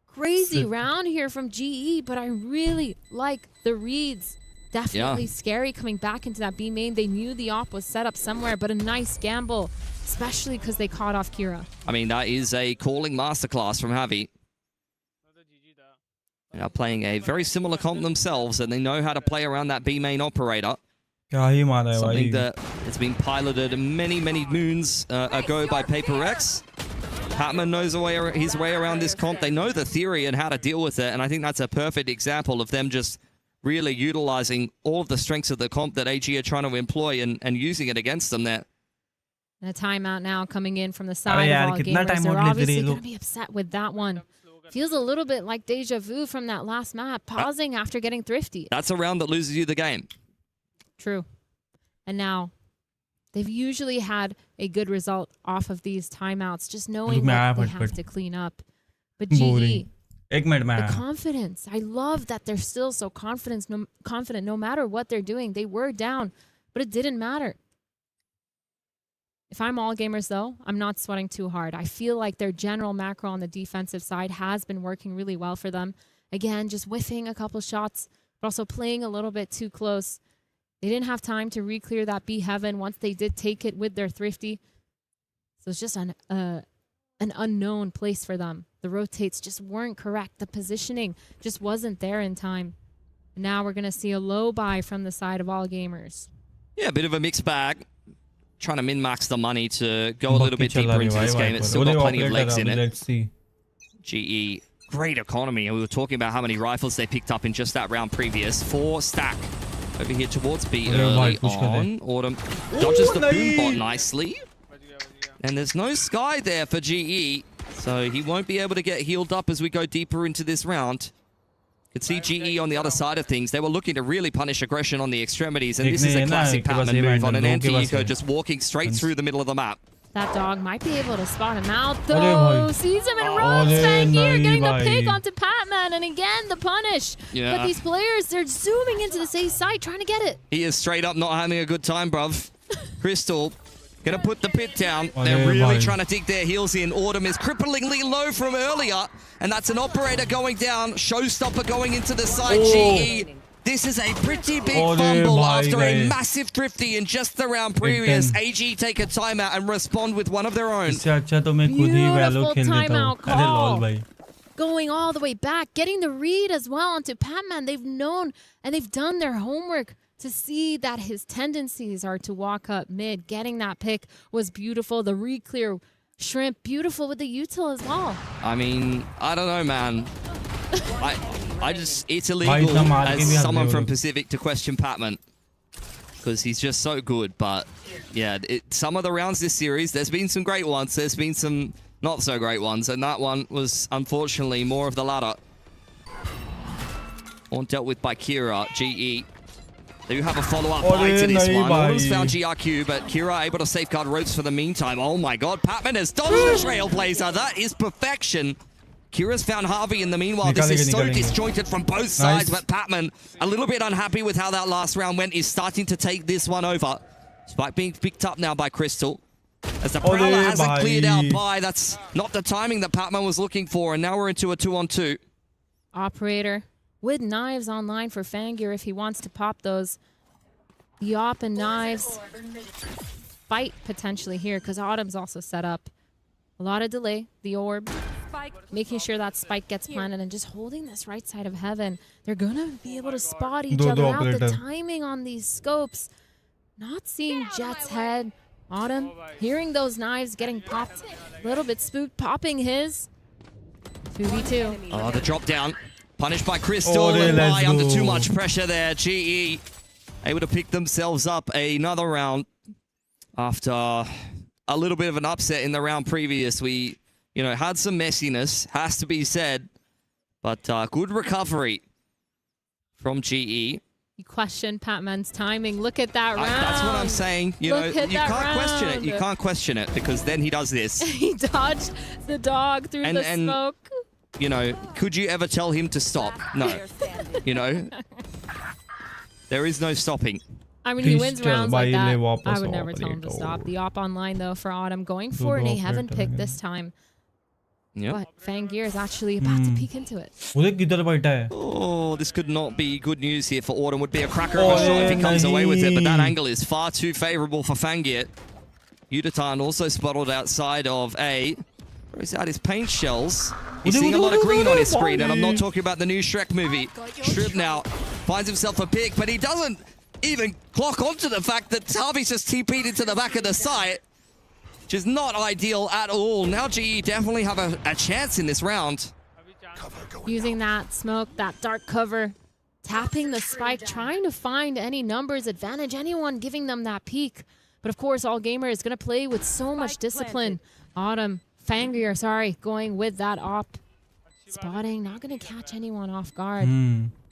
Crazy round here from GE, but I really like the reads. Definitely scary coming back into that B main. They knew the op was set up somewhere, but a nice gamble, especially because they caught off Kira. I mean, that is a calling masterclass from Javi. They are playing a very similar comp themselves, and they know how to play around that B main operator. Something that has been piloted many, many moons ago by Paper X. Patman knows his way around this comp. They know the theory and how to deal with it, and I think that's a perfect example of them just really utilizing all of the strengths of the comp that AG are trying to employ and using it against them there. And a timeout now coming in from the side of all gamers. They're obviously going to be upset with that one. Feels a little bit like deja vu from that last map, pausing after getting thrifty. That's a round that loses you the game. True. And now they've usually had a good result off of these timeouts, just knowing that they have to clean up. But GE, the confidence. I love that they're still so confident no matter what they're doing. They were down, but it didn't matter. If I'm all gamers, though, I'm not sweating too hard. I feel like their general macro on the defensive side has been working really well for them. Again, just whiffing a couple shots, but also playing a little bit too close. They didn't have time to re-clear that B heaven once they did take it with their thrifty. So it's just an unknown place for them. The rotates just weren't correct. The positioning just wasn't there in time. And now we're going to see a low buy from the side of all gamers. Yeah, a bit of a mixed bag. Trying to min-max the money to go a little bit deeper into this game. It's still got plenty of legs in it. Let's see. GE, great economy. And we were talking about how many rifles they picked up in just that round previous. 4 stack over here towards B early on. Autumn dodges the boom bot nicely. And there's no Sky there for GE. So he won't be able to get healed up as we go deeper into this round. Could see GE on the other side of things. They were looking to really punish aggression on the extremities, and this is a classic Patman move on an anti-eco, just walking straight through the middle of the map. That dog might be able to spot him out, though. Sees him and runs. Fangir getting the pick onto Patman, and again, the punish. Yeah. But these players, they're zooming into the safe side, trying to get it. He is straight up not having a good time, bruv. Crystal gonna put the pit down. They're really trying to dig their heels in. Autumn is cripplingly low from earlier, and that's an operator going down. Showstopper going into the side. GE. This is a pretty big fumble after a massive thrifty in just the round previous. AG take a timeout and respond with one of their own. Beautiful timeout call. Going all the way back, getting the read as well onto Patman. They've known and they've done their homework to see that his tendencies are to walk up mid. Getting that pick was beautiful. The re-clear shrimp, beautiful with the util as well. I mean, I don't know, man. I just, it's illegal as someone from Pacific to question Patman because he's just so good. But yeah, some of the rounds this series, there's been some great ones. There's been some not so great ones. And that one was unfortunately more of the latter. All dealt with by Kira, GE. They do have a follow-up buy to this one. Autumn's found GRQ, but Kira able to safeguard ropes for the meantime. Oh my god, Patman has dodged the Trailblazer. That is perfection. Kira's found Harvey in the meanwhile. This is so disjointed from both sides, but Patman, a little bit unhappy with how that last round went, is starting to take this one over. Spike being picked up now by Crystal. As the Prowler hasn't cleared out by, that's not the timing that Patman was looking for, and now we're into a 2-on-2. Operator with knives online for Fangir if he wants to pop those. The op and knives fight potentially here because Autumn's also set up. A lot of delay. The orb. Making sure that spike gets planted and just holding this right side of heaven. They're going to be able to spot each other out. The timing on these scopes. Not seeing Jet's head. Autumn hearing those knives getting popped. A little bit spooked. Popping his. 2v2. Oh, the drop down. Punished by Crystal and by under too much pressure there. GE able to pick themselves up another round after a little bit of an upset in the round previous. We, had some messiness, has to be said, but good recovery from GE. You question Patman's timing. Look at that round. That's what I'm saying. You can't question it. You can't question it because then he does this. He dodged the dog through the smoke. Could you ever tell him to stop? No. There is no stopping. I mean, he wins rounds like that. I would never tell him to stop. The op online, though, for Autumn going for it. A heaven pick this time. Yep. But Fangir is actually about to peek into it. Oh, this could not be good news here for Autumn. Would be a cracker of a shot if he comes away with it, but that angle is far too favorable for Fangir. Udatan also spotted outside of A. Throws out his paint shells. He's seeing a lot of green on his screen, and I'm not talking about the new Shrek movie. Shrib now finds himself a pick, but he doesn't even clock onto the fact that Harvey's just TP'd into the back of the site, which is not ideal at all. Now GE definitely have a chance in this round. Using that smoke, that dark cover, tapping the spike, trying to find any numbers advantage, anyone giving them that peek. But of course, All Gamer is going to play with so much discipline. Autumn, Fangir, going with that op. Spotting, not going to catch anyone off guard.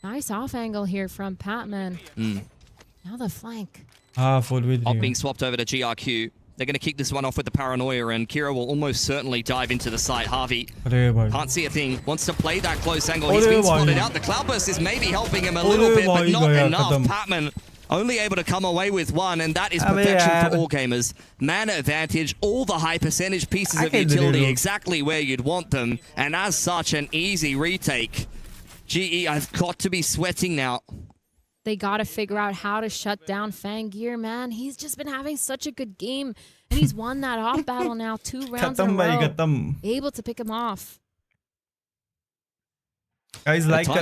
Nice off angle here from Patman. Now the flank. Op being swapped over to GRQ. They're going to kick this one off with the paranoia, and Kira will almost certainly dive into the site. Harvey can't see a thing. Wants to play that close angle. He's been spotted out. The Cloudburst is maybe helping him a little bit, but not enough. Patman only able to come away with one, and that is perfection for All Gamers. Man advantage, all the high percentage pieces of utility exactly where you'd want them, and as such, an easy retake. GE, I've got to be sweating now. They got to figure out how to shut down Fangir, man. He's just been having such a good game, and he's won that off battle now 2 rounds in a row. Able to pick him off. Guys, like the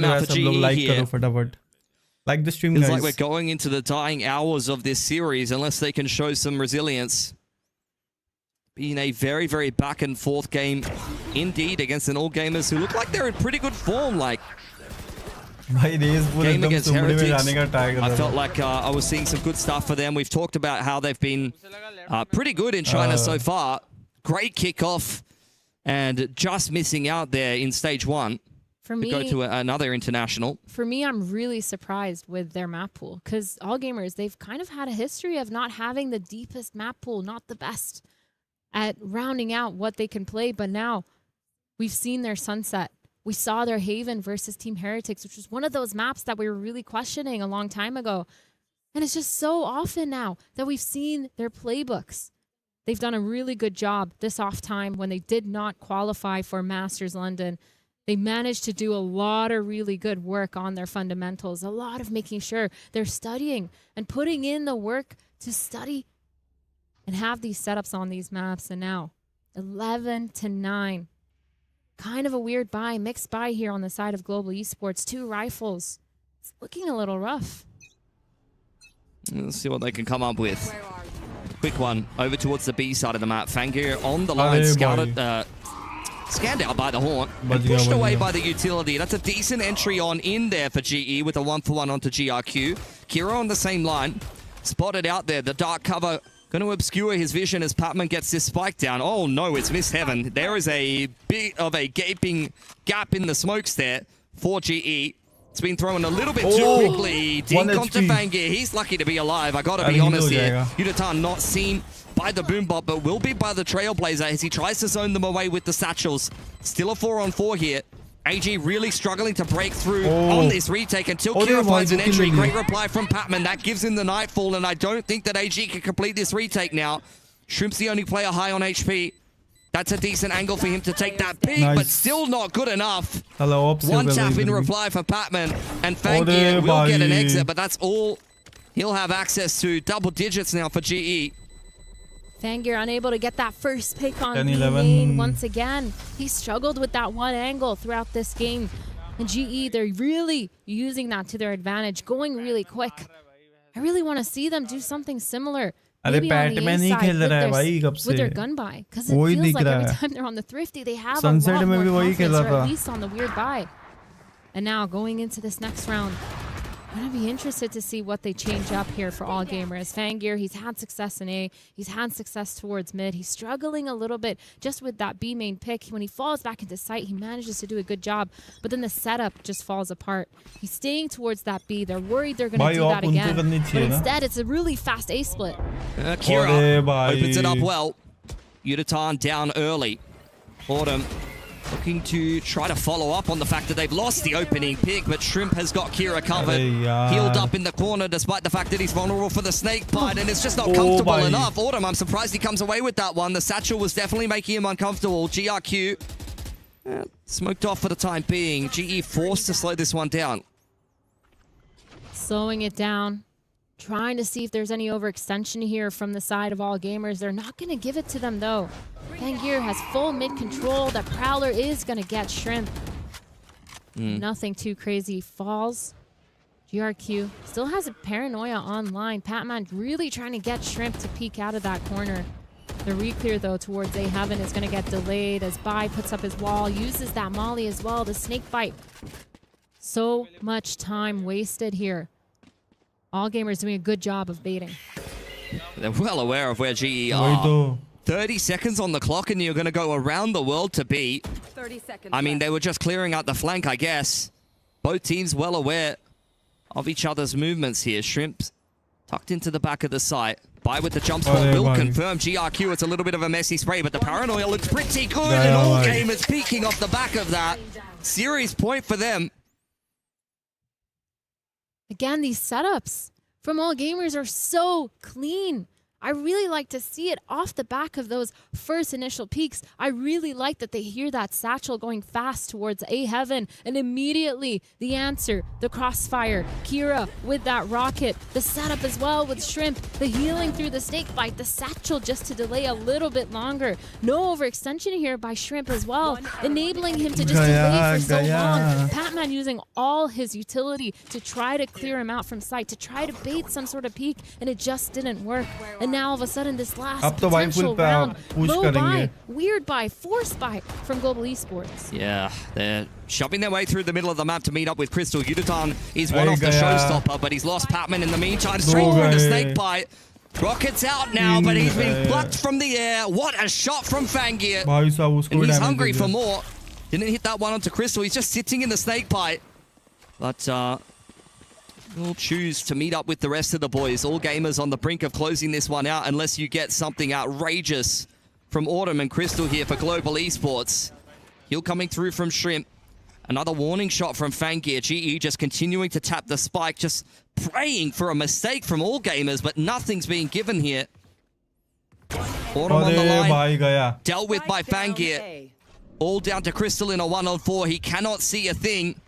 stream, It's guys. like we're going into the dying hours of this series unless they can show some resilience. Being a very, very back and forth game indeed against an All Gamers who look like they're in pretty good form. Like game against Heretics, I felt like I was seeing some good stuff for them. We've talked about how they've been pretty good in China so far. Great kickoff and just missing out there in stage 1. For me, go to another international. For me, I'm really surprised with their map pool because All Gamers, they've kind of had a history of not having the deepest map pool, not the best at rounding out what they can play. But now we've seen their Sunset. We saw their Haven versus Team Heretics, which was one of those maps that we were really questioning a long time ago. And it's just so often now that we've seen their playbooks. They've done a really good job this off time when they did not qualify for Masters London. They managed to do a lot of really good work on their fundamentals, a lot of making sure they're studying and putting in the work to study and have these setups on these maps. And now 11-9. Kind of a weird buy, mixed buy here on the side of Global Esports. 2 rifles. It's looking a little rough. Let's see what they can come up with. Quick one over towards the B side of the map. Fangir on the line, scanned out by the Haunt and pushed away by the utility. That's a decent entry on in there for GE with a 1-for-1 onto GRQ. Kira on the same line, spotted out there. The dark cover going to obscure his vision as Patman gets this spike down. Oh no, it's missed heaven. There is a bit of a gaping gap in the smokes there for GE. It's been thrown a little bit too quickly. Dink onto Fangir. He's lucky to be alive. I gotta be honest here. Udatan not seen by the Boombot, but will be by the Trailblazer as he tries to zone them away with the satchels. Still a 4-on-4 here. AG really struggling to break through on this retake until Kira finds an entry. Great reply from Patman. That gives him the Nightfall, and I don't think that AG can complete this retake now. Shrimp's the only player high on HP. That's a decent angle for him to take that peek, but still not good enough. One tap in reply for Patman, and Fangir will get an exit, but that's all he'll have access to. Double digits now for GE. Fangir unable to get that first pick on B main once again. He struggled with that one angle throughout this game. And GE, they're really using that to their advantage, going really quick. I really want to see them do something similar. Maybe on the A side with their gun buy. Because it feels like every time they're on the Thrifty, they have a lot more confidence, or at least on the weird buy. And now going into this next round, I'm going to be interested to see what they change up here for all gamers. Fangir, he's had success in A. He's had success towards mid. He's struggling a little bit just with that B main pick. When he falls back into sight, he manages to do a good job. But then the setup just falls apart. He's staying towards that B. They're worried they're going to do that again. But instead, it's a really fast A split. Kira opens it up well. Yudatan down early. Autumn looking to try to follow up on the fact that they've lost the opening pick, but Shrimp has got Kira covered. Healed up in the corner despite the fact that he's vulnerable for the snake bite, and it's just not comfortable enough. Autumn, I'm surprised he comes away with that one. The satchel was definitely making him uncomfortable. GRQ smoked off for the time being. GE forced to slow this one down. Slowing it down. Trying to see if there's any overextension here from the side of all gamers. They're not going to give it to them, though. Fangir has full mid control. That Prowler is going to get Shrimp. Nothing too crazy. Falls. GRQ still has a Paranoia online. Patman really trying to get Shrimp to peek out of that corner. The re-clear, though, towards A Heaven is going to get delayed as Bai puts up his wall. Uses that molly as well. The snake bite. So much time wasted here. All gamers doing a good job of baiting. They're well aware of where GE are. 30 seconds on the clock and you're going to go around the world to beat. 30 seconds I mean, they were just clearing out the flank, I guess. Both teams well aware of each other's movements here. Shrimps tucked into the back of the site. Bai with the jump spot will confirm GRQ. It's a little bit of a messy spray, but the Paranoia looks pretty good. And all gamers peeking off the back of that. Series point for them. Again, these setups from all gamers are so clean. I really like to see it off the back of those first initial peaks. I really like that they hear that satchel going fast towards A Heaven, and immediately the answer, the crossfire, Kira with that rocket, the setup as well with Shrimp, the healing through the snake bite, the satchel just to delay a little bit longer. No overextension here by Shrimp as well, enabling him to just delay for so long. Patman using all his utility to try to clear him out from sight, to try to bait some sort of peak, and it just didn't work. And now all of a sudden this last potential round, low buy, weird buy, forced buy from Global Esports. Yeah, they're shoving their way through the middle of the map to meet up with Crystal. Yudatan is one off the showstopper, but he's lost Patman in the meantime. Straight through the snake bite. Rocket's out now, but he's been plucked from the air. What a shot from Fangir. And he's hungry for more. Didn't hit that one onto Crystal. He's just sitting in the snake bite. But we'll choose to meet up with the rest of the boys. All gamers on the brink of closing this one out unless you get something outrageous from Autumn and Crystal here for Global Esports. Heal coming through from Shrimp. Another warning shot from Fangir. GE just continuing to tap the spike, just praying for a mistake from all gamers, but nothing's being given here. Autumn on the line, dealt with by Fangir. All down to Crystal in a 1-on-4. He cannot see a thing.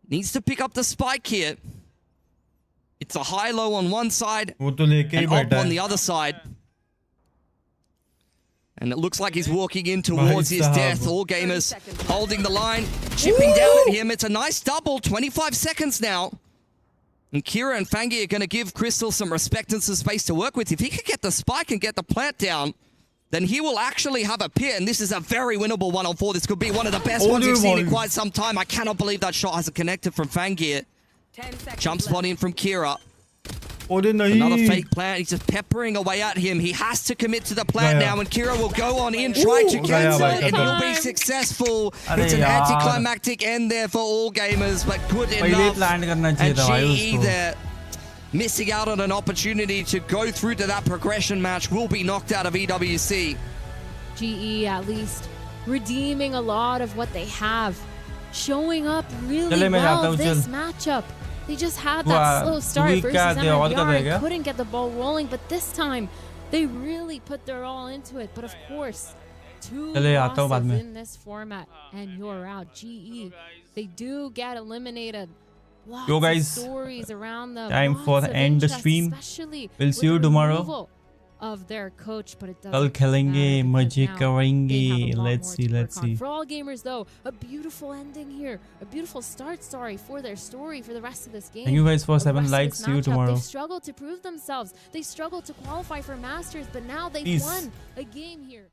Needs to pick up the spike here. It's a high-low on one side and up on the other side. And it looks like he's walking in towards his death. All gamers holding the line, chipping down at him. It's a nice double, 25 seconds now. And Kira and Fangir are going to give Crystal some respect and some space to work with. If he could get the spike and get the plant down, then he will actually have a pit, and this is a very winnable 1-on-4. This could be one of the best ones we've seen in quite some time. I cannot believe that shot hasn't connected from Fangir. Jump spot in from Kira. Another fake plant. He's just peppering away at him. He has to commit to the plant now, and Kira will go on in, try to cancel, and he'll be successful. It's an anticlimactic end there for all gamers, but good enough. And GE there, missing out on an opportunity to go through to that progression match, will be knocked out of EWC. GE at least redeeming a lot of what they have. Showing up really well this matchup. They just had that slow start versus MMR. Couldn't get the ball rolling, but this time They really put their all into it. But of course, 2 चले आता हूँ बाद losses में. in this format, and you're out. GE, they do get eliminated. Lots Yo of guys, stories around them. time lots for of end the interest, stream. especially We'll with see you the tomorrow. removal of their coach, but it कल doesn't खेलेंगे, matter मजे because now they have करेंगे. a lot Let's more see, to let's work on. see. For all gamers, though, a beautiful ending here, a beautiful start, for their story for the rest of this game. Thank you guys for The 7 rest of likes. this See you matchup, tomorrow. They struggled to prove themselves. They struggled to qualify for Masters, but now they've Peace. won a game here.